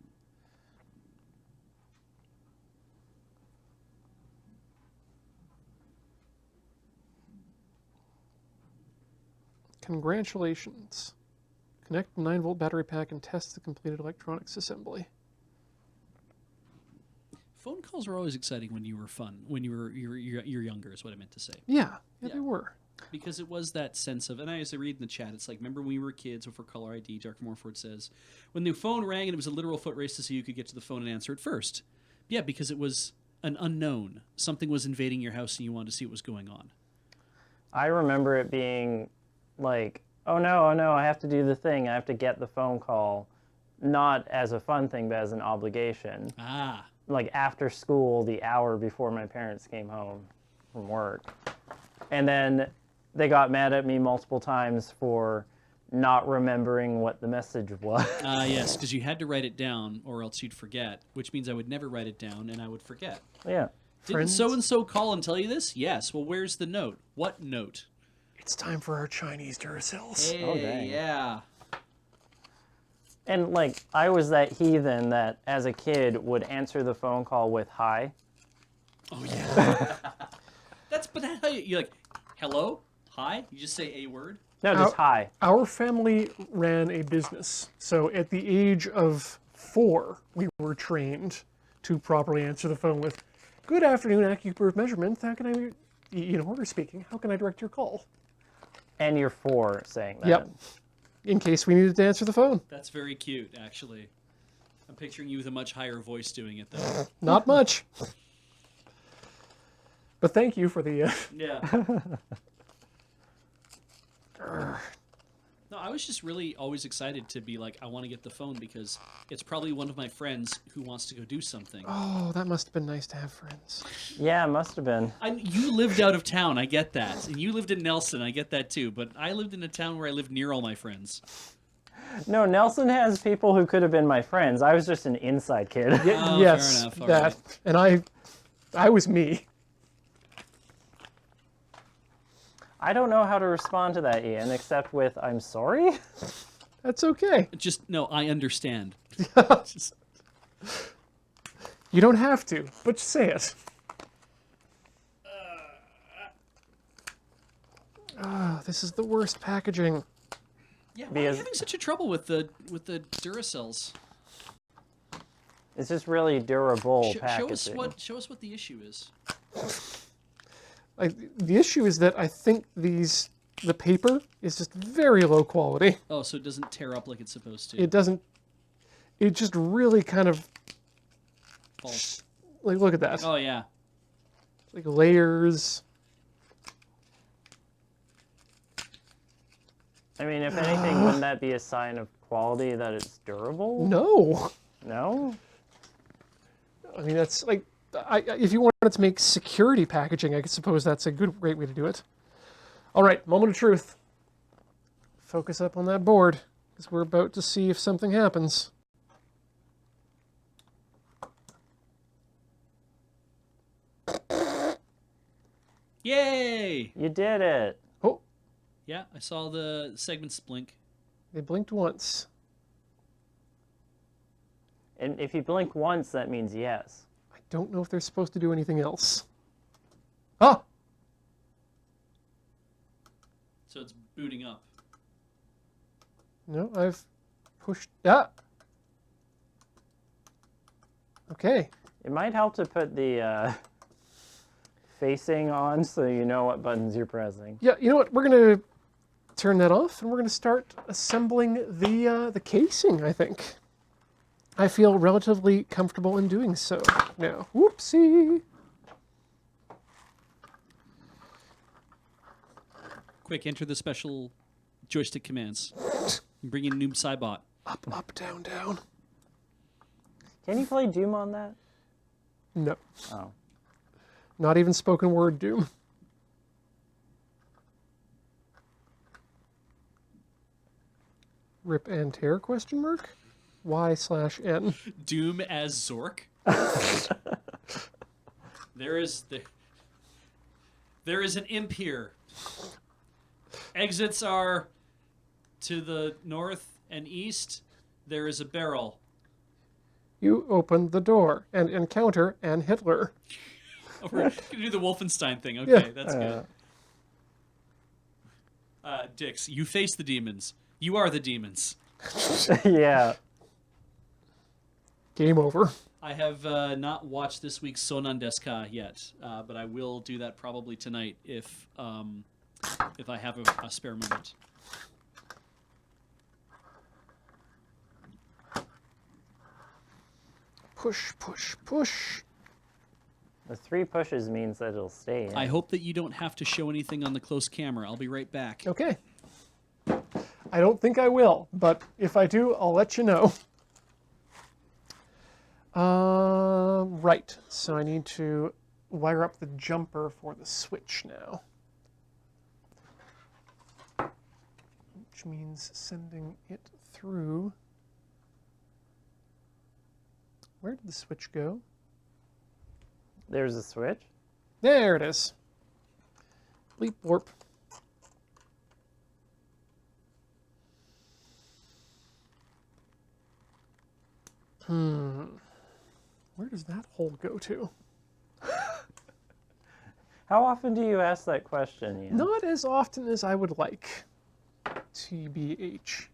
Congratulations. Connect the 9-volt battery pack and test the completed electronics assembly. Phone calls were always exciting when you were fun. When you're younger is what I meant to say. Yeah, Yeah. they were. Because it was that sense of, and I used to read in the chat, it's like, remember when we were kids before caller ID, Dark Morford says, when the phone rang and it was a literal foot race to see who could get to the phone and answer it first. Yeah, because it was an unknown. Something was invading your house and you wanted to see what was going on. I remember it being like, oh no, I have to do the thing. I have to get the phone call, not as a fun thing, but as an obligation. Ah. Like after school, the hour before my parents came home from work. And then they got mad at me multiple times for not remembering what the message was. Yes, because you had to write it down or else you'd forget, which means I would never write it down and I would forget. Yeah. Didn't so-and-so call and tell you this? Yes. Well, where's the note? What note? It's time for our Chinese Duracells. Hey, Oh, dang. yeah. And like, I was that heathen that as a kid would answer the phone call with hi. Oh, yeah. But that's how you're like, hello? Hi? You just say a word? No, just hi. Our family ran a business, so at the age of 4, we were trained to properly answer the phone with, "Good afternoon, AccuProof Measurement. How can I, in order speaking, how can I direct your call?" And you're 4 saying that. Yep. In case we needed to answer the phone. That's very cute, actually. I'm picturing you with a much higher voice doing it, though. Not much. But thank you for the... Yeah. No, I was just really always excited to be like, I want to get the phone because it's probably one of my friends who wants to go do something. Oh, that must have been nice to have friends. Yeah, it must have been. You lived out of town, I get that. And you lived in Nelson, I get that too. But I lived in a town where I lived near all my friends. No, Nelson has people who could have been my friends. I was just an inside kid. Oh, Yes, fair enough. All that. right. And I was me. I don't know how to respond to that, Ian, except with, I'm sorry? That's okay. No, I understand. Just, You don't have to, but say it. This is the worst packaging. yeah, why are you Because- having such a trouble with the Duracells? It's just really durable Show packaging. us what the issue is. The issue is that I think the paper is just very low quality. Oh, so it doesn't tear up like it's supposed to. It doesn't. It just really kind of False. like look at that. Oh yeah. Like layers. I mean, if anything, wouldn't that be a sign of quality that it's durable? No. No? I mean that's like if you wanted to make security packaging, I suppose that's a great way to do it. All right, moment of truth. Focus up on that board because we're about to see if something happens. Yay! You did it. Oh, Yeah, I saw the segments blink. they blinked once. And if you blink once, that means yes. I don't know if they're supposed to do anything else. Ah! So it's booting up. No, I've pushed. Ah! Okay. It might help to put the facing on so you know what buttons you're pressing. Yeah, you know what? We're going to turn that off, and we're going to start assembling the casing, I think. I feel relatively comfortable in doing so now. Whoopsie! Quick, enter the special joystick commands. Bring in Noob Saibot. Up, up, down, down. Can you play Doom on that? No. Oh. Not even spoken word Doom. Rip and tear, question mark? Y/N. Doom as Zork. There is an imp here. Exits are to the north and east. There is a barrel. You open the door and encounter an Hitler. Oh, we're gonna do the Wolfenstein thing. Okay, Yeah. that's good. Dix, you face the demons. You are the demons. Yeah. Game over. I have not watched this week's Sonan DSKY yet, but I will do that probably tonight if I have a spare moment. Push, push, push. The 3 pushes means that it'll stay in. I hope that you don't have to show anything on the close camera. I'll be right back. Okay. I don't think I will, but if I do, I'll let you know. Right. So I need to wire up the jumper for the switch now. Which means sending it through. Where did the switch go? There's a switch. There it is. Bleep warp. Where does that hole go to? How often do you ask that question, Ian? Not as often as I would like. TBH.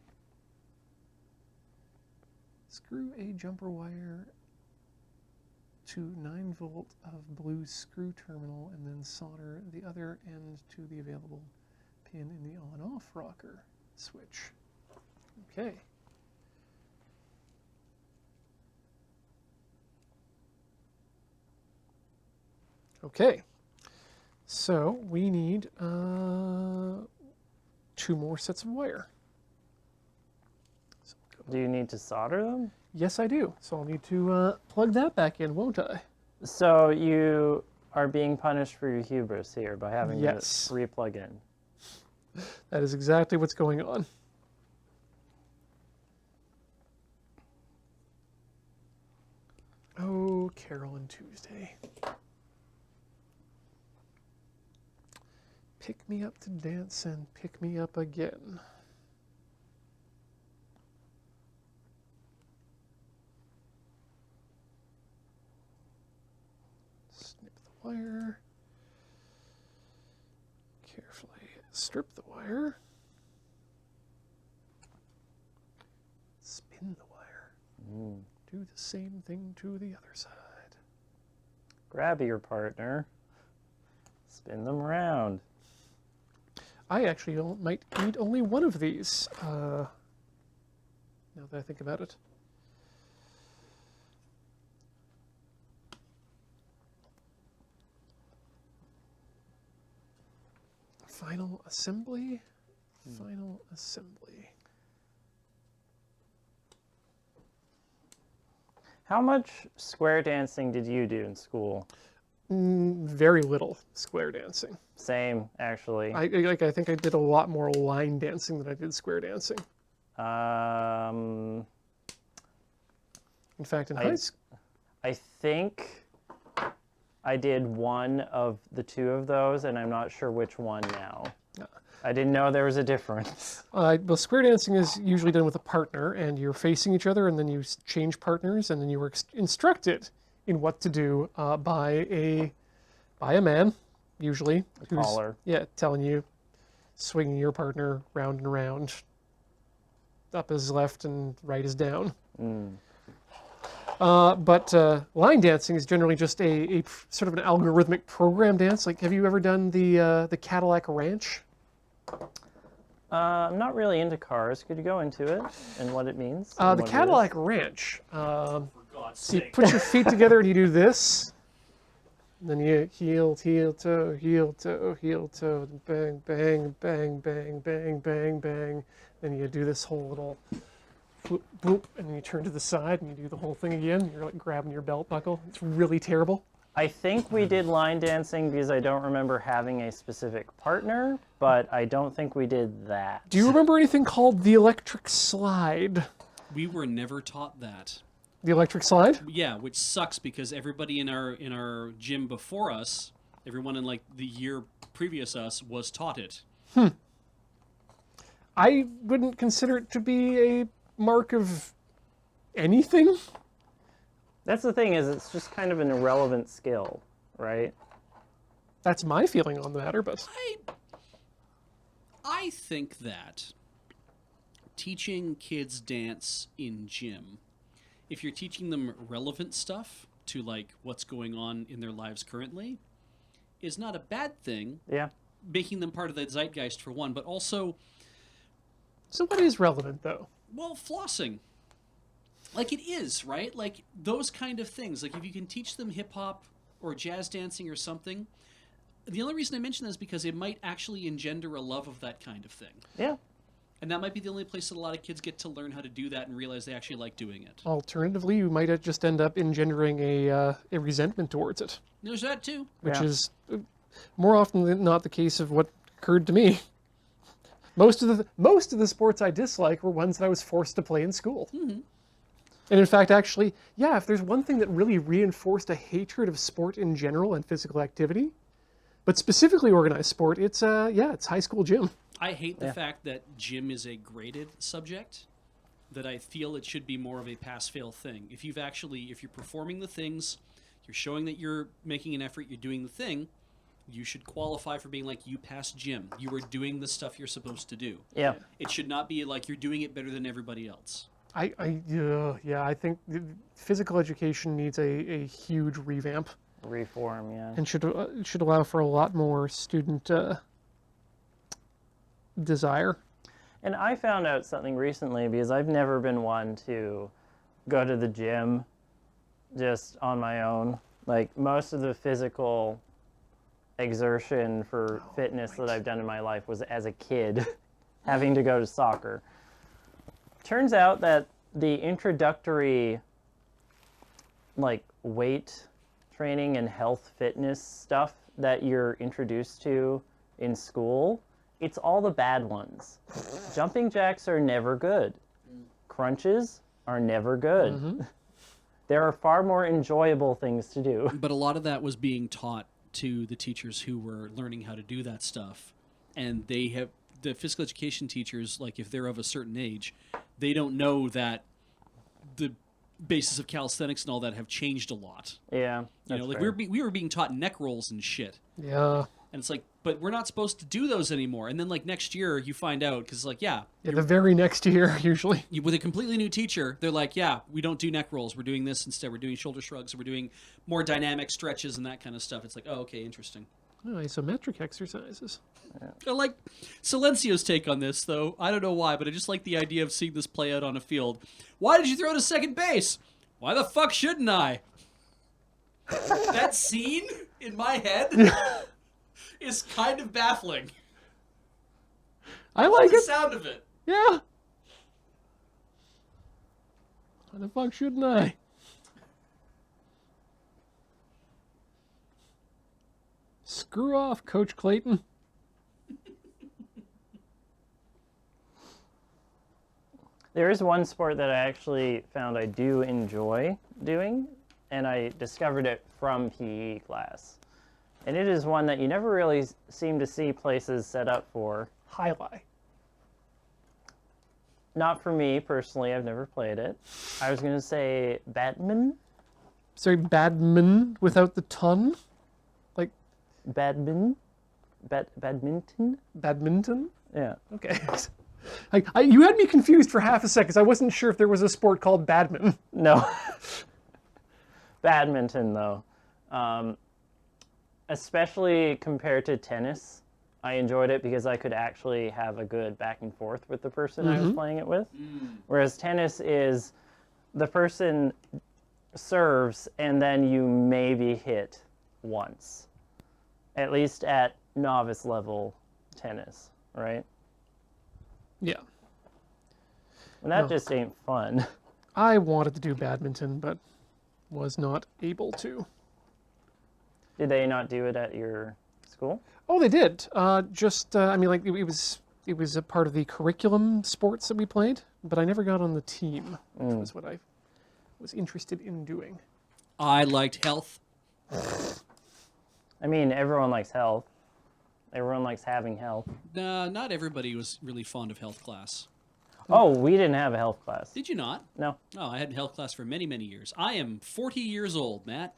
Screw a jumper wire to 9-volt of blue screw terminal and then solder the other end to the available pin in the on-off rocker switch. Okay. Okay. So we need 2 more sets of wire. So Do you need to solder them? yes, I do. So I'll need to plug that back in, won't I? So you are being punished for your hubris here by having Yes. to re-plug in. That is exactly what's going on. Oh, Carol and Tuesday. Pick me up to dance and pick me up again. Snip the wire. Carefully strip the wire. Spin the wire. Do the same thing to the other side. Grab your partner. Spin them around. I actually might need only one of these, now that I think about it. Final assembly. Final assembly. How much square dancing did you do in school? Very little square dancing. Same, actually. I think I did a lot more line dancing than I did square dancing. Um, In fact, in high school, I think I did one of the 2 of those, and I'm not sure which one now. I didn't know there was a difference. well, square dancing is usually done with a partner, and you're facing each other, and then you change partners, and then you were instructed in what to do by a man, usually, who's Caller. telling you, swinging your partner round and round. Up is left and right is down. But line dancing is generally just a sort of an algorithmic program dance. Like, have you ever done the Cadillac Ranch? I'm not really into cars. Could you go into it and what it means? The and what it is? Cadillac Ranch. For God's So you sake. put your feet together and you do this. And then you heel, toe, heel, toe, bang, bang, bang, bang, bang, bang, bang. Then you do this whole little boop, boop, and then you turn to the side and you do the whole thing again. You're like grabbing your belt buckle. It's really terrible. I think we did line dancing because I don't remember having a specific partner, but I don't think we did that. Do you remember anything called the electric slide? We were never taught that. The electric slide? Yeah, which sucks because everybody in our gym before us, everyone in like the year previous us, was taught it. I wouldn't consider it to be a mark of anything. That's the thing, is it's just kind of an irrelevant skill, right? That's my feeling on the matter, but I think that teaching kids dance in gym, if you're teaching them relevant stuff to like what's going on in their lives currently, is not a bad thing. Yeah. Making them part of the zeitgeist for one, but also, so what is relevant though? well, flossing. Like it is, right? Like those kind of things. Like if you can teach them hip hop or jazz dancing or something. The only reason I mention that is because it might actually engender a love of that kind of thing. Yeah. And that might be the only place that a lot of kids get to learn how to do that and realize they actually like doing it. Alternatively, you might just end up engendering a resentment towards it, There's that too. which Yeah. is more often than not the case of what occurred to me. Most of the sports I dislike were ones that I was forced to play in school. Mm-hmm. And in fact, actually, yeah, if there's one thing that really reinforced a hatred of sport in general and physical activity, but specifically organized sport, it's high school gym. I hate the Yeah. fact that gym is a graded subject, that I feel it should be more of a pass-fail thing. If you're performing the things, you're showing that you're making an effort, you're doing the thing, you should qualify for being like, you passed gym. You are doing the stuff you're supposed to do. Yeah. It should not be like you're doing it better than everybody else. I think physical education needs a huge revamp Reform, yeah. and should allow for a lot more student desire. And I found out something recently because I've never been one to go to the gym just on my own. Like most of the physical exertion for fitness that I've done in my life was as a kid, having to go to soccer. Turns out that the introductory like weight training and health fitness stuff that you're introduced to in school, it's all the bad ones. Jumping jacks are never good. Crunches are never good. There are far more enjoyable things to do. But a lot of that was being taught to the teachers who were learning how to do that stuff. And the physical education teachers, like if they're of a certain age, they don't know that the basis of calisthenics and all that have changed a lot. Yeah, You that's know, like fair. we were being taught neck rolls and shit. Yeah. And it's like, but we're not supposed to do those anymore. And then like next year you find out, because like, yeah, Yeah, the very next year, usually. with a completely new teacher, they're like, yeah, we don't do neck rolls. We're doing this instead. We're doing shoulder shrugs. We're doing more dynamic stretches and that kind of stuff. It's like, oh, okay, interesting. Oh, isometric exercises. I like Silencio's take on this, though. I don't know why, but I just like the idea of seeing this play out on a field. Why did you throw to second base? Why the fuck shouldn't I? That scene in my head is kind of baffling. I like The it. sound of it. Yeah. Why the fuck shouldn't I? Screw off, Coach Clayton. There is one sport that I actually found I do enjoy doing, and I discovered it from PE class. And it is one that you never really seem to see places set up for. Highlight. Not for me personally, I've never played it. I was going to say badminton. Sorry, badman without the ton? Like Badminton? Badminton? badminton? Yeah. Okay. You had me confused for half a second. I wasn't sure if there was a sport called badminton. No. badminton, though. Especially compared to tennis, I enjoyed it because I could actually have a good back and forth with the person I was playing it with. Whereas tennis is the person serves and then you maybe hit once. At least at novice level tennis, right? Yeah. And that No. just ain't fun. I wanted to do badminton, but was not able to. Did they not do it at your school? Oh, they did. I mean, like it was a part of the curriculum sports that we played, but I never got on the team, which was what I was interested in doing. I liked health. I mean, everyone likes health. Everyone likes having health. Not everybody was really fond of health class. Oh, we didn't have a health class. Did you not? No. Oh, I had health class for many, many years. I am 40 years old, Matt.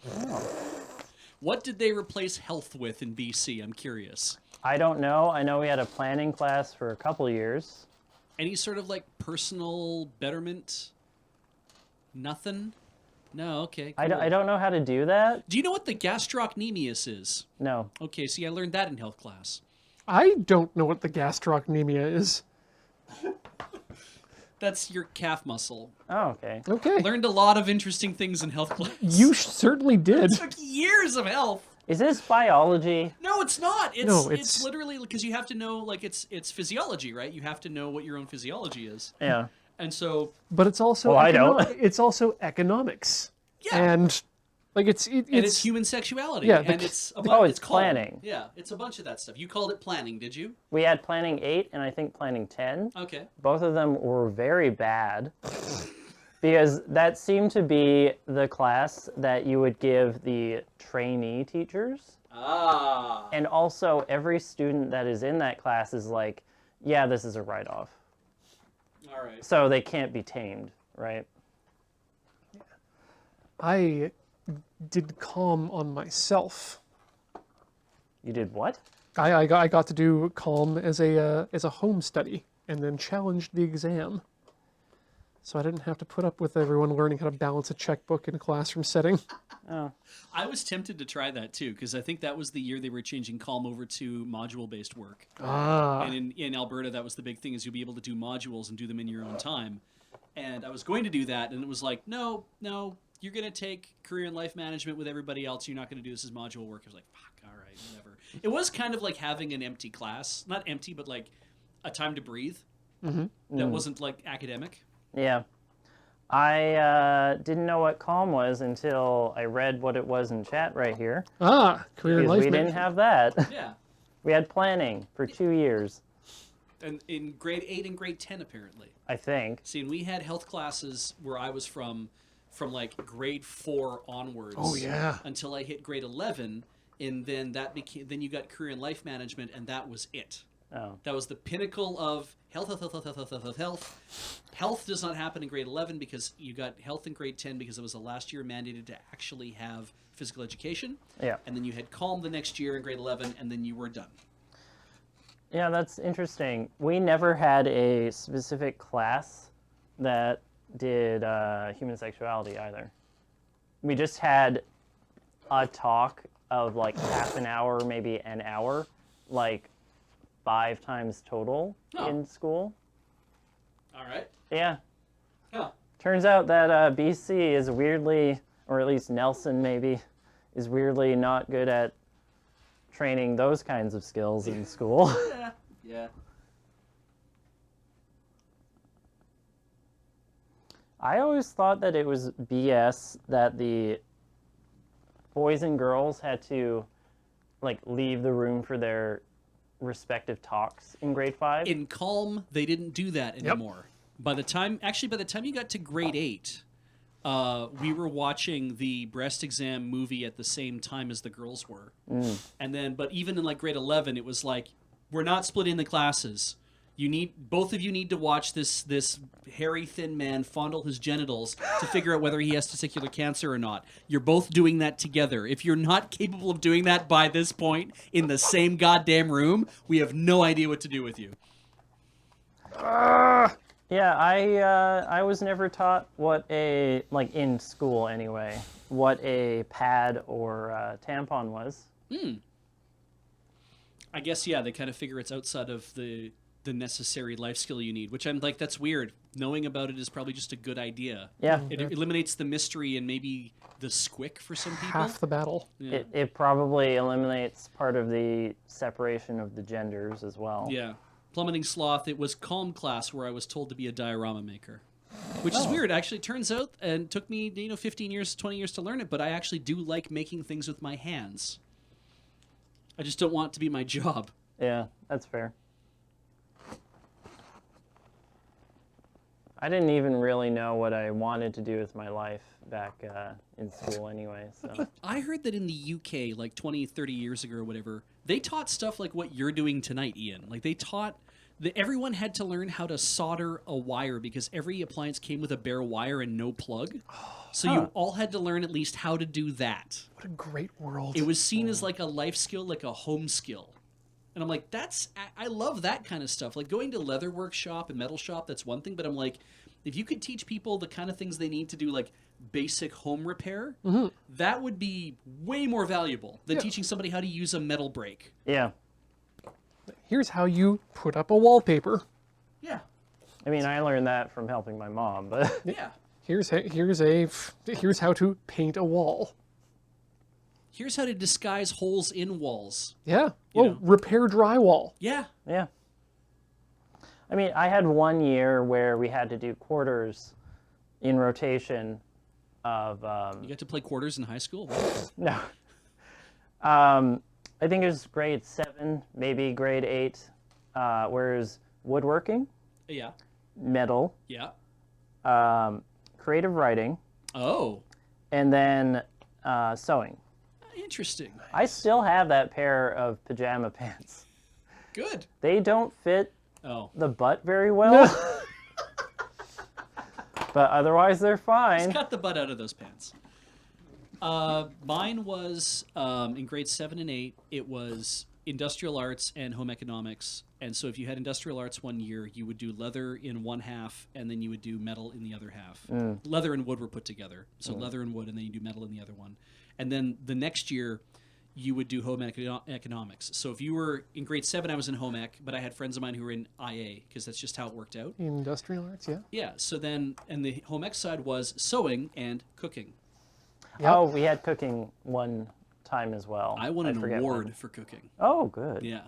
What did they replace health with in BC? I'm curious. I don't know. I know we had a planning class for a couple years. Any sort of like personal betterment? Nothing? No, okay. I Cool. don't know how to do that. Do you know what the gastrocnemius is? No. Okay, see, I learned that in health class. I don't know what the gastrocnemia is. That's your calf muscle. Oh, okay. Okay. Learned a lot of interesting things in health class. You certainly did. It took years of health. Is this biology? No, it's not. It's, No, it's literally because you have to know, like, it's physiology, right? You have to know what your own physiology is. Yeah. And so, But it's also Well, I don't. It's also economics. yeah. And like it's And it's human sexuality. yeah, and the- it's Oh, it's called- planning. Yeah, it's a bunch of that stuff. You called it planning, did you? We had planning 8 and I think planning 10. Okay. Both of them were very bad because that seemed to be the class that you would give the trainee teachers. Ah. And also, every student that is in that class is like, yeah, this is a write-off. All right. So they can't be tamed, right? I did calm on myself. You did what? I got to do calm as a home study and then challenged the exam. So I didn't have to put up with everyone learning how to balance a checkbook in a classroom setting. Oh. I was tempted to try that too, because I think that was the year they were changing Calm over to module-based work. Ah. And in Alberta, that was the big thing, is you'll be able to do modules and do them in your own time. And I was going to do that, and it was like, no, you're going to take career and life management with everybody else. You're not going to do this as module work. I was like, fuck, all right, whatever. It was kind of like having an empty class. Not empty, but like a time to breathe. That wasn't like academic. Yeah. I didn't know what calm was until I read what it was in chat right here. Ah, career and Because life we didn't management. have that. Yeah. We had planning for 2 years, And in grade 8 and grade 10, apparently. I think. See, and we had health classes where I was from like grade 4 onwards. Oh, yeah. Until I hit grade 11, and then then you got career and life management, and that was it. Oh. That was the pinnacle of health. Health does not happen in grade 11 because you got health in grade 10 because it was the last year mandated to actually have physical education. Yeah. And then you had calm the next year in grade 11, and then you were done. Yeah, that's interesting. We never had a specific class that did human sexuality either. We just had a talk of like half an hour, maybe an hour, like 5 times total Oh. in school. All right. Yeah. Huh. Turns out that BC is weirdly, or at least Nelson maybe, is weirdly not good at training those kinds of skills in school. Yeah. I always thought that it was BS that the boys and girls had to like leave the room for their respective talks in grade 5. In Calm, they didn't do that Yep. anymore. By the time you got to grade 8, we were watching the breast exam movie at the same time as the girls were. And then, but even in like grade 11, it was like, we're not splitting the classes. Both of you need to watch this hairy, thin man fondle his genitals to figure out whether he has testicular cancer or not. You're both doing that together. If you're not capable of doing that by this point in the same goddamn room, we have no idea what to do with you. Yeah, I was never taught what like in school anyway, what a pad or tampon was. I guess yeah, they kind of figure it's outside of the necessary life skill you need, which I'm like, that's weird. Knowing about it is probably just a good idea. Yeah, It eliminates the mystery and maybe the squick for some people. Half the battle. Yeah. it probably eliminates part of the separation of the genders as well. Yeah. Plummeting Sloth, it was Calm class where I was told to be a diorama maker. Which is weird. Actually, it turns out, and it took me 15 years, 20 years to learn it, but I actually do like making things with my hands. I just don't want it to be my job. Yeah, that's fair. I didn't even really know what I wanted to do with my life back in school anyway. So I heard that in the UK, like 20, 30 years ago or whatever, they taught stuff like what you're doing tonight, Ian. Like they taught that everyone had to learn how to solder a wire because every appliance came with a bare wire and no plug. So you all had to learn at least how to do that. What a great world. It was seen as like a life skill, like a home skill. And I'm like, I love that kind of stuff. Like going to leather workshop and metal shop, that's one thing. But I'm like, if you could teach people the kind of things they need to do, like basic home repair, that would be way more valuable than teaching somebody how to use a metal brake. yeah, Here's how you put up a wallpaper. Yeah. I mean, I learned that from helping my mom, but Yeah. Here's how to paint a wall. Here's how to disguise holes in walls. Yeah. You Oh, know. repair drywall. Yeah. yeah. I mean, I had 1 year where we had to do quarters in rotation of You got to play quarters in high school? no. I think it was grade 7, maybe grade 8, whereas woodworking, Yeah. metal, Yeah. creative writing, Oh, and then sewing. interesting. I still have that pair of pajama pants. Good. They don't fit Oh. the butt very well, but otherwise they're fine. Cut the butt out of those pants. Mine was in grades 7 and 8. It was industrial arts and home economics. And so if you had industrial arts 1 year, you would do leather in one half, and then you would do metal in the other half. Leather and wood were put together. So leather and wood, and then you do metal in the other one. And then the next year, you would do home economics. So if you were in grade 7, I was in home ec, but I had friends of mine who were in IA, because that's just how it worked out. Industrial arts, yeah. Yeah, so then, and the home ec side was sewing and cooking. Yep. Oh, we had cooking one time as well. I won an forget award when. for cooking. Oh, good. Yeah.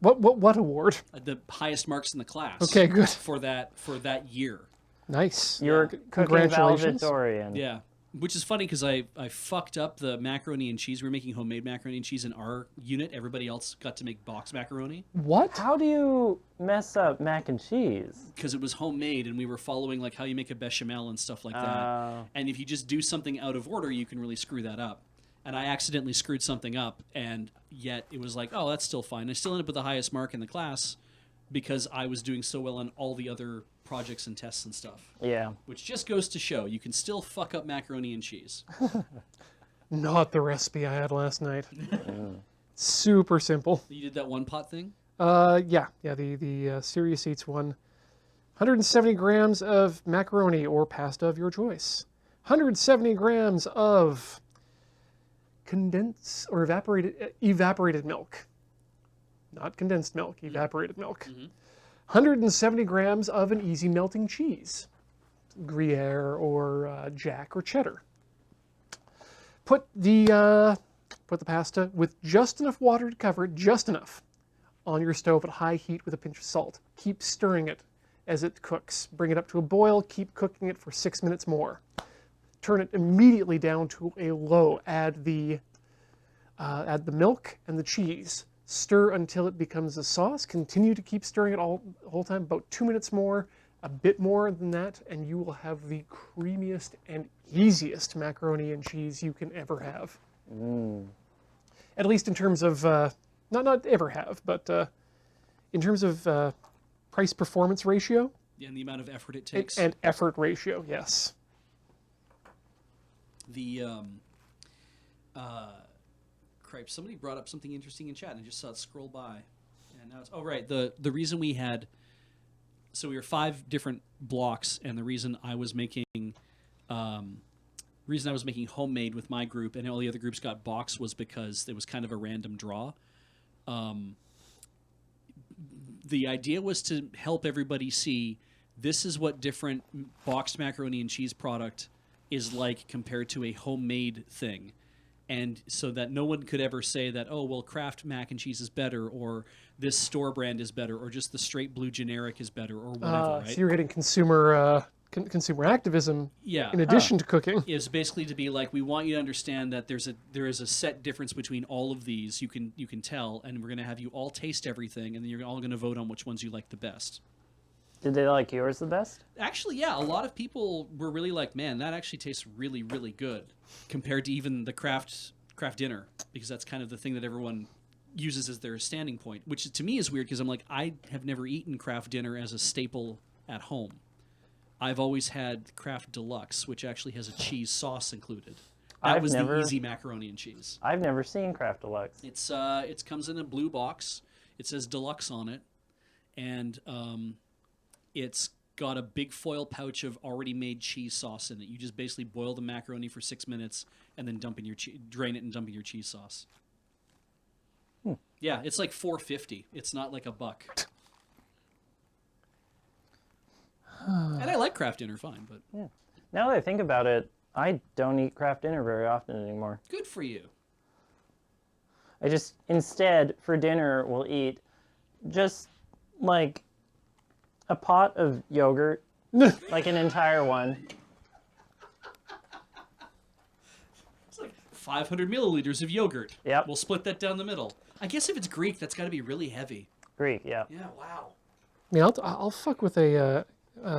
What award? The highest marks in the class. Okay, good. For that year. Nice. You're cooking Congratulations. valedictorian. Yeah. Which is funny because I fucked up the macaroni and cheese. We were making homemade macaroni and cheese in our unit. Everybody else got to make box macaroni What? How do you mess up mac and cheese? because it was homemade and we were following like how you make a bechamel and stuff like that. Oh. And if you just do something out of order, you can really screw that up. And I accidentally screwed something up, and yet it was like, oh, that's still fine. I still ended up with the highest mark in the class because I was doing so well on all the other projects and tests and stuff. Yeah. Which just goes to show you can still fuck up macaroni and cheese. Not the recipe I had last night. Super simple. You did that one pot thing? Yeah, the Serious Eats one. 170 grams of macaroni or pasta of your choice. 170 grams of condensed or evaporated milk. Not condensed milk, evaporated milk. 170 grams of an easy melting cheese. Gruyere or Jack or cheddar. Put the pasta with just enough water to cover it, just enough, on your stove at high heat with a pinch of salt. Keep stirring it as it cooks. Bring it up to a boil, keep cooking it for 6 minutes more. Turn it immediately down to a low. Add the milk and the cheese. Stir until it becomes a sauce. Continue to keep stirring it the whole time, about 2 minutes more, a bit more than that, and you will have the creamiest and easiest macaroni and cheese you can ever have. At least in terms of, not ever have, but in terms of price-performance ratio. And the amount of effort it takes. And effort ratio, yes. The cripe, somebody brought up something interesting in chat and I just saw it scroll by. And now it's right. The reason we had so we were 5 different blocks, and the reason I was making homemade with my group and all the other groups got box was because it was kind of a random draw. The idea was to help everybody see this is what different boxed macaroni and cheese product is like compared to a homemade thing. And so that no one could ever say that, oh, well, Kraft mac and cheese is better, or this store brand is better, or just the straight blue generic is better, or whatever, right? So you're getting consumer consumer activism Yeah. in addition to cooking. Is basically to be like, we want you to understand that there is a set difference between all of these. You can tell, and we're going to have you all taste everything, and then you're all going to vote on which ones you like the best. Did they like yours the best? Actually, yeah, a lot of people were really like, man, that actually tastes really, really good compared to even the Kraft dinner, because that's kind of the thing that everyone uses as their standing point, which to me is weird because I'm like, I have never eaten Kraft dinner as a staple at home. I've always had Kraft Deluxe, which actually has a cheese sauce included. That was the easy macaroni and cheese. I've never seen Kraft Deluxe. It comes in a blue box. It says Deluxe on it, and it's got a big foil pouch of already made cheese sauce in it. You just basically boil the macaroni for 6 minutes and then drain it and dump in your cheese sauce. Yeah, it's like $4.50. It's not like $1. And I like Kraft dinner fine, but yeah. Now that I think about it, I don't eat Kraft dinner very often anymore. Good for you. I just instead for dinner will eat just like a pot of yogurt, like an entire one. It's like 500 milliliters of yogurt. Yep. We'll split that down the middle. I guess if it's Greek, that's got to be really heavy. Greek, yeah. Yeah, wow. Yeah, I'll fuck with a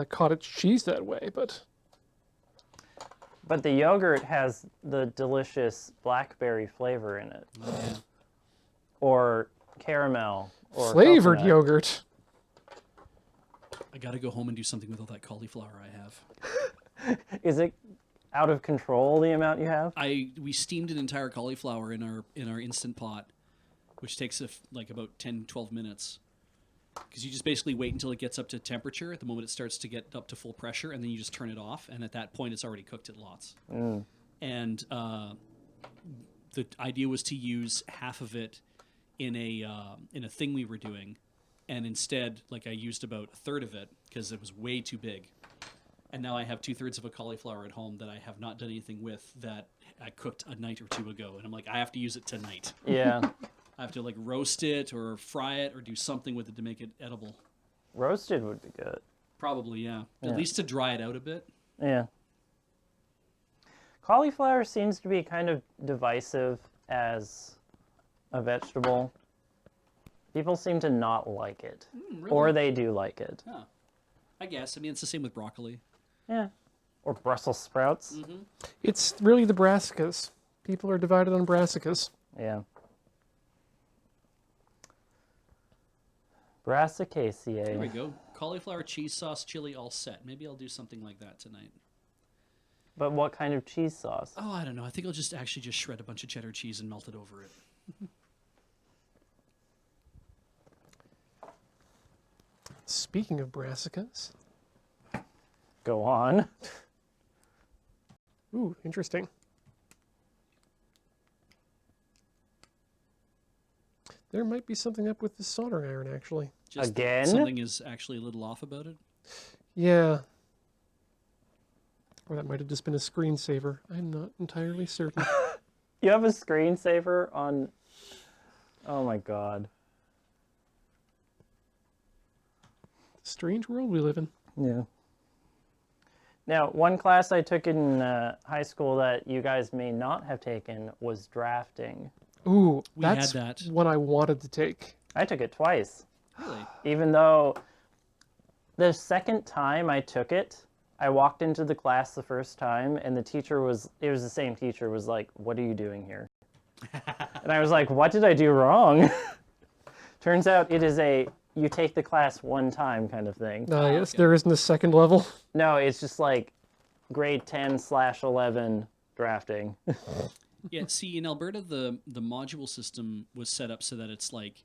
cottage cheese that way, but the yogurt has the delicious blackberry flavor in it. Yeah. Or caramel. Or flavored coconut. yogurt. I got to go home and do something with all that cauliflower I have. Is it out of control, the amount you have? We steamed an entire cauliflower in our Instant Pot, which takes like about 10, 12 minutes. Because you just basically wait until it gets up to temperature at the moment it starts to get up to full pressure, and then you just turn it off, and at that point it's already cooked at lots. And the idea was to use half of it in a thing we were doing, and instead, like, I used about a third of it because it was way too big. And now I have 2/3 of a cauliflower at home that I have not done anything with, that I cooked a night or two ago, and I'm like, I have to use it tonight. Yeah. I have to like roast it or fry it or do something with it to make it edible. Roasted would be good. Probably, yeah. Yeah. At least to dry it out a bit. Yeah. Cauliflower seems to be kind of divisive as a vegetable. People seem to not like it. Really? Or they do like it. Huh. I guess. I mean, it's the same with broccoli. Yeah. Or Brussels sprouts. Mm-hmm. It's really the brassicas. People are divided on brassicas. Yeah. Brassicaceae. There we go. Cauliflower, cheese sauce, chili, all set. Maybe I'll do something like that tonight. But what kind of cheese sauce? Oh, I don't know. I think I'll just shred a bunch of cheddar cheese and melt it over it. Speaking of brassicas. Go on. Ooh, interesting. There might be something up with the solder iron, actually. Just Again? Something is actually a little off about it. Yeah. Or that might have just been a screensaver. I'm not entirely certain. You have a screensaver on... Oh my god. Strange world we live in. Yeah. Now, one class I took in high school that you guys may not have taken was drafting. Ooh, We that's had that. what I wanted to take. I took it twice. Really? Even though the second time I took it, I walked into the class the first time and the teacher was the same teacher, was like, "What are you doing here?" And I was like, "What did I do wrong?" Turns out it is you take the class one time kind of thing. Yes, okay. there isn't a second level. No, it's just like grade 10/11 drafting. Yeah, see, in Alberta, the module system was set up so that it's like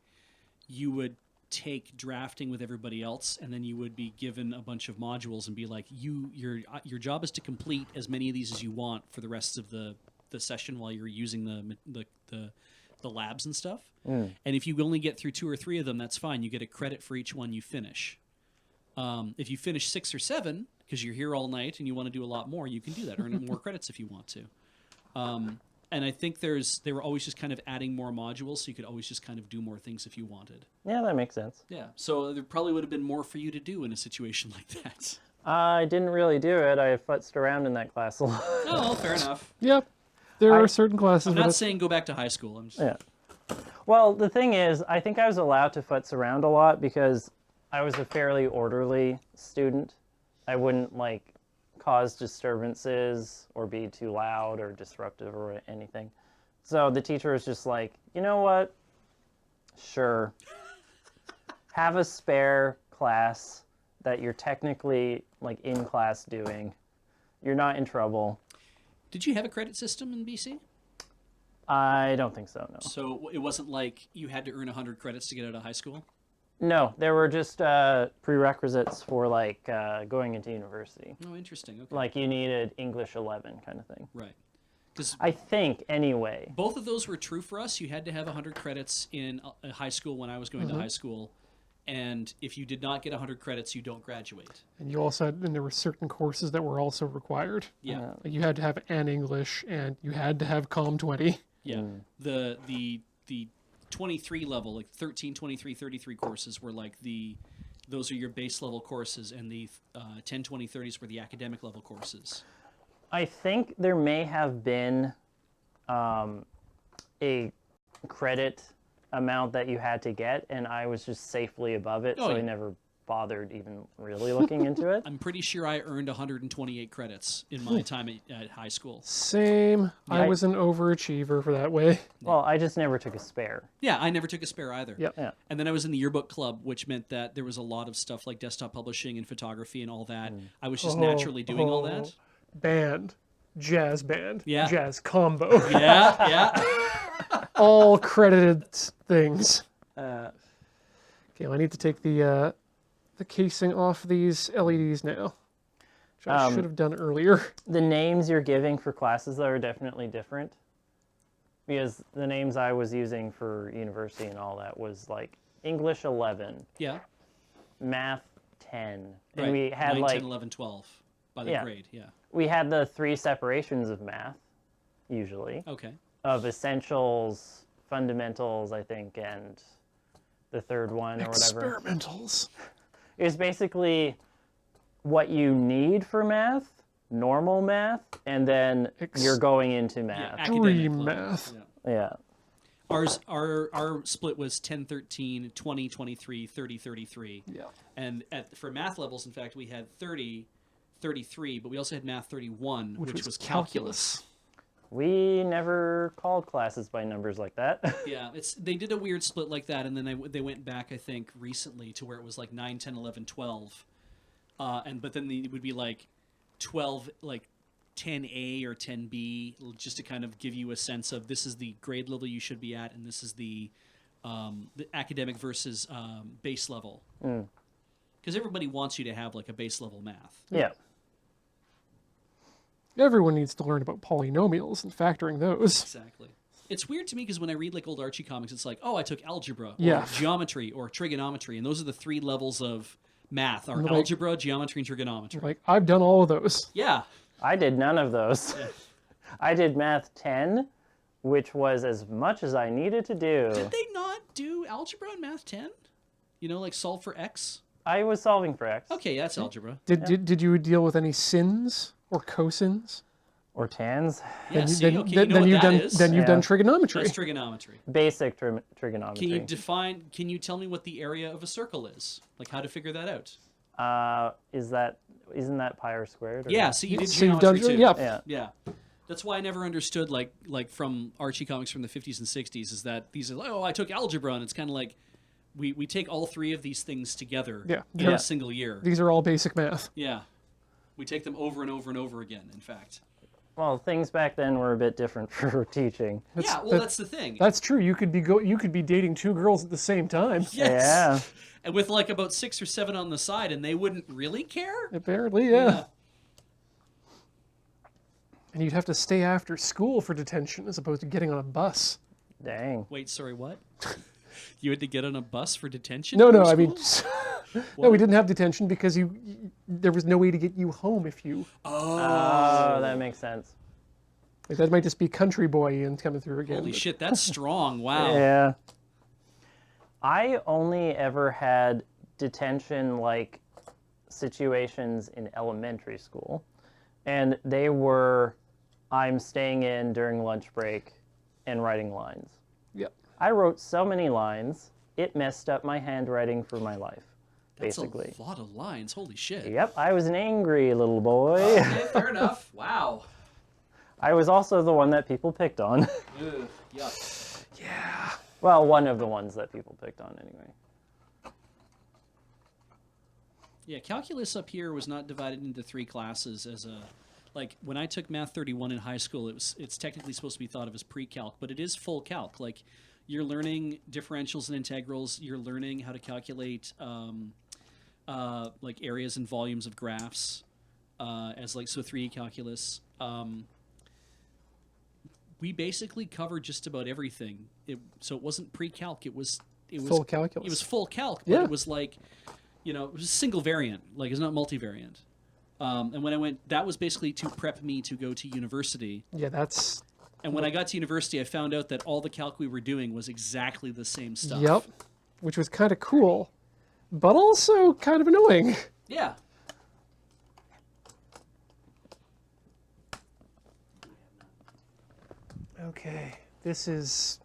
you would take drafting with everybody else, and then you would be given a bunch of modules and be like, your job is to complete as many of these as you want for the rest of the session while you're using the labs and stuff. And if you only get through 2 or 3 of them, that's fine. You get a credit for each one you finish. If you finish 6 or 7, because you're here all night and you want to do a lot more, you can do that. Earn more credits if you want to. And I think they were always just kind of adding more modules, so you could always just kind of do more things if you wanted. Yeah, that makes sense. Yeah, so there probably would have been more for you to do in a situation like that. I didn't really do it. I futzed around in that class a lot. Oh, well, fair enough. Yep. There are certain classes. I'm not saying go back to high school. I'm just... Yeah. Well, the thing is, I think I was allowed to futz around a lot because I was a fairly orderly student. I wouldn't, like, cause disturbances or be too loud or disruptive or anything. So the teacher was just like, you know what? Sure. Have a spare class that you're technically, like, in class doing. You're not in trouble. Did you have a credit system in BC? I don't think so, no. So it wasn't like you had to earn 100 credits to get out of high school? No, there were just prerequisites for, like, going into university. Oh, interesting. Okay. Like, you needed English 11 kind of thing. Right. Because I think, anyway. both of those were true for us. You had to have 100 credits in high school when I was going to high school. And if you did not get 100 credits, you don't graduate. And you also had, and there were certain courses that were also required. Yeah. Like you had to have an English, and you had to have Com 20. Yeah. The 23 level, like 13, 23, 33 courses were like those are your base level courses, and the 10, 20, 30s were the academic level courses. I think there may have been a credit amount that you had to get, and I was just safely above it, so I never bothered even really looking into it. I'm pretty sure I earned 128 credits in my time at high school. Same. I was an overachiever for that way. Well, I just never took a spare. Yeah, I never took a spare either. Yep. Yeah. And then I was in the yearbook club, which meant that there was a lot of stuff like desktop publishing and photography and all that. I was just naturally doing all that. Band, jazz band, Yeah. jazz combo, Yeah, yeah. all credited things. Okay, well, I need to take the casing off these LEDs now, which I should have done earlier. The names you're giving for classes, though, are definitely different. Because the names I was using for university and all that was like English 11, Yeah. Math 10. And Right. we had 9, like 10, 11, 12 by the Yeah. grade. Yeah. we had the 3 separations of math, usually, Okay. of essentials, fundamentals, I think, and the third one or whatever. Experimentals. It was basically what you need for math, normal math, and then you're going into math. academic Dream level. math. Yeah. Yeah. Our split was 10, 13, 20, 23, 30, 33. Yeah. And for math levels, in fact, we had 30, 33, but we also had math 31, which was calculus. We never called classes by numbers like that. Yeah, they did a weird split like that, and then they went back, I think, recently to where it was like 9, 10, 11, 12. But then it would be like 12, like 10A or 10B, just to kind of give you a sense of this is the grade level you should be at, and this is the academic versus base level. Because everybody wants you to have like a base level math. Yeah. Everyone needs to learn about polynomials and factoring those. Exactly. It's weird to me because when I read like old Archie comics, it's like, oh, I took algebra, or Yeah. geometry, or trigonometry, and those are the 3 levels of math: are Like- algebra, geometry, and trigonometry. Like, I've done all of those. Yeah. I did none of those. I did math 10, which was as much as I needed to do. Did they not do algebra in math 10? You know, like solve for x? I was solving for X. Okay, that's algebra. Did you deal with any sins or cosins? Or tans. Yeah, see, then, okay, then, you know what you've that done is. then you've done Yeah. trigonometry. That's trigonometry. Basic trigonometry. Can you tell me what the area of a circle is? Like how to figure that out? Isn't that pi r squared? Or Yeah, so you did So you've done geometry too. yeah. Yeah. Yeah. That's why I never understood like from Archie comics from the 50s and 60s is that these are like, oh, I took algebra, and it's kind of like we take all 3 of these things together Yeah. in Yeah. a single year. These are all basic math. Yeah. We take them over and over and over again, in fact. Well, things back then were a bit different for teaching. Yeah, well, that's the thing. That's true. You could be dating 2 girls at the same time. Yes. Yeah. And with like about 6 or 7 on the side, and they wouldn't really care? Apparently, yeah. And you'd have to stay after school for detention as opposed to getting on a bus. Dang. Wait, sorry, what? You had to get on a bus for detention? No, in no, your I mean, school? no, we didn't have detention because there was no way to get you home if you. Oh, that makes sense. Like, that might just be country boy Ian coming through again. Holy but- shit, that's strong. Wow. Yeah. I only ever had detention-like situations in elementary school. And they were, I'm staying in during lunch break and writing lines. Yep. I wrote so many lines, it messed up my handwriting for my life, That's basically. a lot of lines. Holy shit. Yep, I was an angry little boy. Okay, fair enough. Wow. I was also the one that people picked on. Ugh, yuck. Yeah. Well, one of the ones that people picked on, anyway. Yeah, calculus up here was not divided into 3 classes as a, like when I took Math 31 in high school, it's technically supposed to be thought of as pre-calc, but it is full calc. Like you're learning differentials and integrals, you're learning how to calculate like areas and volumes of graphs as like so 3D calculus. We basically covered just about everything. So it wasn't pre-calc, it was Full calculus. It was full calc, but Yeah. it was like, you know, it was a single variant, like it's not multivariant. And when I went, that was basically to prep me to go to university. Yeah, that's. And when I got to university, I found out that all the calc we were doing was exactly the same stuff. Yep. Which was kind of cool, but also kind of annoying. Yeah. Okay, this is.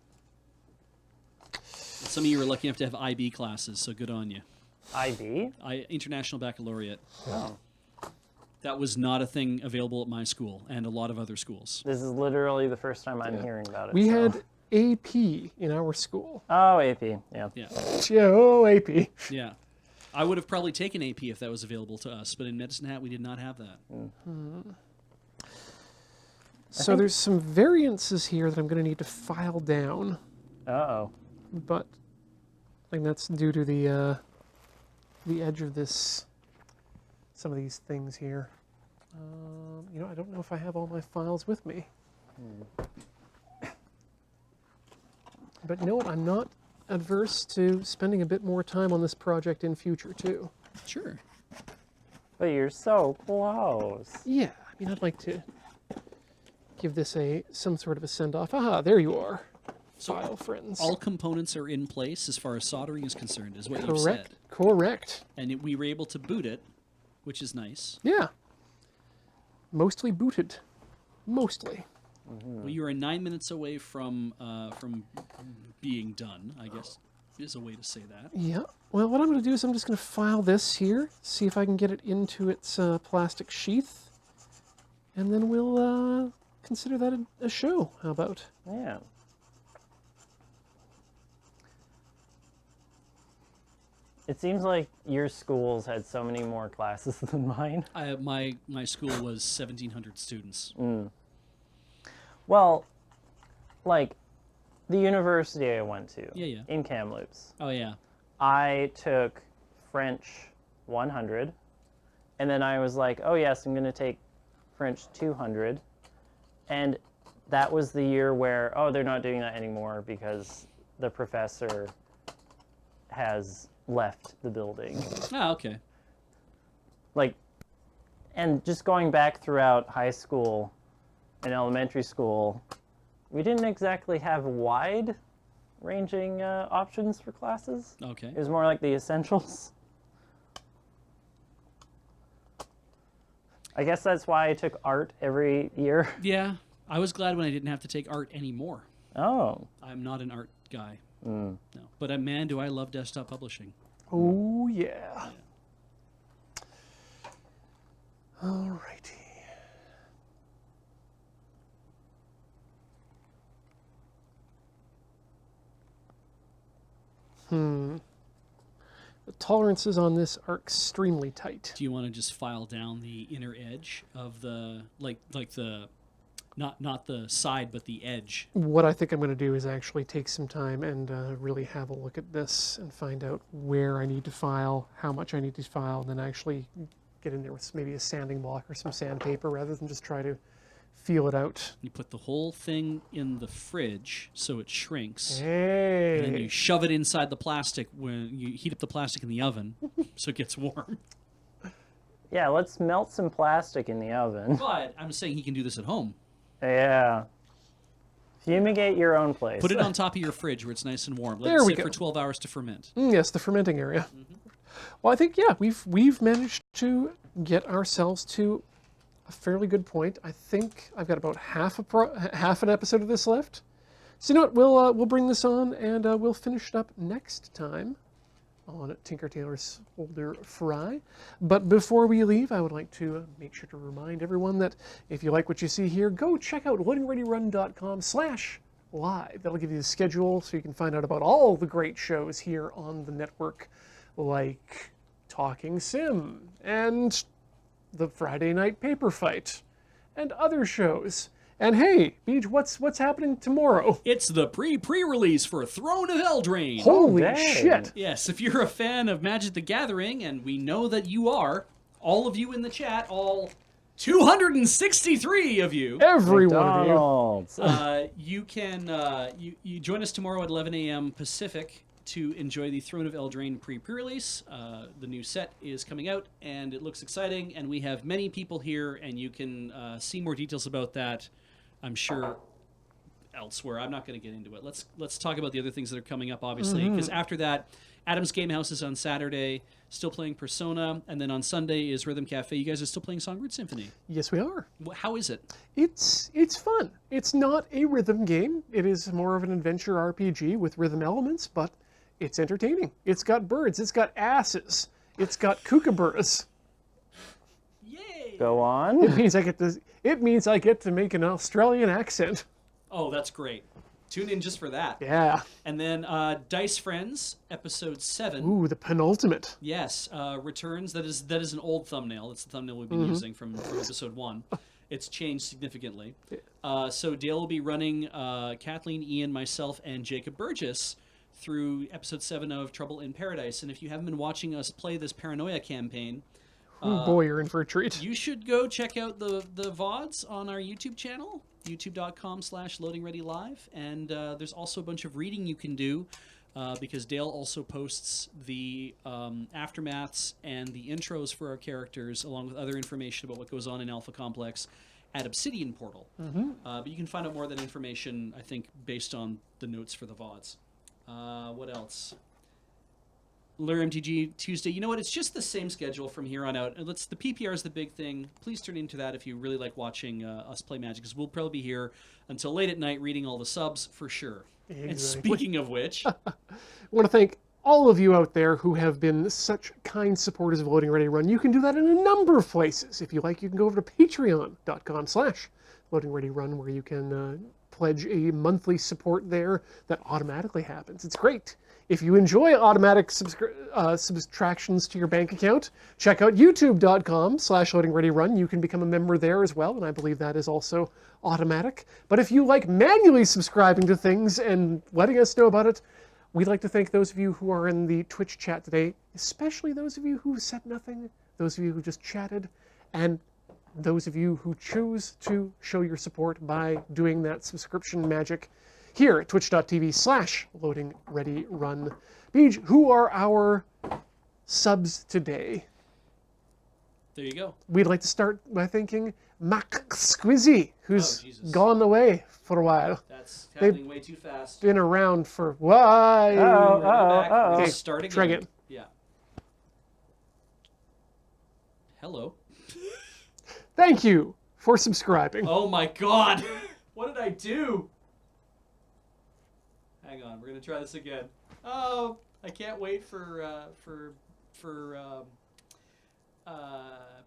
Some of you were lucky enough to have IB classes, so good on you. IB? International Baccalaureate. Oh. That was not a thing available at my school and a lot of other schools. This is literally the first time I'm hearing about it. We so. had AP in our school. Oh, AP, yeah. Yeah. Yeah, oh, AP. Yeah. I would have probably taken AP if that was available to us, but in Medicine Hat, we did not have that. So there's some variances here that I'm going to need to file down, Uh-oh. but I think that's due to the edge of this, some of these things here. You know, I don't know if I have all my files with me. But you know what? I'm not adverse to spending a bit more time on this project in future, too. Sure. But you're so close. Yeah, I mean, I'd like to give this some sort of a send-off. Aha, there you are. File friends. All components are in place as far as soldering is concerned, is what you've Correct. said. Correct. And we were able to boot it, which is nice. Yeah. Mostly booted. Mostly. Well, you are 9 minutes away from being done, I guess is a way to say that. Yeah. Well, what I'm going to do is I'm just going to file this here, see if I can get it into its plastic sheath, and then we'll consider that a show. How about? Yeah. It seems like your schools had so many more classes than mine. My school was 1,700 students. Well, like, the university I went to Yeah. in Kamloops, Oh yeah. I took French 100, and then I was like, oh yes, I'm going to take French 200, and that was the year where, oh, they're not doing that anymore because the professor has left the building. Oh, okay. Like, and just going back throughout high school and elementary school, we didn't exactly have wide-ranging options for classes. Okay. It was more like the essentials. I guess that's why I took art every year. Yeah. I was glad when I didn't have to take art anymore. Oh. I'm not an art guy. No. But man, do I love desktop publishing. Oh, yeah. All righty. The tolerances on this are extremely tight. Do you want to just file down the inner edge of the like the not the side, but the edge. What I think I'm going to do is actually take some time and really have a look at this and find out where I need to file, how much I need to file, and then actually get in there with maybe a sanding block or some sandpaper rather than just try to feel it out. You put the whole thing in the fridge so it shrinks. Hey. And then you shove it inside the plastic when you heat up the plastic in the oven so it gets warm. Yeah, let's melt some plastic in the oven. But I'm saying he can do this at home. Yeah. Fumigate your own place. Put it on top of your fridge where it's nice and warm. Let There it we sit go. for 12 hours to ferment. Yes, the fermenting area. Well, I think, yeah, we've managed to get ourselves to a fairly good point. I think I've got about half an episode of this left. So you know what? We'll bring this on and we'll finish it up next time on Tinker Tailor's Older Fry. But before we leave, I would like to make sure to remind everyone that if you like what you see here, go check out loadingreadyrun.com/live. That'll give you the schedule so you can find out about all the great shows here on the network, like Talking Sim and the Friday Night Paper Fight and other shows. And hey, Beej, what's happening tomorrow? It's the pre-release for Throne of Eldraine. Holy dang. shit! Yes, if you're a fan of Magic the Gathering, and we know that you are, all of you in the chat, all 263 of you, Every one of you. McDonald's. you can you join us tomorrow at 11 a.m. Pacific to enjoy the Throne of Eldraine pre-release. The new set is coming out, and it looks exciting, and we have many people here, and you can see more details about that, I'm sure, elsewhere. I'm not going to get into it. Let's talk about the other things that are coming up, obviously, because after that, Adam's Game House is on Saturday, still playing Persona, and then on Sunday is Rhythm Cafe. You guys are still playing Songbird Symphony. Yes, we are. How is it? It's fun. It's not a rhythm game. It is more of an adventure RPG with rhythm elements, but it's entertaining. It's got birds. It's got asses. It's got kookaburras. Yay! Go on. It means I get to make an Australian accent. Oh, that's great. Tune in just for that. Yeah. And then Dice Friends, episode 7. Ooh, the penultimate. Yes, returns. That is an old thumbnail. It's the thumbnail we've been using from episode 1. It's changed significantly. So Dale will be running Kathleen, Ian, myself, and Jacob Burgess through episode 7 of Trouble in Paradise. And if you haven't been watching us play this Paranoia campaign, Ooh, boy, you're in for a treat. you should go check out the VODs on our YouTube channel, youtube.com/loadingreadylive. And there's also a bunch of reading you can do because Dale also posts the aftermaths and the intros for our characters, along with other information about what goes on in Alpha Complex at Obsidian Portal. But you can find out more of that information, I think, based on the notes for the VODs. What else? Lure MTG Tuesday. You know what? It's just the same schedule from here on out. The PPR is the big thing. Please turn into that if you really like watching us play Magic, because we'll probably be here until late at night reading all the subs for sure. And Exactly. speaking of which, I want to thank all of you out there who have been such kind supporters of Loading Ready Run. You can do that in a number of places. If you like, you can go over to patreon.com/Loading Ready Run, where you can pledge a monthly support there that automatically happens. It's great. If you enjoy automatic subtractions to your bank account, check out youtube.com/Loading Ready Run. You can become a member there as well, and I believe that is also automatic. But if you like manually subscribing to things and letting us know about it, we'd like to thank those of you who are in the Twitch chat today, especially those of you who said nothing, those of you who just chatted, and those of you who choose to show your support by doing that subscription magic here at twitch.tv/Loading Ready Run. Beej, who are our subs today? there you go. We'd like to start by thanking Mac Squizzy, who's Jesus. gone away for a while. That's happening way too fast. Been around for why? Uh-oh. We'll Okay, start again. try again. Yeah. Hello. Thank you for subscribing. Oh my God! What did I do? Hang on, we're gonna try this again. Oh, I can't wait for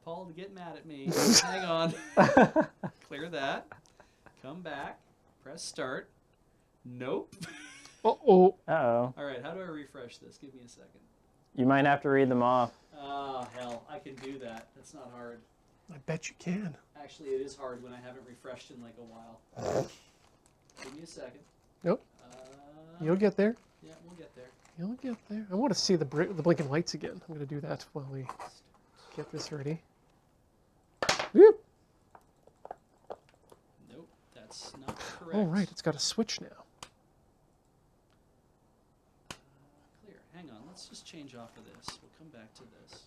Paul to get mad at me. Hang on. Clear that. Come back. Press start. Nope. Uh-oh. Uh-oh. All right, how do I refresh this? Give me a second. You might have to read them off. Oh, hell, I can do that. That's not hard. I bet you can. Actually, it is hard when I haven't refreshed in like a while. Give me a second. Nope. You'll get there. Yeah, we'll get there. You'll get there. I want to see the blinking lights again. I'm going to do that while we get this ready. Whoop. Nope, that's not correct. Oh, right. It's got a switch now. Clear. Hang on. Let's just change off of this. We'll come back to this.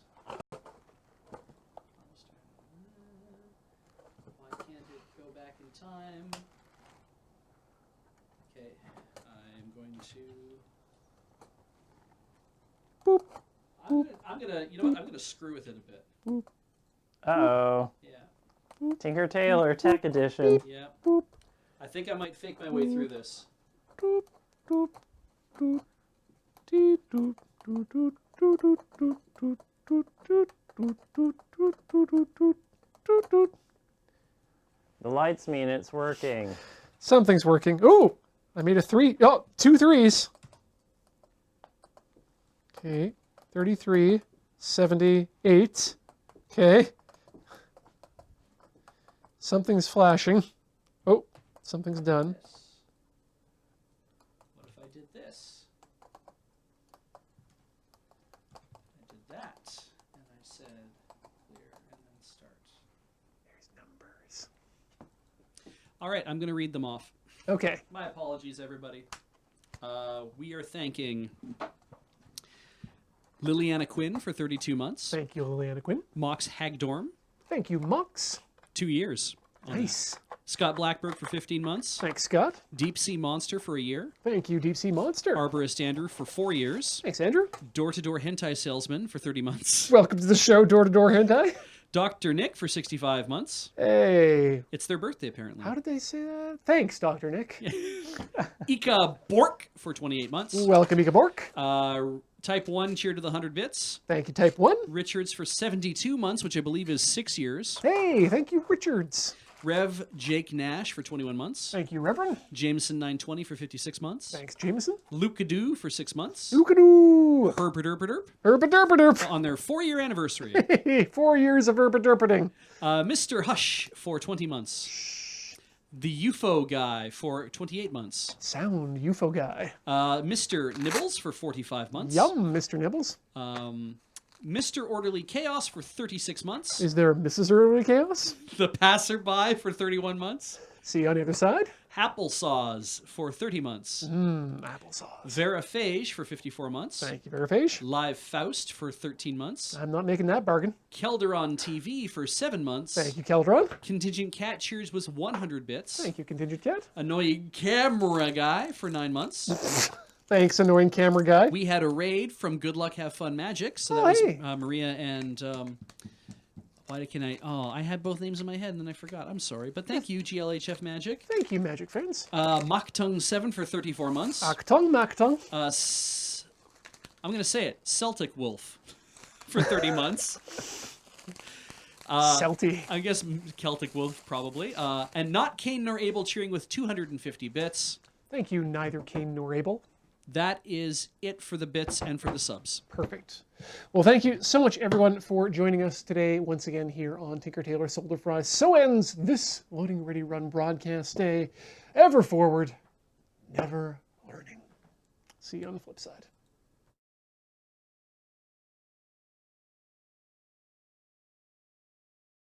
Why can't it go back in time? Okay, I'm going to. Boop. I'm gonna. You know what? I'm gonna screw with it a bit. Boop. Uh-oh. Yeah. Tinker Tailor Tech Edition. Yeah. Boop. I think I might fake my way through this. Doop, doop, doop, dee, doop, doop, doop, doop, doop, doop, doop, doop, doop, doop, doop, doop, doop, doop, doop, doop. The lights mean it's working. Something's working. Oh, I made a 3. Oh, 2 3s. Okay, 33, 78. Okay. Something's flashing. Oh, something's done. This. What if I did this? I did that, and I said clear, and then start. There's numbers. All right, I'm going to read them off. Okay. My apologies, everybody. We are thanking Liliana Quinn for 32 months. Thank you, Liliana Quinn. Mox Hagdorm, Thank you, Mox. 2 years. on that. Nice. Scott Blackberg for 15 months. Thanks, Scott. Deep Sea Monster for a year. Thank you, Deep Sea Monster. Arborist Andrew for 4 years. Thanks, Andrew. Door-to-door hentai salesman for 30 months. Welcome to the show, Door to Door Hentai. Dr. Nick for 65 months. Hey. It's their birthday, apparently. How did they say that? Thanks, Dr. Nick. Ika Bork for 28 months. Welcome, Ika Bork. Type 1, cheer to the 100 bits. Thank you, Type 1. Richards for 72 months, which I believe is 6 years. Hey, thank you, Richards. Rev Jake Nash for 21 months. Thank you, Reverend. Jameson 920 for 56 months. Thanks, Jameson. Luke Cadoo for 6 months. Ookadoo. Herpaderpaderp Herpaderpaderp. on their 4-year anniversary. Hey, 4 years of herpaderpating. Mr. Hush for 20 months. The UFO guy for 28 months. Sound UFO guy. Mr. Nibbles for 45 months. Yum, Mr. Nibbles. Mr. Orderly Chaos for 36 months. Is there Mrs. Early Chaos? The Passerby for 31 months. See you on the other side. Applesauce for 30 months. Applesauce. Vera Phage for 54 months. Thank you, Verifage. Live Faust for 13 months. I'm not making that bargain. Kelderon TV for 7 months. Thank you, Keldron. Contingent Cat Cheers was 100 bits. Thank you, Contingent Cat. Annoying Camera Guy for 9 months. Thanks, annoying camera guy. We had a raid from Good Luck Have Fun Magic. So that Oh, was hey. Maria and... why can I... Oh, I had both names in my head and then I forgot. I'm sorry. But thank you, GLHF Magic. Thank you, Magic friends. Machtung 7 for 34 months. Actung, Mactung. I'm going to say it. Celtic Wolf for 30 months. Celty. I guess Celtic Wolf, probably. And not Kane nor Abel cheering with 250 bits. Thank you, neither Kane nor Abel. That is it for the bits and for the subs. Perfect. Well, thank you so much, everyone, for joining us today once again here on Tinker Tailor Soldier Fries. So ends this Loading Ready Run broadcast day. Ever forward, never learning. See you on the flip side.